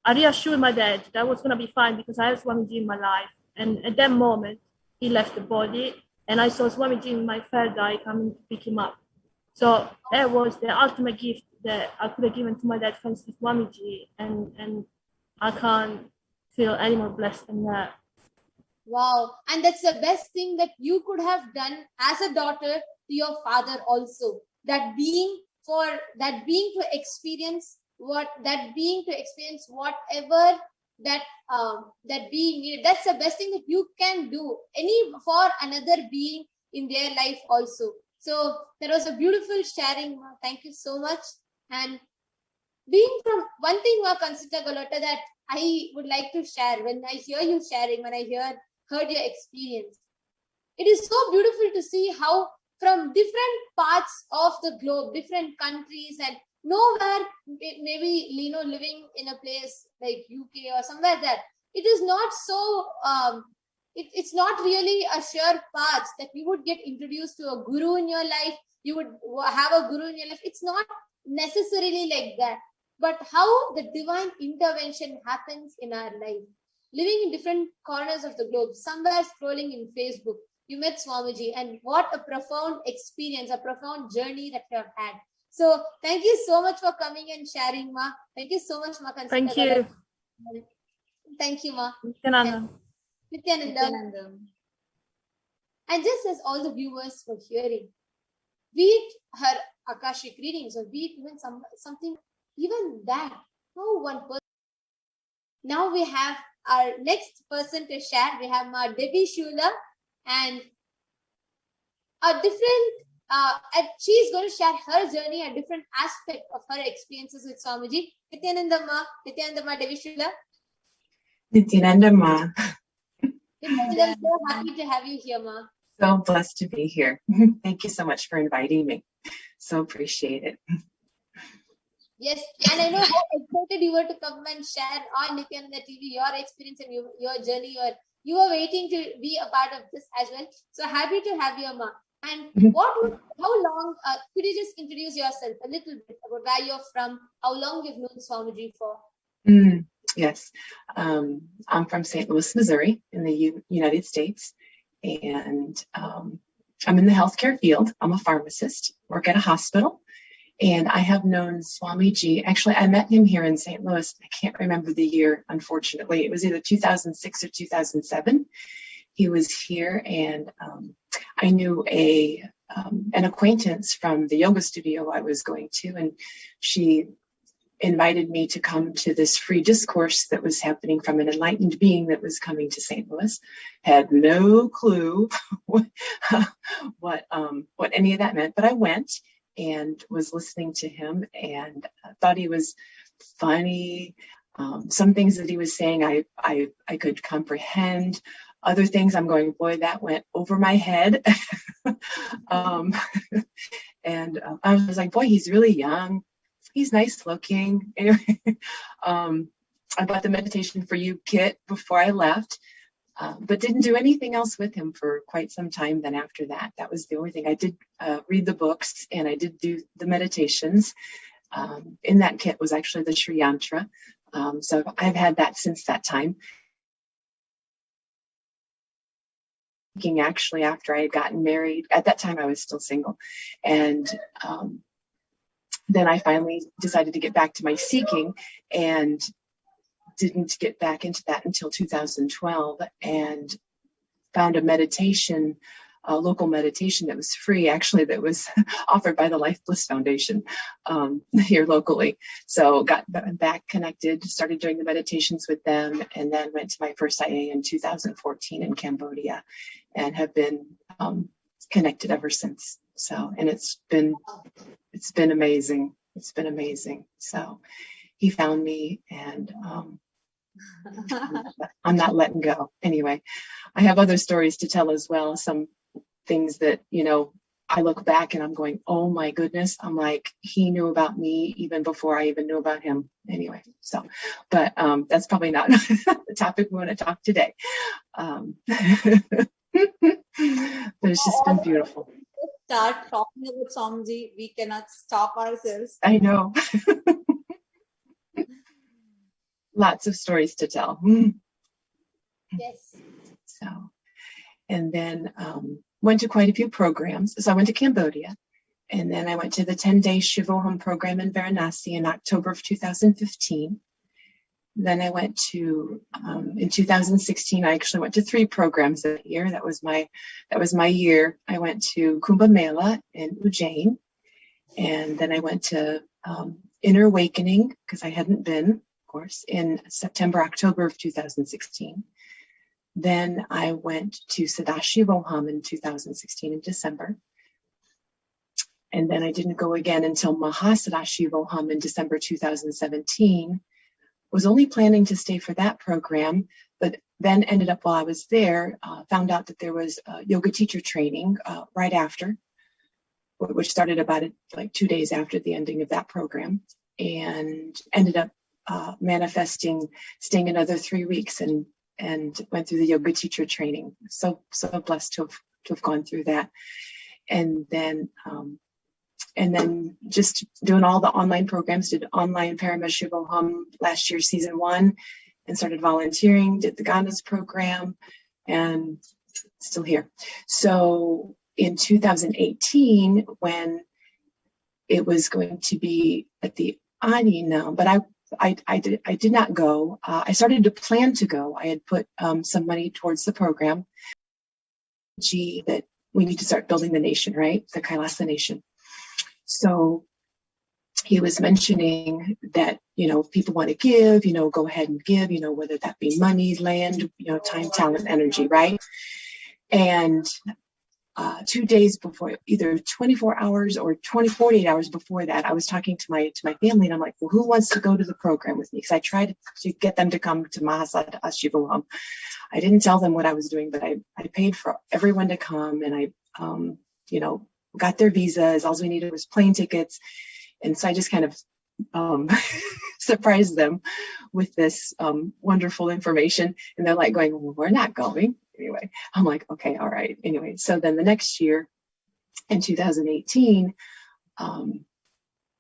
I reassured my dad that I was going to be fine because I had Swamiji in my life. And at that moment, he left the body, and I saw Swamiji in my third eye coming to pick him up. So that was the ultimate gift that I could have given to my dad, thanks to Swamiji, and I can't feel any more blessed than that. Wow. And that's the best thing that you could have done as a daughter to your father also. That being to experience whatever that being needed. That's the best thing that you can do for another being in their life also. So that was a beautiful sharing. Thank you so much. And being from one thing, Consider Galota, that I would like to share when I hear you sharing, when I heard your experience. It is so beautiful to see how from different parts of the globe, different countries and Nowhere, maybe, living in a place like UK or somewhere there, it is not so, it's not really a sure path that you would get introduced to a guru in your life, you would have a guru in your life. It's not necessarily like that. But how the divine intervention happens in our life. Living in different corners of the globe, somewhere scrolling in Facebook, you met Swamiji, and what a profound experience, a profound journey that you have had. So thank you so much for coming and sharing, Ma. Thank you so much, Ma. Thank you. Thank you, Ma. Nithyananda. Nithyananda. And just as all the viewers were hearing, be it her Akashic readings or be it even something, even that, no one person. Now we have our next person to share. We have Ma Debbie Shula, and a different, and she's going to share her journey, a different aspect of her experiences with Swamiji. Nithyananda Ma, Debbie Shula. Nithyananda Ma. I'm so happy to have you here, Ma. So blessed to be here. Thank you so much for inviting me. So appreciate it. Yes, and I know how excited you were to come and share on Nithyananda TV your experience and your journey. You were waiting to be a part of this as well. So happy to have you, Ma. And how long, could you just introduce yourself a little bit about where you're from, how long you've known Swamiji for? Yes, I'm from St. Louis, Missouri in the United States. And I'm in the healthcare field. I'm a pharmacist, work at a hospital. And I have known Swamiji. Actually, I met him here in St. Louis. I can't remember the year, unfortunately. It was either 2006 or 2007. He was here, and I knew an acquaintance from the yoga studio I was going to, and she invited me to come to this free discourse that was happening from an enlightened being that was coming to St. Louis. Had no clue what any of that meant, but I went and was listening to him and thought he was funny. Some things that he was saying I could comprehend. Other things I'm going, boy, that went over my head. And I was like, boy, he's really young. He's nice looking. Anyway, I bought the Meditation for You kit before I left, but didn't do anything else with him for quite some time then after that. That was the only thing. I did read the books and I did do the meditations. In that kit was actually the Sri Yantra. So I've had that since that time. Actually, after I had gotten married, at that time I was still single. And then I finally decided to get back to my seeking and didn't get back into that until 2012 and found a meditation, a local meditation that was free, actually, that was offered by the Life Bliss Foundation here locally. So got back connected, started doing the meditations with them, and then went to my first IA in 2014 in Cambodia and have been connected ever since. So, and it's been amazing. It's been amazing. So he found me and I'm not letting go. Anyway, I have other stories to tell as well. Some things that, I look back and I'm going, oh my goodness. I'm like, he knew about me even before I even knew about him. Anyway, so, but that's probably not the topic we want to talk today. But it's just been beautiful. Start talking about Swamiji, we cannot stop ourselves. I know. Lots of stories to tell. Yes. So, and then went to quite a few programs. So I went to Cambodia, and then I went to the 10-day Shivoham program in Varanasi in October of 2015. Then I went to, in 2016, I actually went to 3 programs that year. That was my year. I went to Kumbh Mela in Ujjain. And then I went to Inner Awakening, because I hadn't been, of course, in September, October of 2016. Then I went to Sadashivoham in 2016 in December. And then I didn't go again until Mahasadashivoham in December 2017. Was only planning to stay for that program, but then ended up while I was there, found out that there was yoga teacher training right after. which started about like 2 days after the ending of that program, and ended up manifesting, staying another 3 weeks, and went through the yoga teacher training. So blessed to have gone through that. And then just doing all the online programs, did online Paramashivoham last year, season 1, and started volunteering, did the Ganas program, and still here. So in 2018, when it was going to be at the Anina, but I did not go. I started to plan to go. I had put some money towards the program. That we need to start building the nation, right? The Kailasa nation. So he was mentioning that, if people want to give, go ahead and give, whether that be money, land, time, talent, energy, right? And 2 days before, either 24 hours or 48 hours before that, I was talking to my family, and I'm like, well, who wants to go to the program with me? Because I tried to get them to come to Mahasada Ashivoham. I didn't tell them what I was doing, but I paid for everyone to come, and I, got their visas. All we needed was plane tickets. And so I just kind of surprised them with this wonderful information. And they're like going, well, we're not going. Anyway, I'm like, okay, all right. Anyway, so then the next year in 2018, I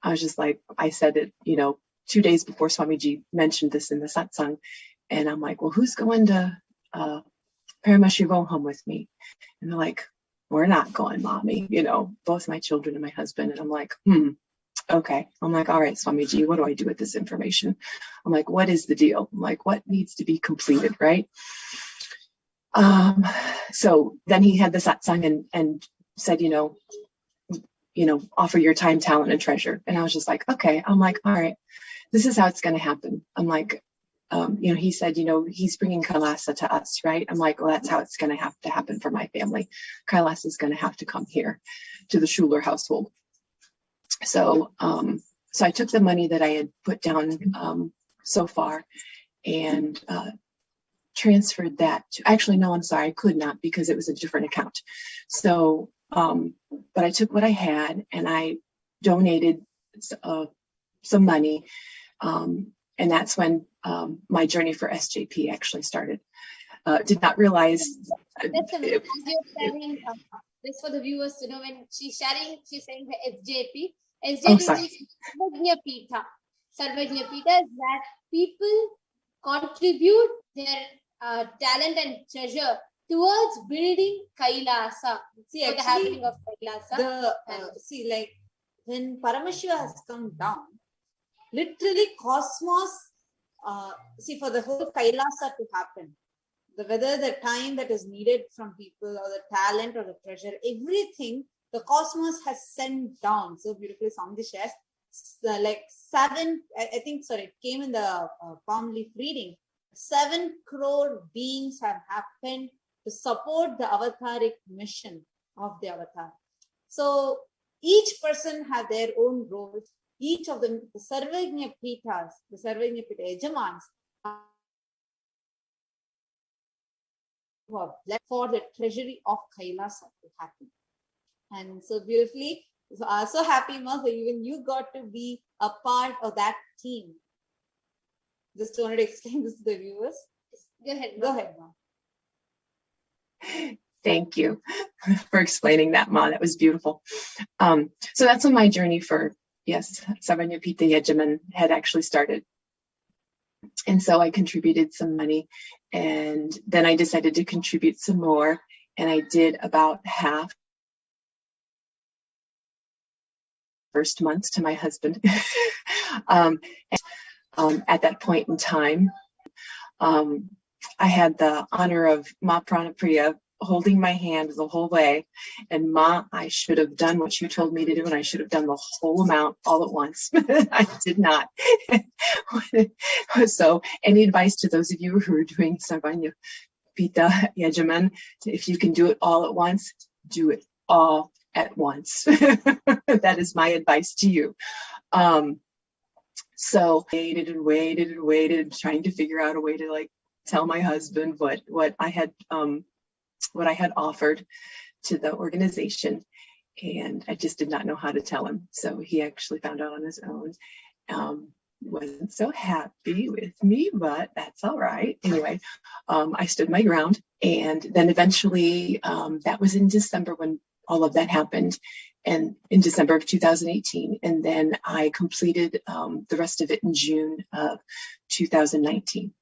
was just like, I said it, 2 days before Swamiji mentioned this in the satsang. And I'm like, well, who's going to Paramashivoham with me? And they're like, we're not going, mommy, both my children and my husband. And I'm like, okay. I'm like, all right, Swamiji, what do I do with this information? I'm like, what is the deal? I'm like, what needs to be completed, right? So then he had the satsang and said, offer your time, talent, and treasure. And I was just like, okay. I'm like, all right, this is how it's going to happen. I'm like, he said, he's bringing Kailasa to us, right? I'm like, well, that's how it's going to have to happen for my family. Kailasa is going to have to come here to the Schuler household. So I took the money that I had put down so far and transferred that to, actually, no, I'm sorry, I could not, because it was a different account. So, but I took what I had and I donated some money. And that's when my journey for SJP actually started. Did not realize. Just for the viewers to know, when she's saying the SJP. SJP means Sarvajna Pita. Sarvajna Pita is that people contribute their talent and treasure towards building Kailasa. See, actually, the happening of Kailasa. Like when Paramashiva has come down, literally cosmos, for the whole Kailasa to happen, whether the time that is needed from people or the talent or the treasure, everything, the cosmos has sent down. So beautifully, Swamiji shares, like 7, I think, it came in the palm leaf reading, 7 crore beings have happened to support the avataric mission of the avatar. So each person have their own roles. Each of them, the Sarvajna Pitas, the Sarvajna Pita Ejamans, for the treasury of Kailasa to happen. And so beautifully, so happy, Ma, that even you got to be a part of that team. Just wanted to explain this to the viewers. Go ahead, Ma. Thank you for explaining that, Ma. That was beautiful. So that's when my journey for, Sarvajna Pita Yejaman had actually started. And so I contributed some money, and then I decided to contribute some more, and I did about half first month to my husband. At that point in time, I had the honor of Ma Pranapriya holding my hand the whole way. And Ma, I should have done what you told me to do, and I should have done the whole amount all at once. I did not. So any advice to those of you who are doing Sarvajna Pita Yejaman, if you can do it all at once, do it all at once. That is my advice to you. So I waited, trying to figure out a way to tell my husband what I had offered to the organization. And I just did not know how to tell him. So he actually found out on his own. Wasn't so happy with me, but that's all right. Anyway, I stood my ground. And then eventually, that was in December when all of that happened, and in December of 2018. And then I completed the rest of it in June of 2019.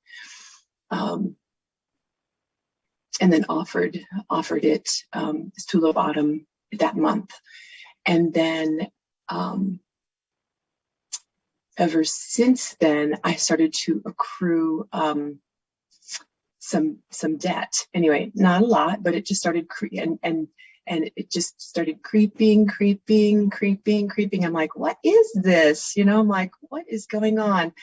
And then offered it as Tulip Autumn that month. And then ever since then, I started to accrue some debt. Anyway, not a lot, but it just started and it just started creeping. I'm like, what is this? I'm like, what is going on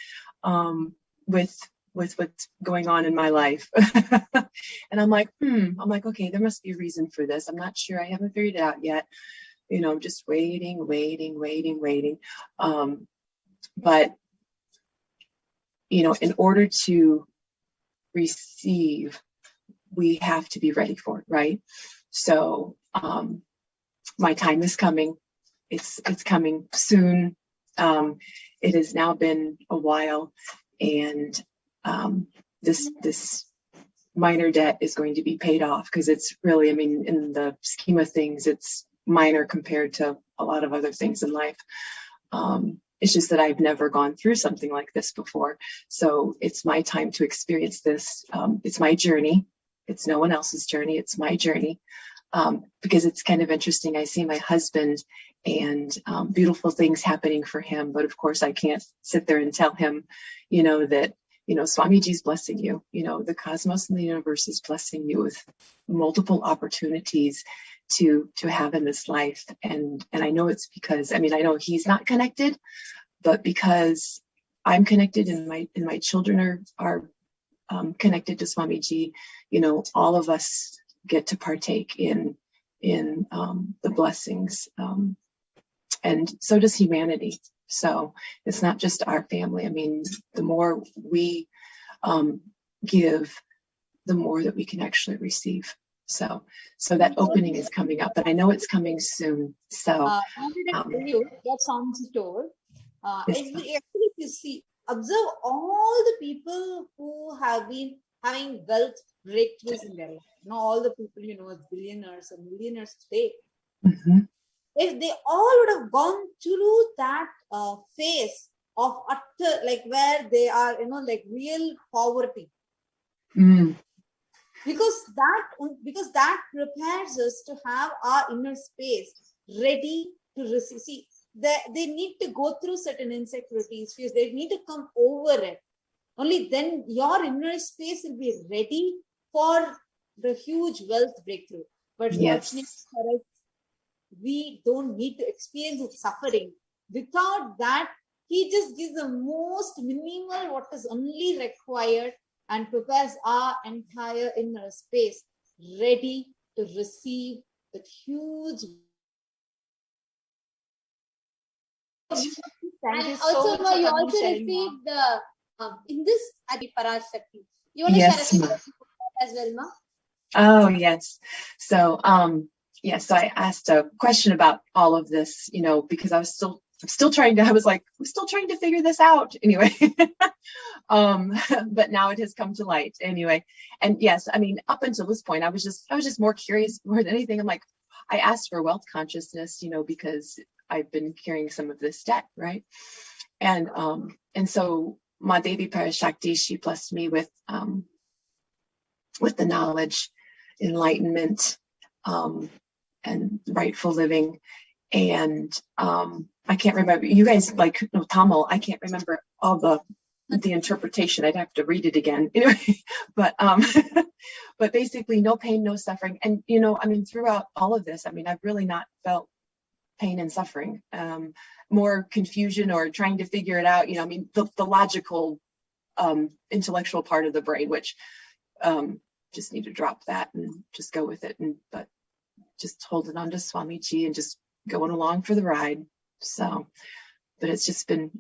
with what's going on in my life? And I'm like, okay, there must be a reason for this. I'm not sure. I haven't figured it out yet. Just waiting. But, in order to receive, we have to be ready for it, right? So my time is coming. It's coming soon. It has now been a while, and this minor debt is going to be paid off, because it's really, in the scheme of things, it's minor compared to a lot of other things in life. It's just that I've never gone through something like this before. So it's my time to experience this. It's my journey. It's no one else's journey. It's my journey. Because it's kind of interesting. I see my husband and beautiful things happening for him. But of course, I can't sit there and tell him, that, Swamiji's blessing you. The cosmos and the universe is blessing you with multiple opportunities to have in this life. And I know it's because, I know he's not connected, but because I'm connected and my children are connected to Swamiji, all of us get to partake in the blessings. And so does humanity. So it's not just our family. The more we give, the more that we can actually receive. So that opening is coming up, but I know it's coming soon. So I wanted to tell you what Swamiji told. Actually, if you see, observe all the people who have been having wealth breakthroughs in their life. All the people, as billionaires and millionaires today. Mm-hmm. If they all would have gone through that phase of utter, where they are, real poverty. Mm. Because that prepares us to have our inner space ready to receive. See, they need to go through certain insecurities, fears. They need to come over it. Only then your inner space will be ready for the huge wealth breakthrough. But fortunately for us, we don't need to experience suffering. Without that, he just gives the most minimal, what is only required, and prepares our entire inner space ready to receive that huge. And also, so you also received the in this Parashakti. You want to share a few as well, Ma? Oh, yes. So, so I asked a question about all of this, because I'm still trying to figure this out anyway. But now it has come to light anyway. And yes, up until this point, I was just more curious more than anything. I'm like, I asked for wealth consciousness, because I've been carrying some of this debt, right? And so Ma Devi Parashakti, she blessed me with the knowledge, enlightenment, and rightful living. And I can't remember, you guys Tamil, I can't remember all the interpretation. I'd have to read it again anyway. But but basically no pain, no suffering. And throughout all of this, I've really not felt pain and suffering, more confusion or trying to figure it out, the logical intellectual part of the brain, which just need to drop that and just go with it, but just holding on to Swamiji and just going along for the ride. So, but it's just been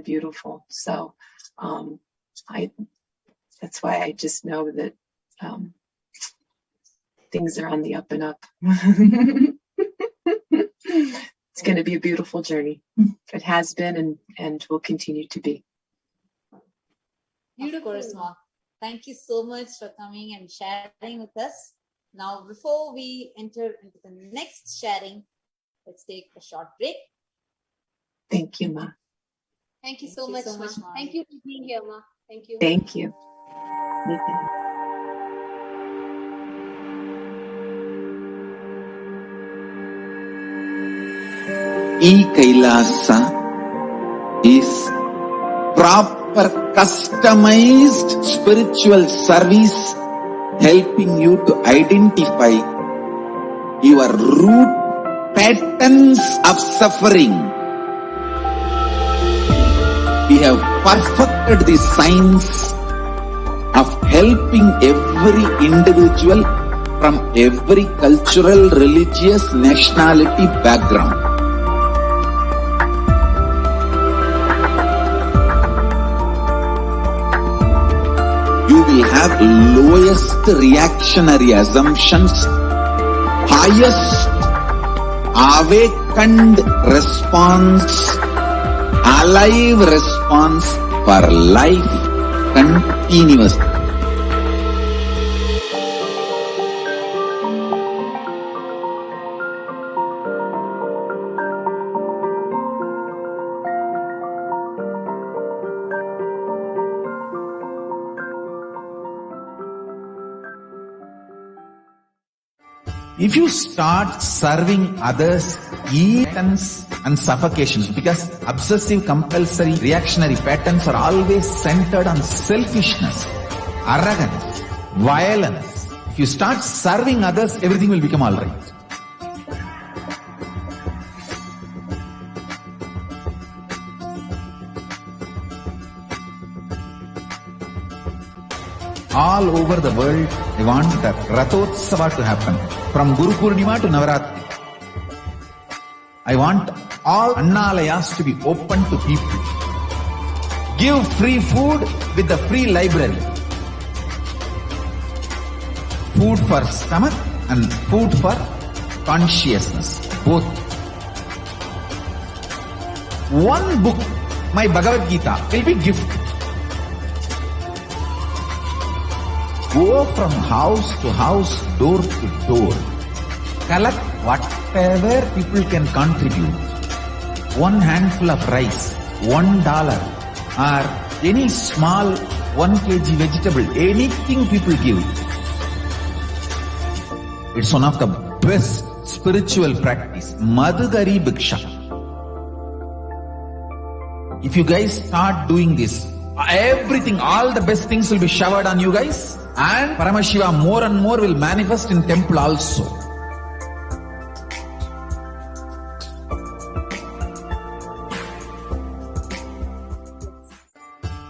beautiful. So that's why I just know that things are on the up and up. It's going to be a beautiful journey. It has been and will continue to be. Of course, Ma. Thank you so much for coming and sharing with us. Now, before we enter into the next sharing, let's take a short break. Thank you, Ma. Thank you so much, Ma. Thank you for being here, Ma. Thank you. Thank you. Kailasa is proper customized spiritual service helping you to identify your root patterns of suffering. We have perfected the science of helping every individual from every cultural, religious, nationality background. You will have lowest reactionary assumptions, highest awakened response, alive response for life continuous. If you start serving others, patterns and suffocations, because obsessive, compulsory, reactionary patterns are always centered on selfishness, arrogance, violence. If you start serving others, everything will become all right. All over the world, they want the Rathotsava to happen. From Guru Purnima to Navaratri. I want all Annalayas to be open to people. Give free food with the free library. Food for stomach and food for consciousness. Both. One book, my Bhagavad Gita, will be gift. Go from house to house, door to door. Collect whatever people can contribute. One handful of rice, $1, or any small 1 kg vegetable, anything people give. It's one of the best spiritual practice. Madhugari Bhiksha. If you guys start doing this, everything, all the best things will be showered on you guys. And Paramashiva more and more will manifest in temple also.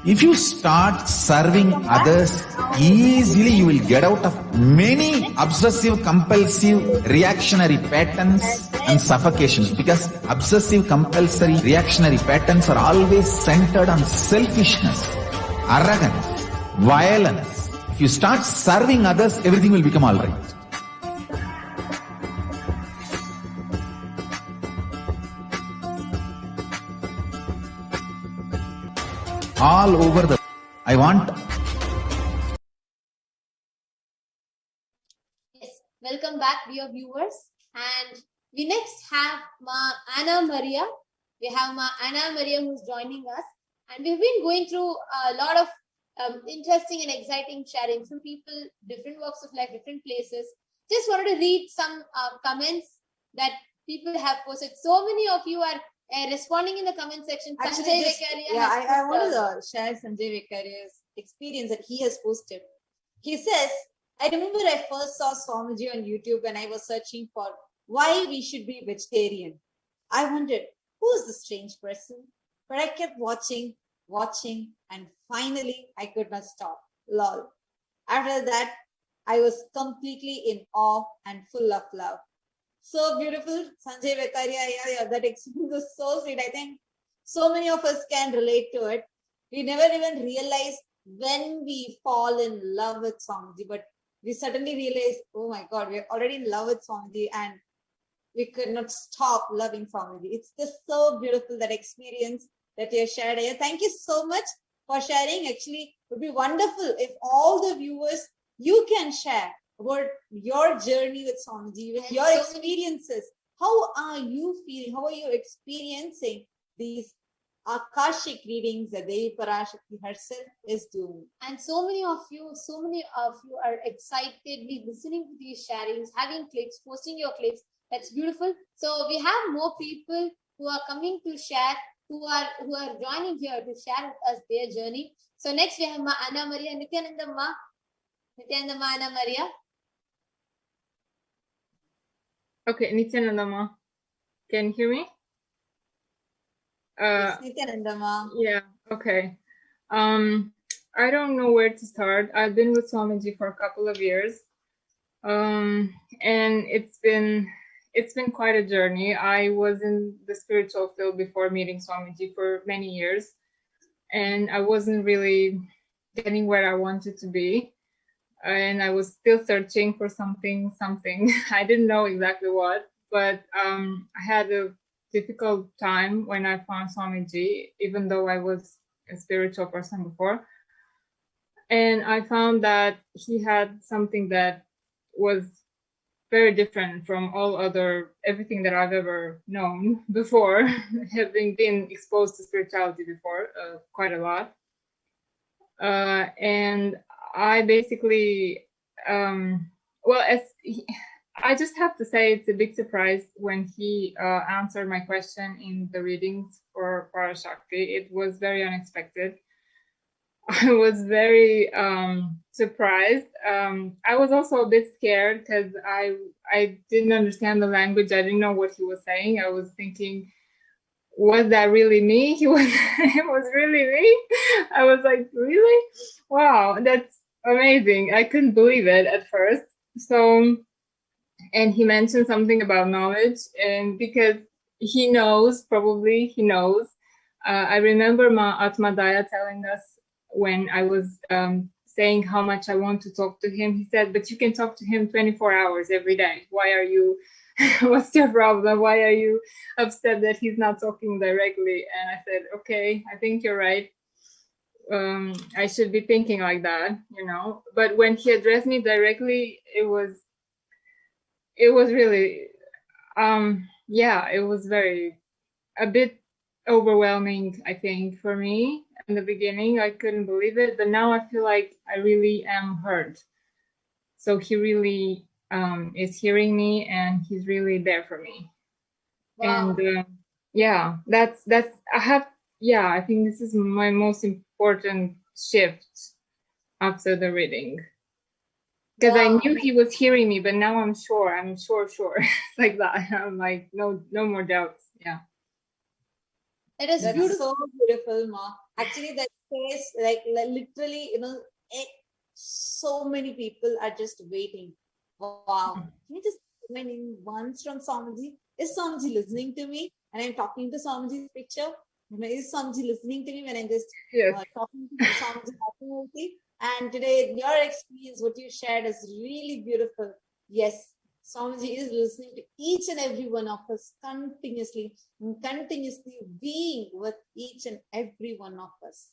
If you start serving others, easily you will get out of many obsessive, compulsive, reactionary patterns and suffocations. Because obsessive, compulsory, reactionary patterns are always centered on selfishness, arrogance, violence. If you start serving others, everything will become all right. All over the... I want... Yes, welcome back, dear viewers. And we next have Ma Anna Maria. We have Ma Anna Maria who's joining us. And we've been going through a lot of interesting and exciting sharing from people, different walks of life, different places. Just wanted to read some comments that people have posted. So many of you are responding in the comment section. Actually, I want to share Sanjay Vekkaria's experience that he has posted. He says, I remember I first saw Swamiji on YouTube when I was searching for why we should be vegetarian. I wondered, who is this strange person? But I kept watching, and finally I could not stop. Lol. After that, I was completely in awe and full of love. So beautiful, Sanjay Vekkaria. Yeah, that experience was so sweet. I think so many of us can relate to it. We never even realize when we fall in love with Swamiji, but we suddenly realize, oh my God, we're already in love with Swamiji, and we could not stop loving Swamiji. It's just so beautiful, that experience that you shared here. Thank you so much for sharing. Actually, it would be wonderful if all the viewers, you can share about your journey with Swamiji, with your experiences. How are you feeling? How are you experiencing these Akashic readings that Devi Parashakti herself is doing? And so many of you are excitedly listening to these sharings, having clips, posting your clips. That's beautiful. So we have more people who are coming to share, who are joining here to share with us their journey. So next we have Ma Anna Maria, Nithyananda Ma, Anna Maria. Okay, Nithyananda Ma, can you hear me? Yes, Nithyananda Ma. Yeah, okay. I don't know where to start. I've been with Swamiji for a couple of years. And it's been quite a journey. I was in the spiritual field before meeting Swamiji for many years, and I wasn't really getting where I wanted to be. And I was still searching for something. I didn't know exactly what, but I had a difficult time when I found Swamiji, even though I was a spiritual person before. And I found that he had something that was very different from everything that I've ever known before, having been exposed to spirituality before quite a lot. And I basically, I just have to say it's a big surprise when he answered my question in the readings for Parashakti. It was very unexpected. I was very surprised. I was also a bit scared because I didn't understand the language. I didn't know what he was saying. I was thinking, was that really me? It was really me. I was like, really? Wow, that's amazing. I couldn't believe it at first. So, and he mentioned something about knowledge, and because he knows. I remember Ma Atmadaya telling us when I was saying how much I want to talk to him, he said, but you can talk to him 24 hours every day. Why are you, what's your problem? Why are you upset that he's not talking directly? And I said, okay, I think you're right. I should be thinking like that, But when he addressed me directly, it was really, it was a bit overwhelming, I think, for me. In the beginning, I couldn't believe it, but now I feel like I really am heard. So he really is hearing me, and he's really there for me. Wow. And I think this is my most important shift after the reading. Because I knew he was hearing me, but now I'm sure. It's like that. I'm like, no more doubts. Yeah. That's so beautiful, Ma. Actually, that case, like literally, so many people are just waiting. Wow. Can you just comment once from Swamiji? Is Swamiji listening to me? And I'm talking to Swamiji's picture. Is Swamiji listening to me when I'm just talking to Swamiji? And today, your experience, what you shared, is really beautiful. Yes, Swamiji is listening to each and every one of us continuously being with each and every one of us.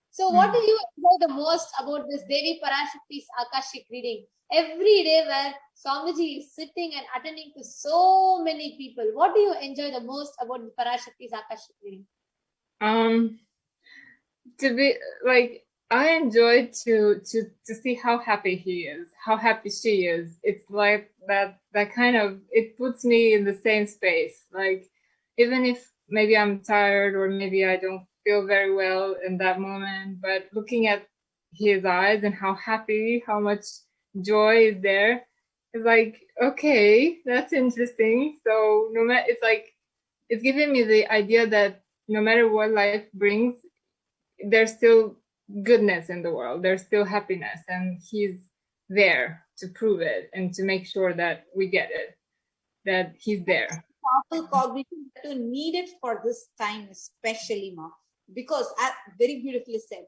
So what do you enjoy the most about this Devi Parashakti's Akashic reading? Every day where Swamiji is sitting and attending to so many people, what do you enjoy the most about the Parashakti's Akashic reading? To be like, I enjoy to see how happy he is, how happy she is. It's like that kind of, it puts me in the same space. Like, even if maybe I'm tired or maybe I don't feel very well in that moment, but looking at his eyes and how happy, how much joy is there, it's like, okay, that's interesting. So no matter, it's giving me the idea that no matter what life brings, there's still goodness in the world, there's still happiness, and he's there to prove it and to make sure that we get it, that he's there. Powerful cognition that you need it for this time, especially, Ma, because very beautifully said.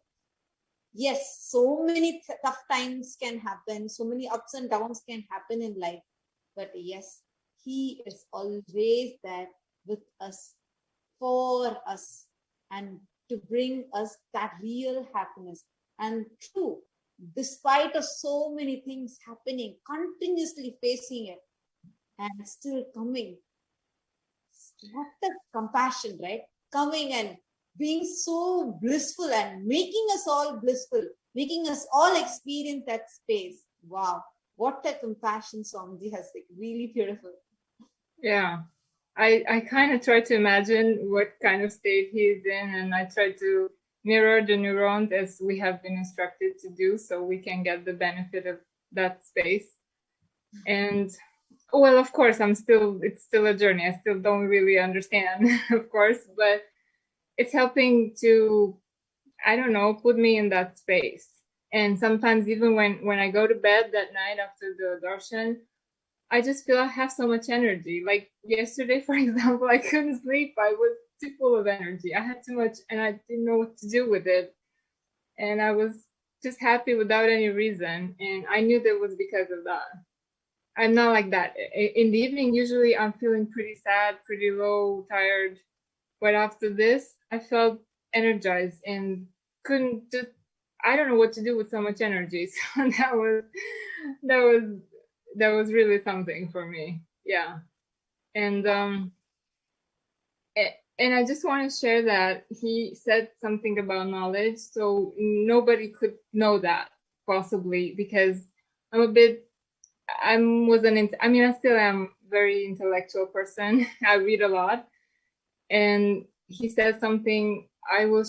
Yes, so many tough times can happen, so many ups and downs can happen in life, but yes, He is always there with us, for us, and to bring us that real happiness. And true, despite of so many things happening, continuously facing it, and still coming. What a compassion, right? Coming and being so blissful and making us all blissful, making us all experience that space. Wow, what a compassion Swamiji has, like, really beautiful. Yeah, I kind of try to imagine what kind of state he is in, and I try to mirror the neurons as we have been instructed to do, so we can get the benefit of that space. And well, of course, it's still a journey. I still don't really understand, of course, but it's helping to, I don't know, put me in that space. And sometimes even when I go to bed that night after the darshan, I just feel I have so much energy. Like yesterday, for example, I couldn't sleep. I was too full of energy. I had too much and I didn't know what to do with it. And I was just happy without any reason. And I knew that was because of that. I'm not like that. In the evening, usually I'm feeling pretty sad, pretty low, tired. But after this, I felt energized and couldn't just, I don't know what to do with so much energy. So that was really something for me. Yeah. And I just want to share that he said something about knowledge. So nobody could know that possibly, because I still am a very intellectual person. I read a lot. And he said something, I will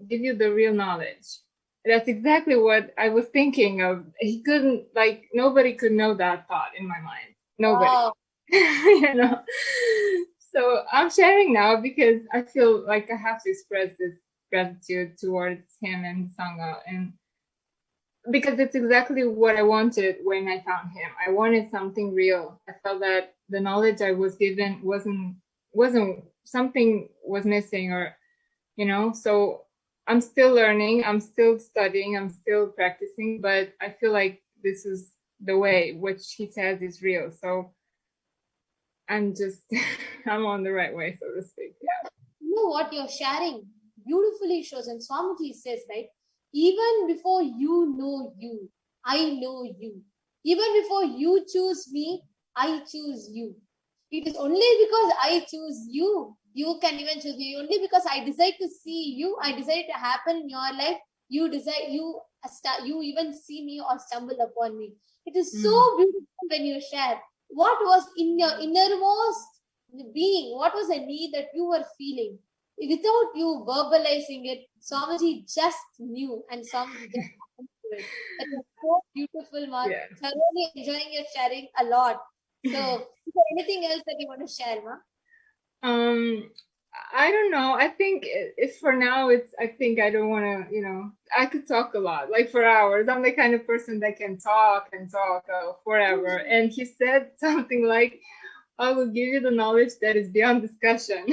give you the real knowledge. That's exactly what I was thinking of. He couldn't, like, nobody could know that thought in my mind. Nobody. Wow. You know? So I'm sharing now because I feel like I have to express this gratitude towards him and Sangha, and because it's exactly what I wanted when I found him. I wanted something real. I felt that the knowledge I was given wasn't something was missing, or, you know, so I'm still learning, I'm still studying, I'm still practicing, but I feel like this is the way which he says is real. So I'm just, I'm on the right way, so to speak. Yeah. You know what you're sharing beautifully shows, and Swamiji says, right, even before you know you, I know you. Even before you choose me, I choose you. It is only because I choose you, you can even choose me. Only because I decide to see you, I decide to happen in your life, you even see me or stumble upon me. It is so beautiful when you share what was in your innermost being, what was a need that you were feeling. Without you verbalizing it, Swamiji just knew, and Swamiji just happened to it. It was so beautiful, Ma. Yeah. Thoroughly enjoying your sharing a lot. So, is there anything else that you want to share, Ma? I don't know. I think it's for now. I think I don't want to. You know, I could talk a lot, like for hours. I'm the kind of person that can talk and talk forever. And he said something like, I will give you the knowledge that is beyond discussion.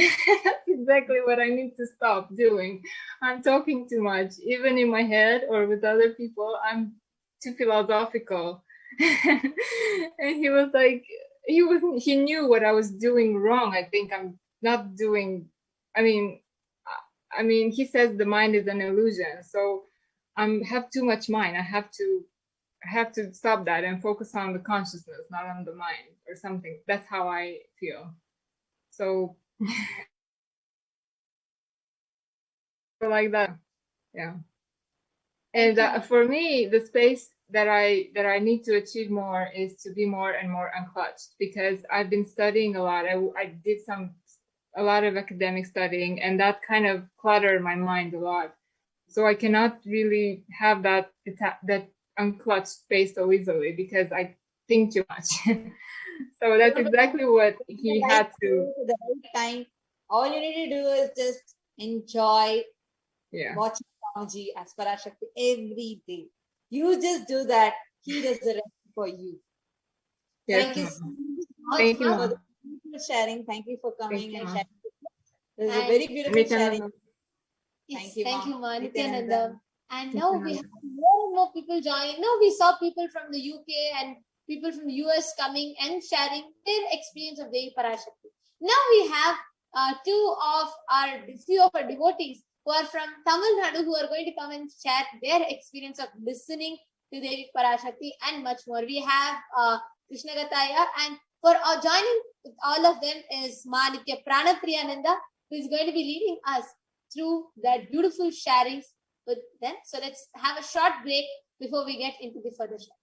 That's exactly what I need to stop doing. I'm talking too much, even in my head or with other people. I'm too philosophical. And he was like, he knew what I was doing wrong. I think I'm not doing, I mean, he says the mind is an illusion. So I have too much mind. I have to stop that and focus on the consciousness, not on the mind or something. That's how I feel. So like that, yeah. And for me, the space that I need to achieve more is to be more and more unclutched, because I've been studying a lot. I did a lot of academic studying, and that kind of cluttered my mind a lot. So I cannot really have that unclutched space so easily, because I think too much. So that's exactly what he had to. The right time. All you need to do is just enjoy watching Swamiji as Parashakti every day. You just do that. He does the rest for you. Yes, Thank you so much Thank you, for the sharing. Thank you for coming and sharing. This is a And very beautiful sharing. Yes, Thank you, Ma. Ma. Nithyananda. And now we have more and more people joining. Now we saw people from the UK and people from US coming and sharing their experience of Devi Parashakti. Now we have few of our devotees who are from Tamil Nadu who are going to come and share their experience of listening to Devi Parashakti and much more. We have Krishnagataya, and for joining with all of them is Manitya Pranapriyananda, who is going to be leading us through that beautiful sharings with them. So let's have a short break before we get into the further show.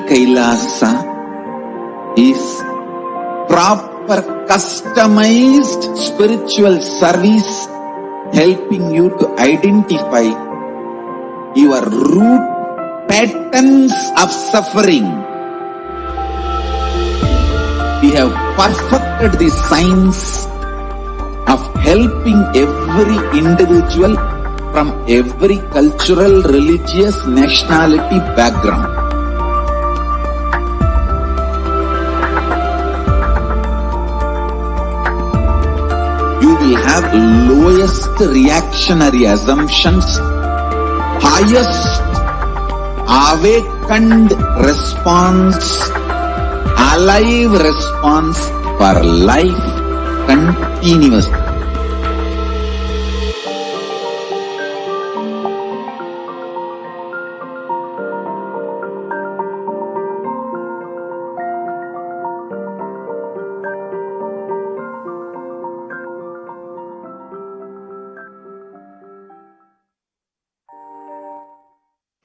Kailasa is proper customized spiritual service helping you to identify your root patterns of suffering. We have perfected the science of helping every individual from every cultural, religious, nationality background. You will have lowest reactionary assumptions, highest awakened response, alive response for life continuous.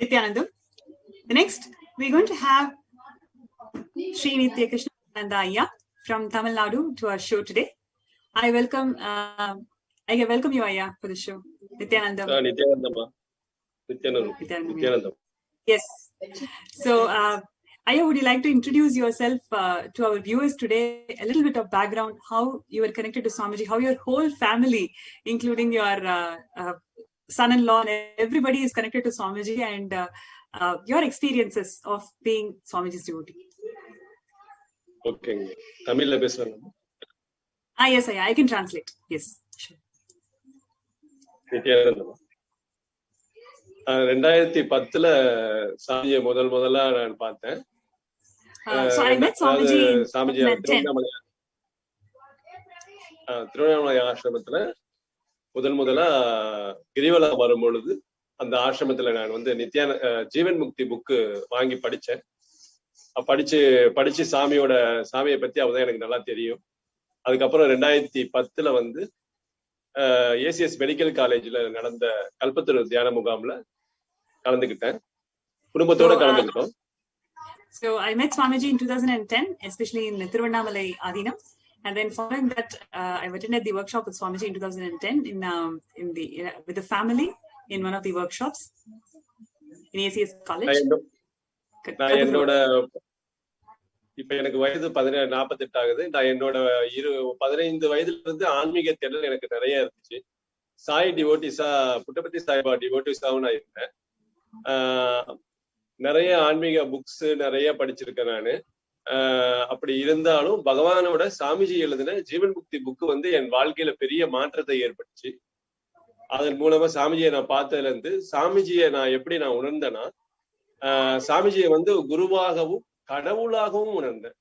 Nithyanandam. The next, we're going to have Sri Nithyananda Ayya from Tamil Nadu to our show today. I welcome you, Ayya, for the show. Nithyanandam. Nithyanandam. Yes. So, Ayya, would you like to introduce yourself to our viewers today? A little bit of background, how you were connected to Swamiji, how your whole family, including your son-in-law and everybody is connected to Swamiji, and your experiences of being Swamiji's devotee. Okay. Tamil la. Yes, I can translate. Yes, sure. 2010ல சாமியை முதல்ல நான் பார்த்தேன். So I met Swamiji in 2010. Tiruvannamalai ஆசிரமத்துல முதல்ல கிரிவலம் வரும் பொழுது அந்த ஆசிரமத்துல நான் வந்து ஜீவன் முக்தி புக்கு வாங்கி படிச்சேன். படிச்சு சாமியை பத்தி அவதான் எனக்கு நல்லா தெரியும். அதுக்கப்புறம் 2010ல வந்து ஏசிஎஸ் மெடிக்கல் காலேஜ்ல நடந்த கல்பத்தரு தியான முகாம்ல கலந்துக்கிட்டேன். குடும்பத்தோட கலந்துக்கிட்டோம். So I met Swamiji in 2010, especially in Tiruvannamalai Adinam, and then following that, I've attended the workshop with Swamiji in 2010 with the family in one of the workshops in ACS College. நான் என்னோட இப்ப எனக்கு வயது 48 ஆகுது. நான் என்னோட 15 வயதுல இருந்து ஆன்மீக தேடல் எனக்கு நிறைய இருந்துச்சு. சாய் டிவோட்டிஸா, புட்டபர்த்தி சாய்பா டிவோட்டிஸாவும் நான் இருந்தேன். நிறைய ஆன்மீக புக்ஸ் நிறைய படிச்சிருக்கேன் நானு. அப்படி இருந்தாலும் பகவானோட சாமிஜி எழுதின ஜீவன் முக்தி புக்கு வந்து என் வாழ்க்கையில பெரிய மாற்றத்தை ஏற்பட்டுச்சு. அதன் மூலமா சாமிஜியை நான் பார்த்ததுல இருந்து சாமிஜியை நான் எப்படி உணர்ந்தேன்னா, சாமிஜியை வந்து குருவாகவும் கடவுளாகவும் உணர்ந்தேன்.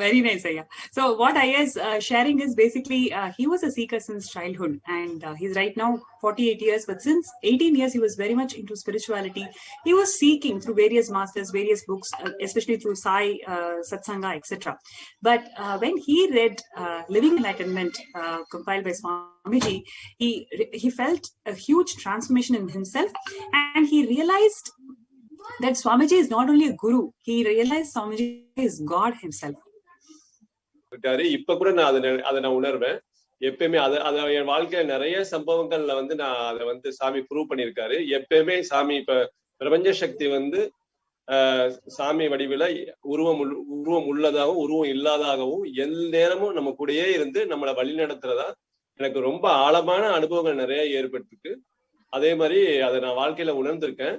Very nice, Ayya. So what Ayya is sharing is basically he was a seeker since childhood, and he's right now 48 years, but since 18 years he was very much into spirituality. He was seeking through various masters, various books, especially through Sai, Satsanga, etc. But when he read Living Enlightenment compiled by Swamiji, he felt a huge transformation in himself, and he realized that Swamiji is not only a guru, he realized Swamiji is God himself. இப்ப கூட நான் அதை உணர்வேன். எப்பயுமே அத என் வாழ்க்கையில நிறைய சம்பவங்கள்ல வந்து நான் அதை வந்து சாமி ப்ரூவ் பண்ணியிருக்காரு. எப்பயுமே சாமி இப்ப பிரபஞ்ச சக்தி வந்து சாமி வடிவில உருவம் உள்ளதாகவும் உருவம் இல்லாதாகவும் எந்நேரமும் நம்ம கூடயே இருந்து நம்மளை வழி நடத்துறதா எனக்கு ரொம்ப ஆழமான அனுபவங்கள் நிறைய ஏற்பட்டிருக்கு. அதே மாதிரி அதை நான் வாழ்க்கையில உணர்ந்திருக்கேன்.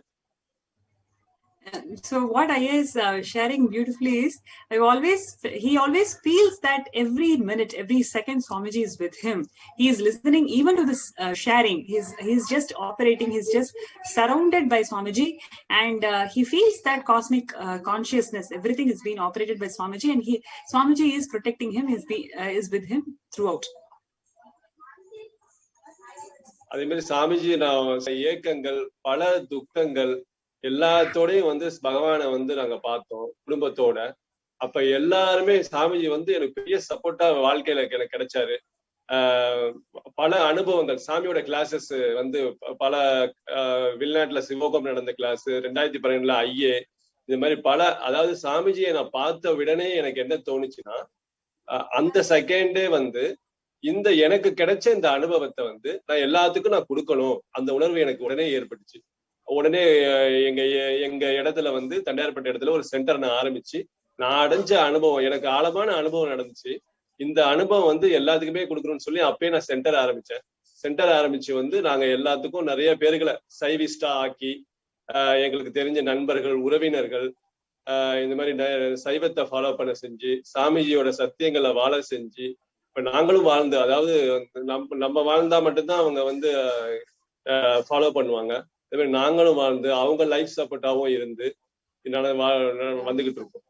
So what Aya is sharing beautifully is, he always feels that every minute, every second Swamiji is with him. He is listening even to this sharing. He's just operating. He's just surrounded by Swamiji, and he feels that cosmic consciousness. Everything is being operated by Swamiji, and Swamiji is protecting him. Is with him throughout. அதே மாதிரி சாமிஜி நான் ஏக்கங்கள் பல துக்கங்கள் எல்லாத்தோடையும் வந்து பகவானை வந்து நாங்க பார்த்தோம் குடும்பத்தோட. அப்ப எல்லாருமே சாமிஜி வந்து எனக்கு பெரிய சப்போர்ட்டா வாழ்க்கையில எனக்கு கிடைச்சாரு. பல அனுபவங்கள், சாமியோட கிளாஸஸ் வந்து பல வெளிநாட்டுல சிவோகம் நடந்த கிளாஸ், 2012 ஐஏ, இது மாதிரி பல, அதாவது சாமிஜியை நான் பார்த்த உடனே எனக்கு என்ன தோணுச்சுன்னா, அந்த செகண்டே வந்து இந்த எனக்கு கிடைச்ச இந்த அனுபவத்தை வந்து நான் எல்லாத்துக்கும் நான் கொடுக்கணும், அந்த உணர்வு எனக்கு உடனே ஏற்பட்டுச்சு. உடனே எங்க இடத்துல வந்து தண்டையார்பேட்டை இடத்துல ஒரு சென்டர் நான் ஆரம்பிச்சு, நான் அடைஞ்ச அனுபவம், எனக்கு ஆழமான அனுபவம் நடந்துச்சு. இந்த அனுபவம் வந்து எல்லாத்துக்குமே கொடுக்கணும்னு சொல்லி அப்பயே நான் சென்டர் ஆரம்பிச்சேன். சென்டர் ஆரம்பிச்சு வந்து நாங்க எல்லாத்துக்கும் நிறைய பேர்களை சைவிஸ்டா ஆக்கி, எங்களுக்கு தெரிஞ்ச நண்பர்கள், உறவினர்கள், இந்த மாதிரி சைவத்தை ஃபாலோ பண்ண செஞ்சு, சாமிஜியோட சத்தியங்களை வாழ செஞ்சு, இப்ப நாங்களும் வாழ்ந்து, அதாவது நம்ம வாழ்ந்தா மட்டும்தான் அவங்க வந்து ஃபாலோ பண்ணுவாங்க. அதே மாதிரி நாங்களும் வாழ்ந்து அவங்க லைஃப் சப்போர்ட்டாவும் இருந்து வந்துகிட்டு இருக்கோம்.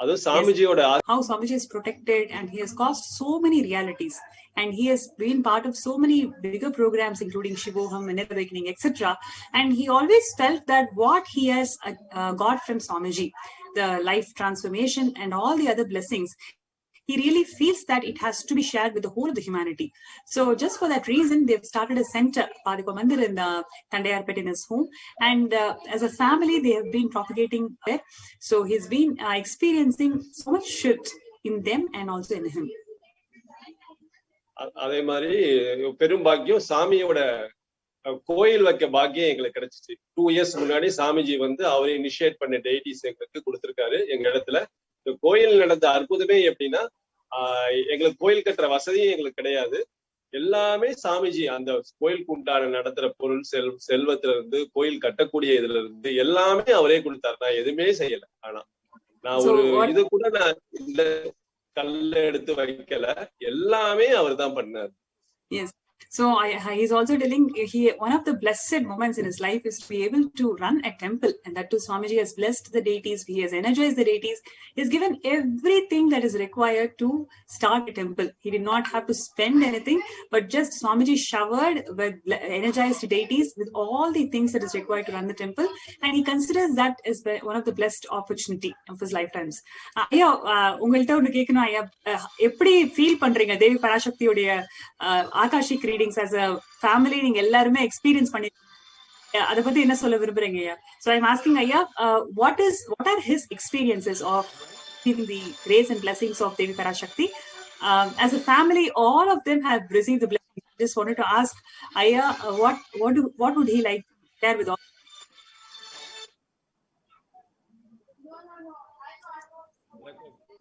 அதுவும் சாமிஜியோட how Swamiji is protected, and he has caused so many realities, and he has been part of so many bigger programs including Shivoham, Inner Awakening, etc. And he always felt that what he has got from Swamiji, the life transformation and all the other blessings, he really feels that it has to be shared with the whole of the humanity. So just for that reason, they've started a center, Padiko Mandir, in Tandayarpet, in his home. And as a family, they have been propagating there. So he's been experiencing so much shift in them and also in him. அதே மாதிரி பெரும் பாக்கியம் சாமியோட கோயில் வைக்க பாக்கியம் எங்களுக்கு கிடைச்சிச்சு. 2 years முன்னாடி சாமிஜி வந்து அவரை இனிஷியேட் பண்ண டெய்டிஸ் எங்களுக்கு கொடுத்திருக்காரு எங்க இடத்துல. இந்த கோயில் நடந்த அற்புதமே எப்படின்னா, எங்களுக்கு கோயில் கட்டுற வசதியும் எங்களுக்கு கிடையாது. எல்லாமே சாமிஜி அந்த கோயிலுக்கு உண்டான நடத்துற பொருள், செல்வத்துல இருந்து, கோயில் கட்டக்கூடிய இதுல இருந்து எல்லாமே அவரே கொடுத்தாரு. நான் எதுவுமே செய்யல. ஆனா நான் ஒரு இது கூட நான் இந்த கல்ல எடுத்து வைக்கல, எல்லாமே அவர் தான் பண்ணாரு. So he's also telling, one of the blessed moments in his life is to be able to run a temple, and that too Swamiji has blessed the deities, he has energized the deities, he has given everything that is required to start a temple. He did not have to spend anything, but just Swamiji showered with energized deities with all the things that is required to run the temple, and he considers that as one of the blessed opportunity of his lifetimes. ஐயா, உங்கள்கிட்ட ஒண்ணு கேட்கணும் ஐயா, எப்படி feel பண்றீங்க தேவி பராசக்தியோடைய Akashic readings as a family? நீங்க எல்லாருமே experience பண்ணி அத பத்தி என்ன சொல்ல விரும்புறீங்க ஐயா? So I'm asking ஐயா, what are his experiences of receiving the grace and blessings of Devi Parashakti? As a family, all of them have received the blessings. I just wanted to ask ஐயா, what would he like to share with all?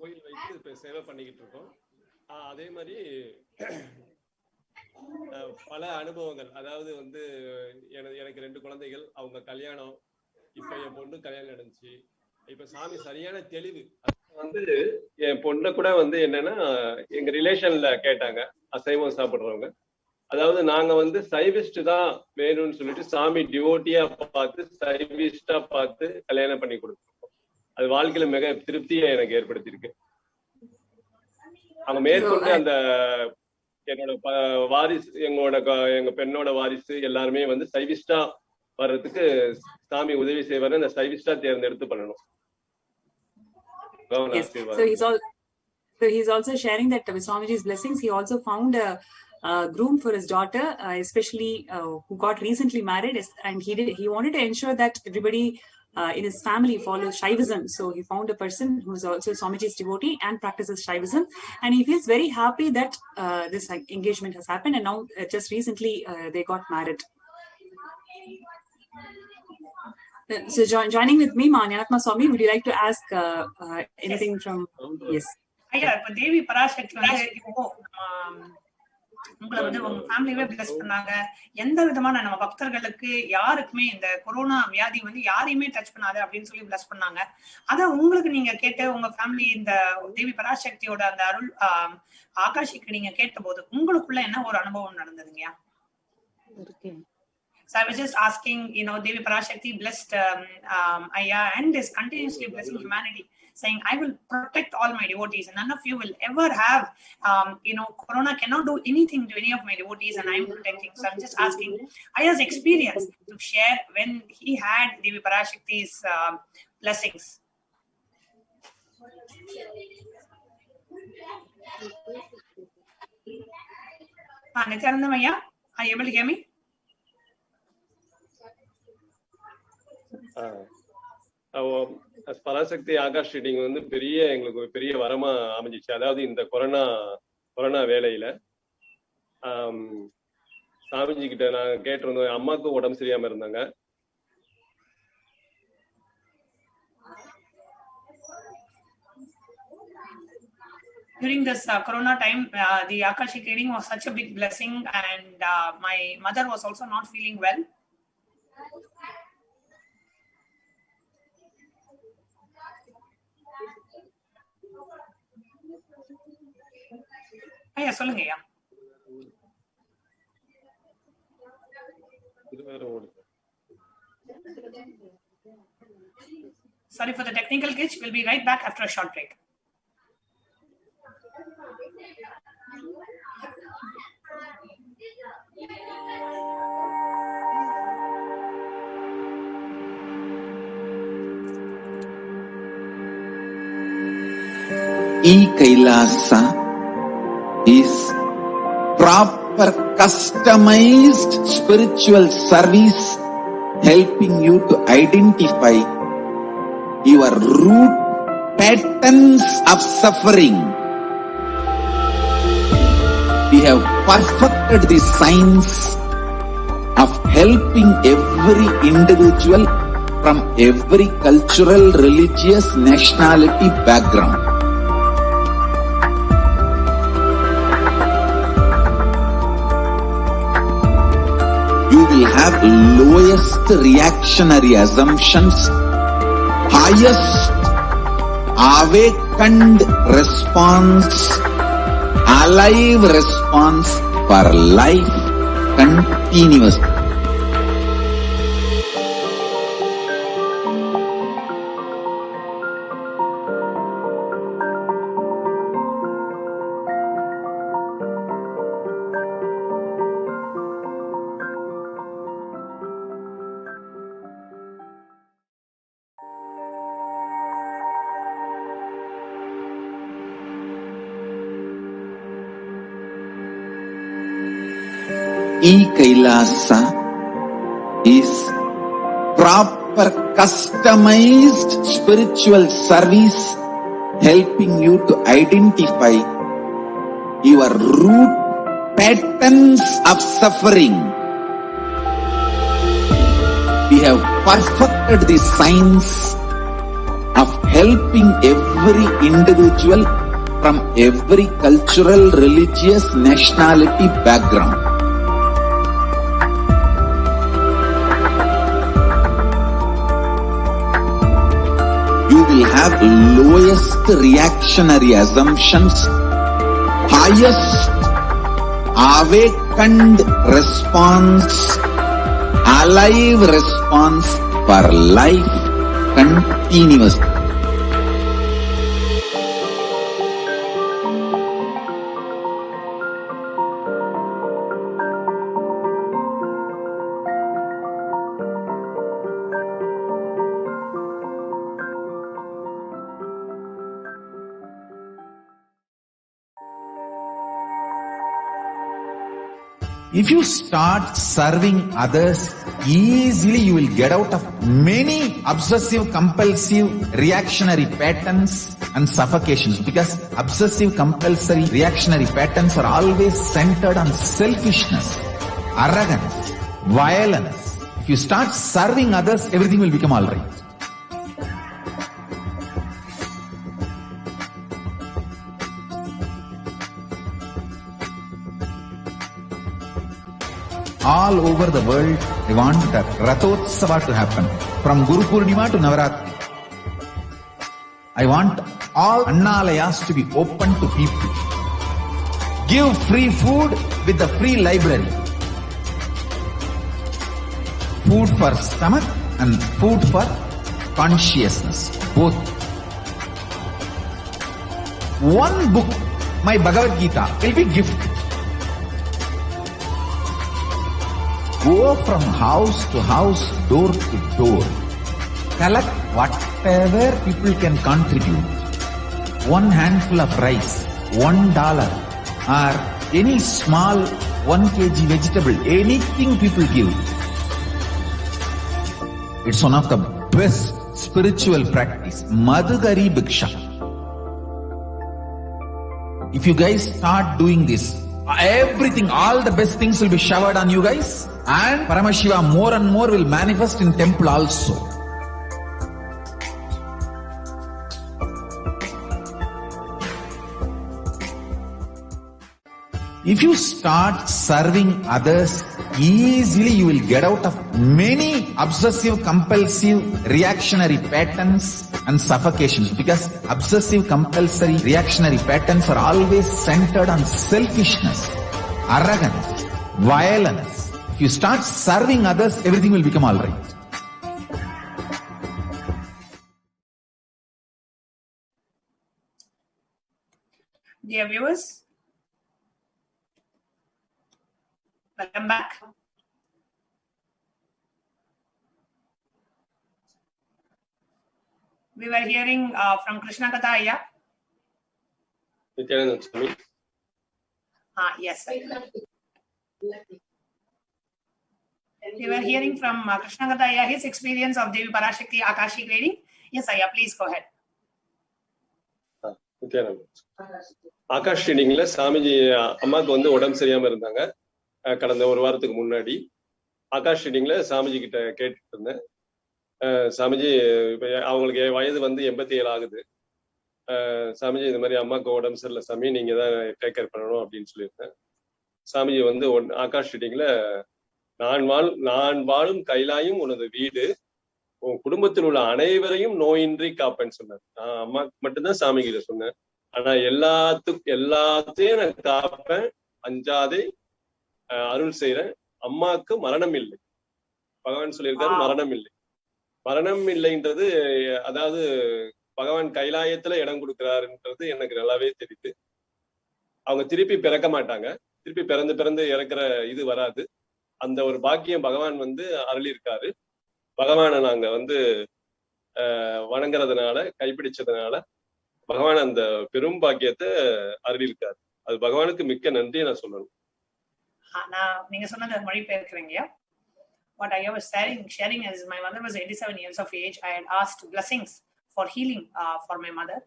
கோயில் வைத்து சேவை பண்ணிக்கிட்டு இருக்கோம். அதே மாதிரி பல அனுபவங்கள், அதாவது வந்து எனக்கு 2 குழந்தைகள், அவங்க கல்யாணம், இப்ப என் பொண்ணு கல்யாணம் நடந்துச்சு. இப்ப சாமி சரியான தெளிவு வந்து என் பொண்ணை கூட வந்து என்னன்னா, எங்க ரிலேஷன்ல கேட்டாங்க, அசைவம் சாப்பிடுறவங்க, அதாவது நாங்க வந்து சைவிஸ்ட் தான் வேணும்னு சொல்லிட்டு சாமி டிவோட்டியா பார்த்து சைவிஸ்டா பார்த்து கல்யாணம் பண்ணி கொடுத்துருக்கோம். அது வாழ்க்கையில மிக திருப்தியை எனக்கு ஏற்படுத்தியிருக்கு. அவங்க மேற்கொண்டு அந்த என்னோட வாரிசு, எங்க பெண்ணோட வாரிசு எல்லாருமே வந்து சைவிஸ்டா வர்றதுக்கு சாமி உதவி செய்வாரு. அந்த சைவிஸ்டா தேர்ந்தெடுத்து பண்ணணும். So he's also sharing that with Swamiji's blessings, he also found a groom for his daughter, especially who got recently married, and he wanted to ensure that everybody in his family follows Shaivism. So he found a person who is also Swamiji's devotee and practices Shaivism, and he feels very happy that this engagement has happened, and now just recently they got married. So joining with me, Manyanatma Swami, would you like to ask anything from? Yes. ஐயா, இப்ப தேவி பராசக்தி வந்து உங்களை வந்து உங்க ஃபேமிலியவே plus பண்ணாங்க. எந்த விதமான நம்ம பக்தர்களுக்கு யாருக்குமே இந்த கொரோனா வியாதி வந்து யாரையுமே டச் பண்ணாது அப்படின்னு சொல்லி பிளஸ் பண்ணாங்க. அத உங்களுக்கு நீங்க கேட்டு உங்க ஃபேமிலி இந்த தேவி பராசக்தியோட அந்த அருள் ஆகாஷிக்கு நீங்க கேட்ட போது உங்களுக்குள்ள என்ன ஒரு அனுபவம் நடந்ததுங்கயா? So I was just asking, Devi Parashakti blessed Ayya and is continuously blessing humanity, saying, I will protect all my devotees and none of you will ever have, Corona cannot do anything to any of my devotees and I am protecting. So I'm just asking Ayya's experience to share when he had Devi Parashakti's blessings. Nithyananda Ayya, are you able to hear me? Parasakthi Akash reading வந்து எங்களுக்கு ஒரு பெரிய வரமா அமைஞ்சிச்சு. அதாவது இந்த corona வேலையில சாமிஜி கிட்ட நான் கேட்டிருந்தோம். அம்மாவுக்கு உடம்பு சரியாம இருந்தாங்க. During this corona time, the Akashic reading was such a big blessing and my mother was also not feeling well. ஐயா சொல்லுங்கய்யா. Sorry for the technical glitch. We'll be right back after a short break. Kailasa is proper customized spiritual service helping you to identify your root patterns of suffering. We have perfected the science of helping every individual from every cultural, religious, nationality background. You will have lowest reactionary assumptions, highest awakened response, alive response for life continuous. Kailasa is proper customized spiritual service helping you to identify your root patterns of suffering. We have perfected the science of helping every individual from every cultural, religious, nationality background. You will have lowest reactionary assumptions, highest awakened response, alive response for life continuous. If you start serving others, easily you will get out of many obsessive, compulsive, reactionary patterns and suffocations, because obsessive, compulsory, reactionary patterns are always centered on selfishness, arrogance, violence. If you start serving others, everything will become all right. all over the world, I want the Rathotsava to happen. From Guru Purnima to Navaratri. I want all Annalayas to be open to people. Give free food with the free library. Food for stomach and food for consciousness. Both. One book, my Bhagavad Gita, will be gift. Go from house to house, door to door. Collect whatever people can contribute. One handful of rice, $1, or any small 1 kg vegetable, anything people give. It's one of the best spiritual practice. Madhugari Bhiksha. If you guys start doing this, everything, all the best things will be showered on you guys. And Paramashiva more and more will manifest in temple also. If you start serving others, easily you will get out of many obsessive, compulsive, reactionary patterns and suffocations. Because obsessive, compulsory, reactionary patterns are always centered on selfishness, arrogance, violence. If you start serving others, everything will become all right. Dear viewers, welcome back. We were hearing from Krishna Katha Ayya. Nithyananda Swami. Yes, sir. We were hearing from Krishna Katha Ayya his experience of Devi Parashakti Akashic reading. Yes, Ayya, please go ahead. Nithyananda. Akash ரீடிங்ல Swamiji அம்மாவுக்கு வந்து உடம்பு சரியாம இருந்தாங்க கடந்த ஒரு வாரத்துக்கு முன்னாடி. ஆகாஷ் ரீடிங்ல சாமிஜி கிட்ட கேட்டுட்டு இருந்தேன். சாமிஜி இப்ப அவங்களுக்கு வயது வந்து 87 ஆகுது. சாமிஜி இந்த மாதிரி அம்மாவுக்கு உடம்பு சரியில்லை சாமி, நீங்க தான் டேக் கேர் பண்ணணும் அப்படின்னு சொல்லியிருந்தேன். சாமிஜி வந்து ஆகாஷ் ரீடிங்ல நான் வாழும் கைலாயும் உனது வீடு, உன் குடும்பத்தில் உள்ள அனைவரையும் நோயின்றி காப்பேன்னு சொன்னார். நான் அம்மாக்கு மட்டும்தான் சாமி கிட்ட சொன்னேன். ஆனா எல்லாத்தையும் நான் காப்பேன், அஞ்சாதே அருள் செய்யறேன். அம்மாவுக்கு மரணம் இல்லை. பகவான் சொல்லியிருக்காரு மரணம் இல்லை. மரணம் இல்லைன்றது அதாவது பகவான் கைலாயத்துல இடம் கொடுக்கிறாருன்றது எனக்கு நல்லாவே தெரியுது. அவங்க திருப்பி பிறக்க மாட்டாங்க, திருப்பி பிறந்து இறக்குற இது வராது. அந்த ஒரு பாக்கியம் பகவான் வந்து அருளியிருக்காரு. பகவானை நாங்க வந்து வணங்குறதுனால, கைப்பிடிச்சதுனால பகவான் அந்த பெரும் பாக்கியத்தை அருளியிருக்காரு. அது பகவானுக்கு மிக்க நன்றி நான் சொல்லணும். நீங்க சொன்னது மொழிபெயர்க்கிறீங்க. What I was sharing is my mother was 87 years of age. I had asked blessings for healing for my mother,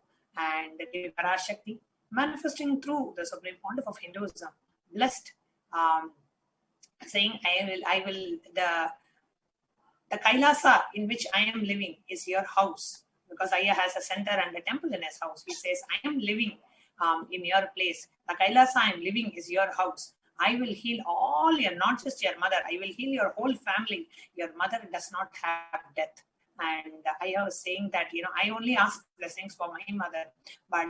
and the Parashakti manifesting through the supreme pontiff of Hinduism blessed, saying I will the Kailasa in which I am living is your house, because Ayya has a center and a temple in his house. He says, I am living in your place. The Kailasa I am living is your house. I will heal all your, not just your mother, I will heal your whole family. Your mother does not have death. And I was saying that, I only ask blessings for my mother, but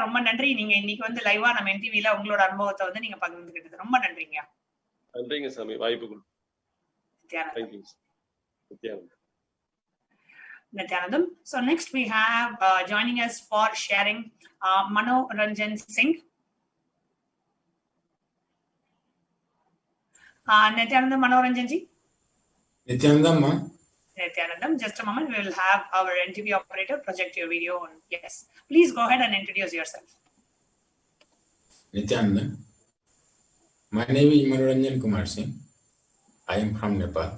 ரொம்ப நன்றி. நீங்க இன்னைக்கு வந்து லைவா நம்ம என்டிவில உங்களோட அனுபவத்தை வந்து நீங்க பகிர்ந்துக்கிட்டது ரொம்ப நன்றிங்க. நன்றிங்க சாமி, வாய்ப்பு கொடுத்து. Nithyanandam. So next we have joining us for sharing Manoranjan Singh. Nithyanandam, Manoranjan ji. Nithyanandam, ma. Nithyanandam, just a moment. We will have our NTV operator project your video on. Yes, please go ahead and introduce yourself. Nithyanandam. My name is Manoranjan Kumar Singh. I am from Nepal.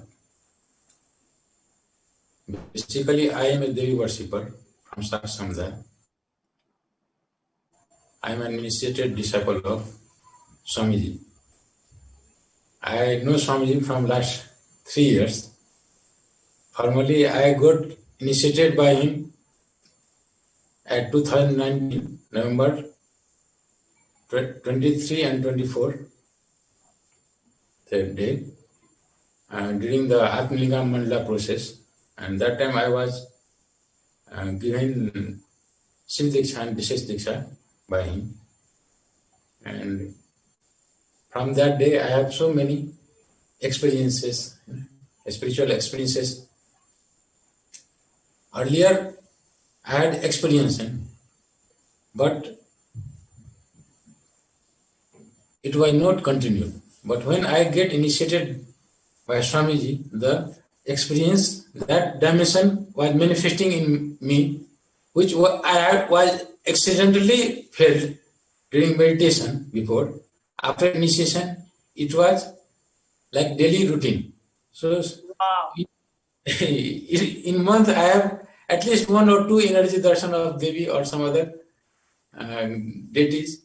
Basically, I am a Devi worshipper from Sak Samudaya. I am an initiated disciple of Swamiji. I know Swamiji from last 3 years. Formally, I got initiated by him at 2019, November 23 and 24, that day, during the Atmalingam Mandala process. And that time I was given Shiv Diksha and Vishesh Diksha by him. And from that day, I have so many experiences, spiritual experiences. Earlier, I had experience, but it was not continued. But when I get initiated by Swamiji, the experience, that dimension was manifesting in me, which I was accidentally felt during meditation before. After initiation, it was like daily routine. So in month, I have at least 1 or 2 energy darshan of Devi or some other deities.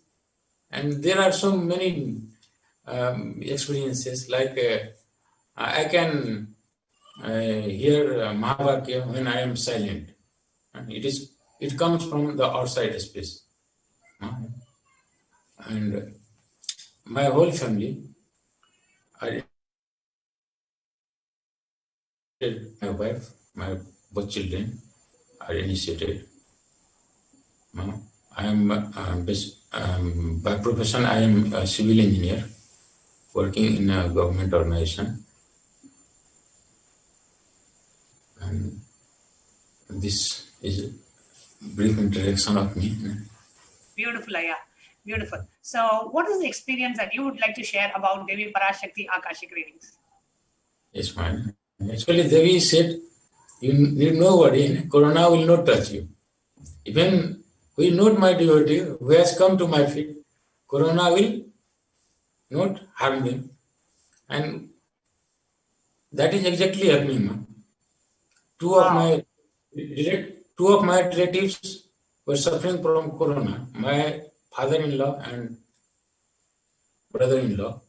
And there are so many experiences, like I can hear Mahavakya when I am silent. It comes from the outside space. And my whole family, my wife, my both children are initiated. I am by profession, I am a civil engineer working in a government organization. And this is a brief introduction of me. Beautiful, Aya. Beautiful. So, what is the experience that you would like to share about Devi Parashakti Akashic readings? Yes, fine. Actually, Devi said, you need no worry, Corona will not touch you. Even who is not my devotee, who has come to my feet, Corona will not harm them. And that is exactly happening. Two of my relatives were suffering from Corona, my father-in-law and brother-in-law.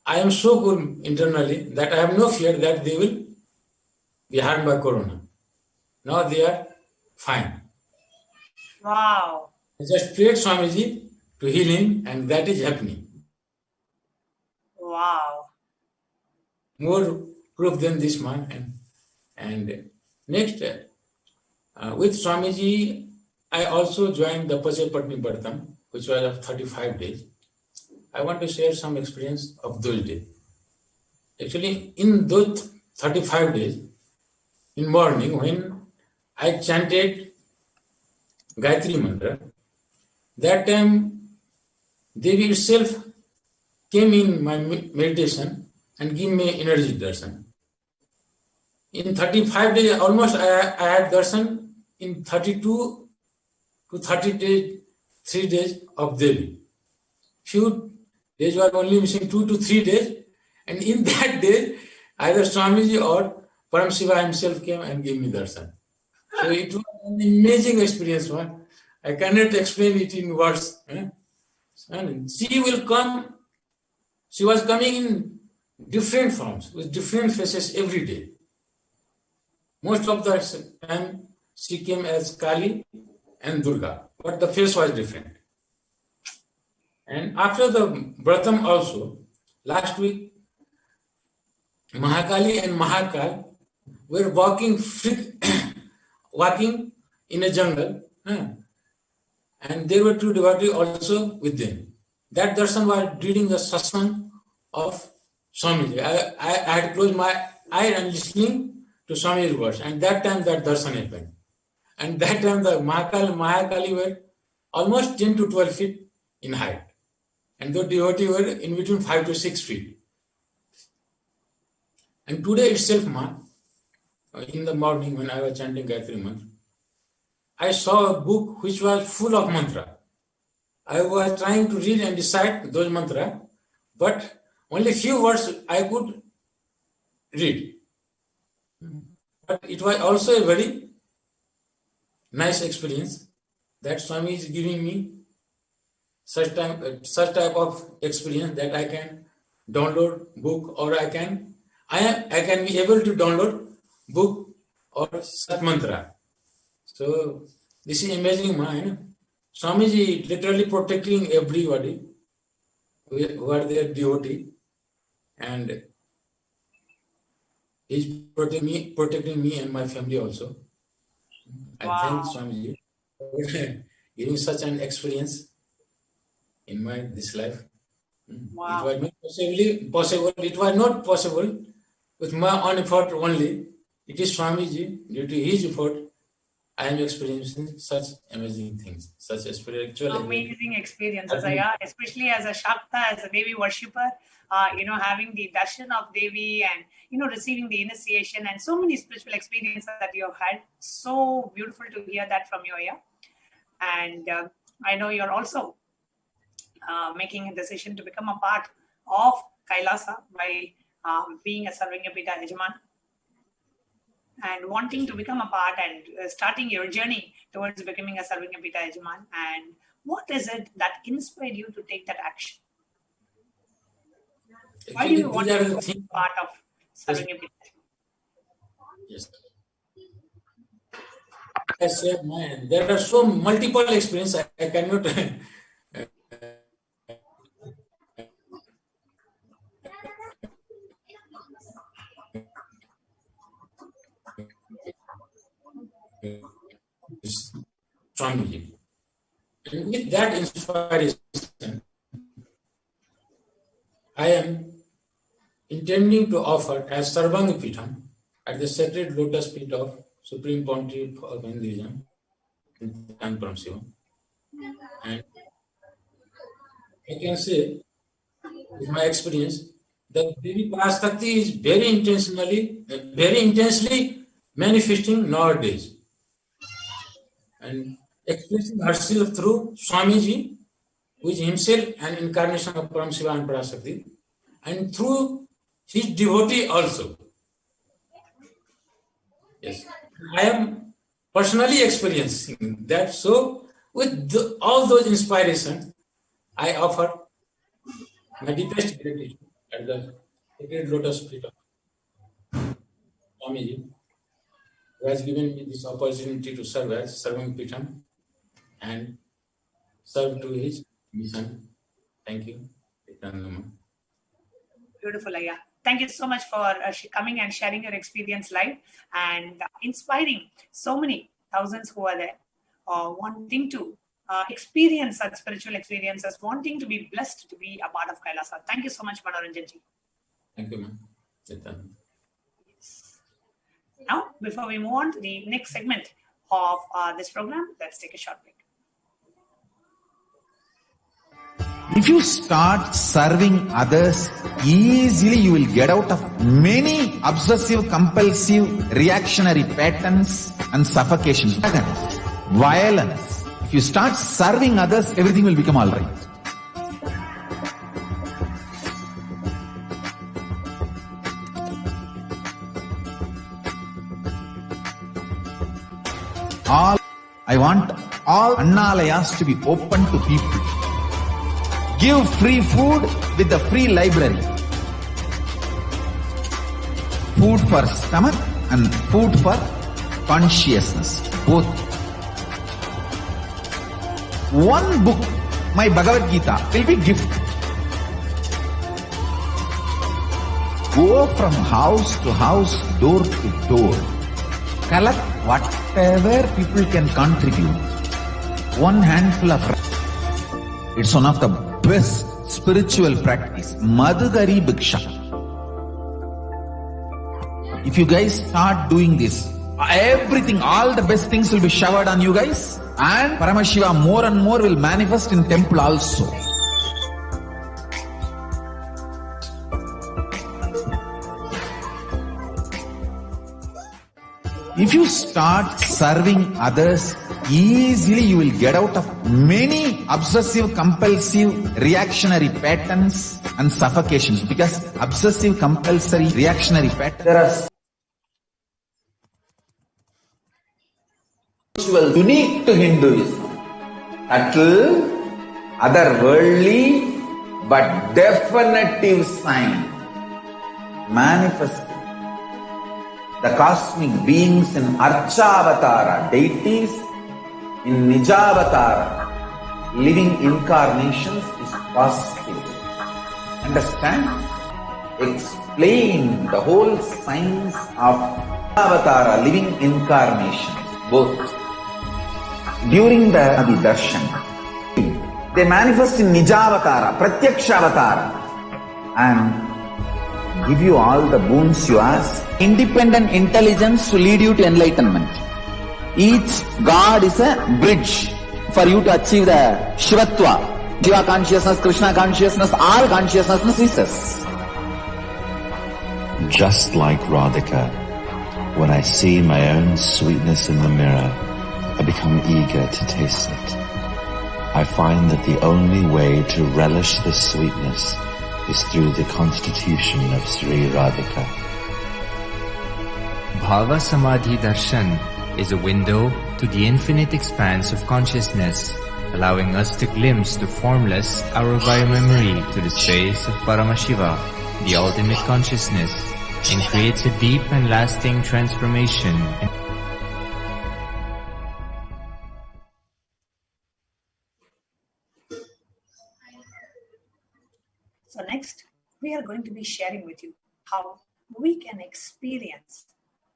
I am so good internally that I have no fear that they will be harmed by Corona. Now they are fine. Wow. I just prayed Swamiji to heal him, and that is happening. Wow. More proof than this man. And next, with Swamiji, I also joined the Pasepatni Bhartam, which was of 35 days. I want to share some experience of those days. Actually, in those 35 days, in morning, when I chanted Gayatri Mantra, that time Devi itself came in my meditation and gave me energy darshan. In 35 days, almost I had darshan in 32 to 30 days, 3 days of Devi. Few days were only missing, 2 to 3 days. And in that day, either Swamiji or Paramashivoham himself came and gave me darshan. So it was an amazing experience, man. I cannot explain it in words. And she will come. She was coming in different forms, with different faces every day. Most of the time, she came as Kali and Durga, but the face was different. And after the Vratam also, last week, Mahakali and Mahakal were walking in a jungle, and there were 2 devotees also with them. That darshan was reading the satsang of Swamiji. I had closed my eye and listening to Swamiji's words, and that time that darshan happened. And that time the Mahakal and Mahakali were almost 10 to 12 feet in height, and the devotees were in between 5 to 6 feet. And today itself, in the morning when I was chanting Gayatri Mantra, I saw a book which was full of mantra. I was trying to read and recite those mantra, but only few words I could read. But it was also a very nice experience that Swami is giving me such type of experience that I can download book, or I can be able to download book or Sat Mantra. So this is amazing mind. Swamiji literally protecting everybody who are their devotee, and he's protecting me and my family also. I thank Swamiji for giving such an experience in this life. Wow. It was not possible. It was not possible with my own effort only. It is Swamiji, due to his effort, I am experiencing such amazing things, such a spiritual amazing experiences, especially as a Shakta, as a Devi worshipper, having the darshan of Devi and, receiving the initiation and so many spiritual experiences that you have had. So beautiful to hear that from you, And I know you're also making a decision to become a part of Kailasa by being a Sarvingapita Yajman and wanting to become a part and starting your journey towards becoming a Sarvingapita Yajman. And what is it that inspired you to take that action? Why do you want to be part of Sarvingapita? Yes. I said, man, there are so multiple experiences. I cannot. Swamiji. And with that inspiration, I am intending to offer as Sarvangapitham at the sacred lotus feet of Supreme Pontiff of Hinduism, Nithyananda Paramashivam. And I can say, with my experience, that Devi Parashakti is very intensely manifesting nowadays and expressing herself through Swamiji, who is himself an incarnation of Paramashiva and Parashakti, and through his devotee also. Yes, I am personally experiencing that. So, with all those inspirations, I offer my deepest gratitude at the sacred lotus feet of Swamiji, who has given me this opportunity to serve as Sarvangapitham and serve to his mission. Thank you. Beautiful, Ayya. Thank you so much for coming and sharing your experience live and inspiring so many thousands who are there wanting to experience such spiritual experiences, wanting to be blessed to be a part of Kailasa. Thank you so much, Manoranjanji. Thank you, ma'am. Now, before we move on to the next segment of this program, let's take a short break. If you start serving others, easily you will get out of many obsessive, compulsive, reactionary patterns and suffocations. Violence. If you start serving others, everything will become all right. I want all Annalayas to be open to people. Give free food with the free library. Food for stomach and food for consciousness. Both. One book, my Bhagavad Gita, will be gift. Go from house to house, door to door. Collect whatever people can contribute. One handful of rice. It's one of the best spiritual practice. Madhugari Bhiksha. If you guys start doing this, everything, all the best things will be showered on you guys. And Paramashiva more and more will manifest in temple also. If you start serving others, easily you will get out of many obsessive, compulsive, reactionary patterns and suffocations. Because obsessive, compulsory, reactionary patterns are unique to Hinduism. Subtle, otherworldly, but definitive sign manifesting. The cosmic beings in Archavatara, deities in Nijavatara, living incarnations is positive. Understand? Explain the whole science of Avatara, living incarnations, both. During the Darshan, they manifest in Nijavatara, Pratyakshavatara, and give you all the boons you ask. Independent intelligence to lead you to enlightenment. Each God is a bridge for you to achieve the Shivatva. Shiva consciousness, Krishna consciousness, all consciousness is us. Just like Radhika, when I see my own sweetness in the mirror, I become eager to taste it. I find that the only way to relish this sweetness is through the constitution of Sri Radhika. Bhava Samadhi Darshan is a window to the infinite expanse of consciousness, allowing us to glimpse the formless aura via memory to the space of Paramashiva, the ultimate consciousness, and creates a deep and lasting transformation. So next, we are going to be sharing with you how we can experience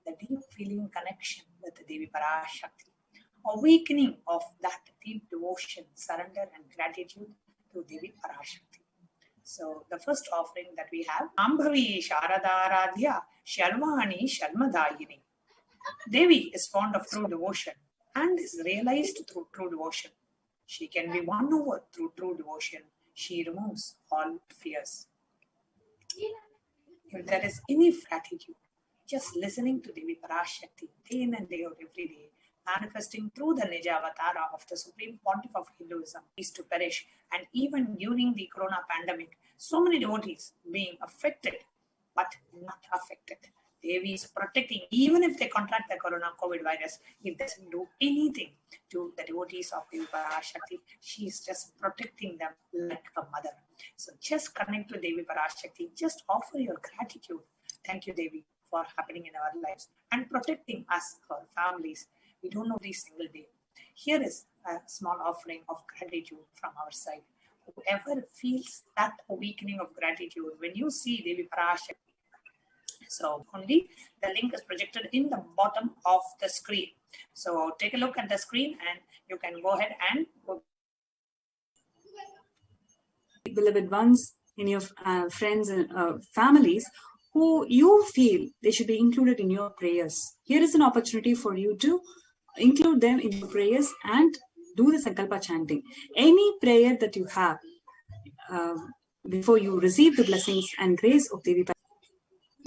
the deep feeling connection with the Devi Parashakti, awakening of that deep devotion, surrender and gratitude to Devi Parashakti. So the first offering that we have, Ambhavi Sharadaradhya Shalmani Shalmadayini. Devi is fond of true devotion and is realized through true devotion. She can be won over through true devotion. She removes all fears. If there is any gratitude, just listening to Devi Parashakti day in and day out every day, manifesting through the Nijavatara of the Supreme Pontiff of Hinduism, is to perish. And even during the Corona pandemic, so many devotees being affected, but not affected. Devi is protecting, even if they contract the Corona COVID virus, it doesn't do anything to the devotees of Devi Parashakti. She is just protecting them like a mother. So just connect to Devi Parashakti, just offer your gratitude. Thank you, Devi, for happening in our lives and protecting us, our families. We don't know every single day. Here is a small offering of gratitude from our side. Whoever feels that awakening of gratitude when you see Devi Parashakti, so only the link is projected in the bottom of the screen. So take a look at the screen and you can go ahead and go. Beloved ones in your friends and families who you feel they should be included in your prayers. Here is an opportunity for you to include them in your prayers and do the Sankalpa chanting. Any prayer that you have before you receive the blessings and grace of Devi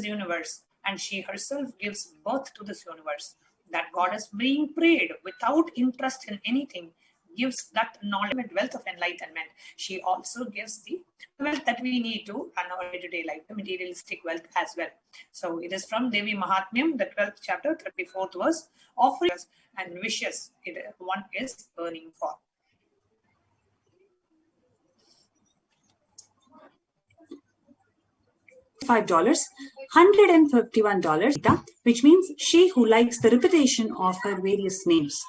Universe, and she herself gives birth to this universe. That goddess being prayed without interest in anything gives that knowledge and wealth of enlightenment. She also gives the wealth that we need to run our day-to-day life, the materialistic wealth as well. So it is from Devi Mahatmyam, the 12th chapter, 34th verse, offerings and wishes one is burning for. $5, $151, which means she who likes the repetition of her various names.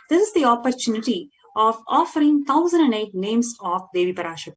This is the opportunity of offering 1008 names of Devi Parashakti.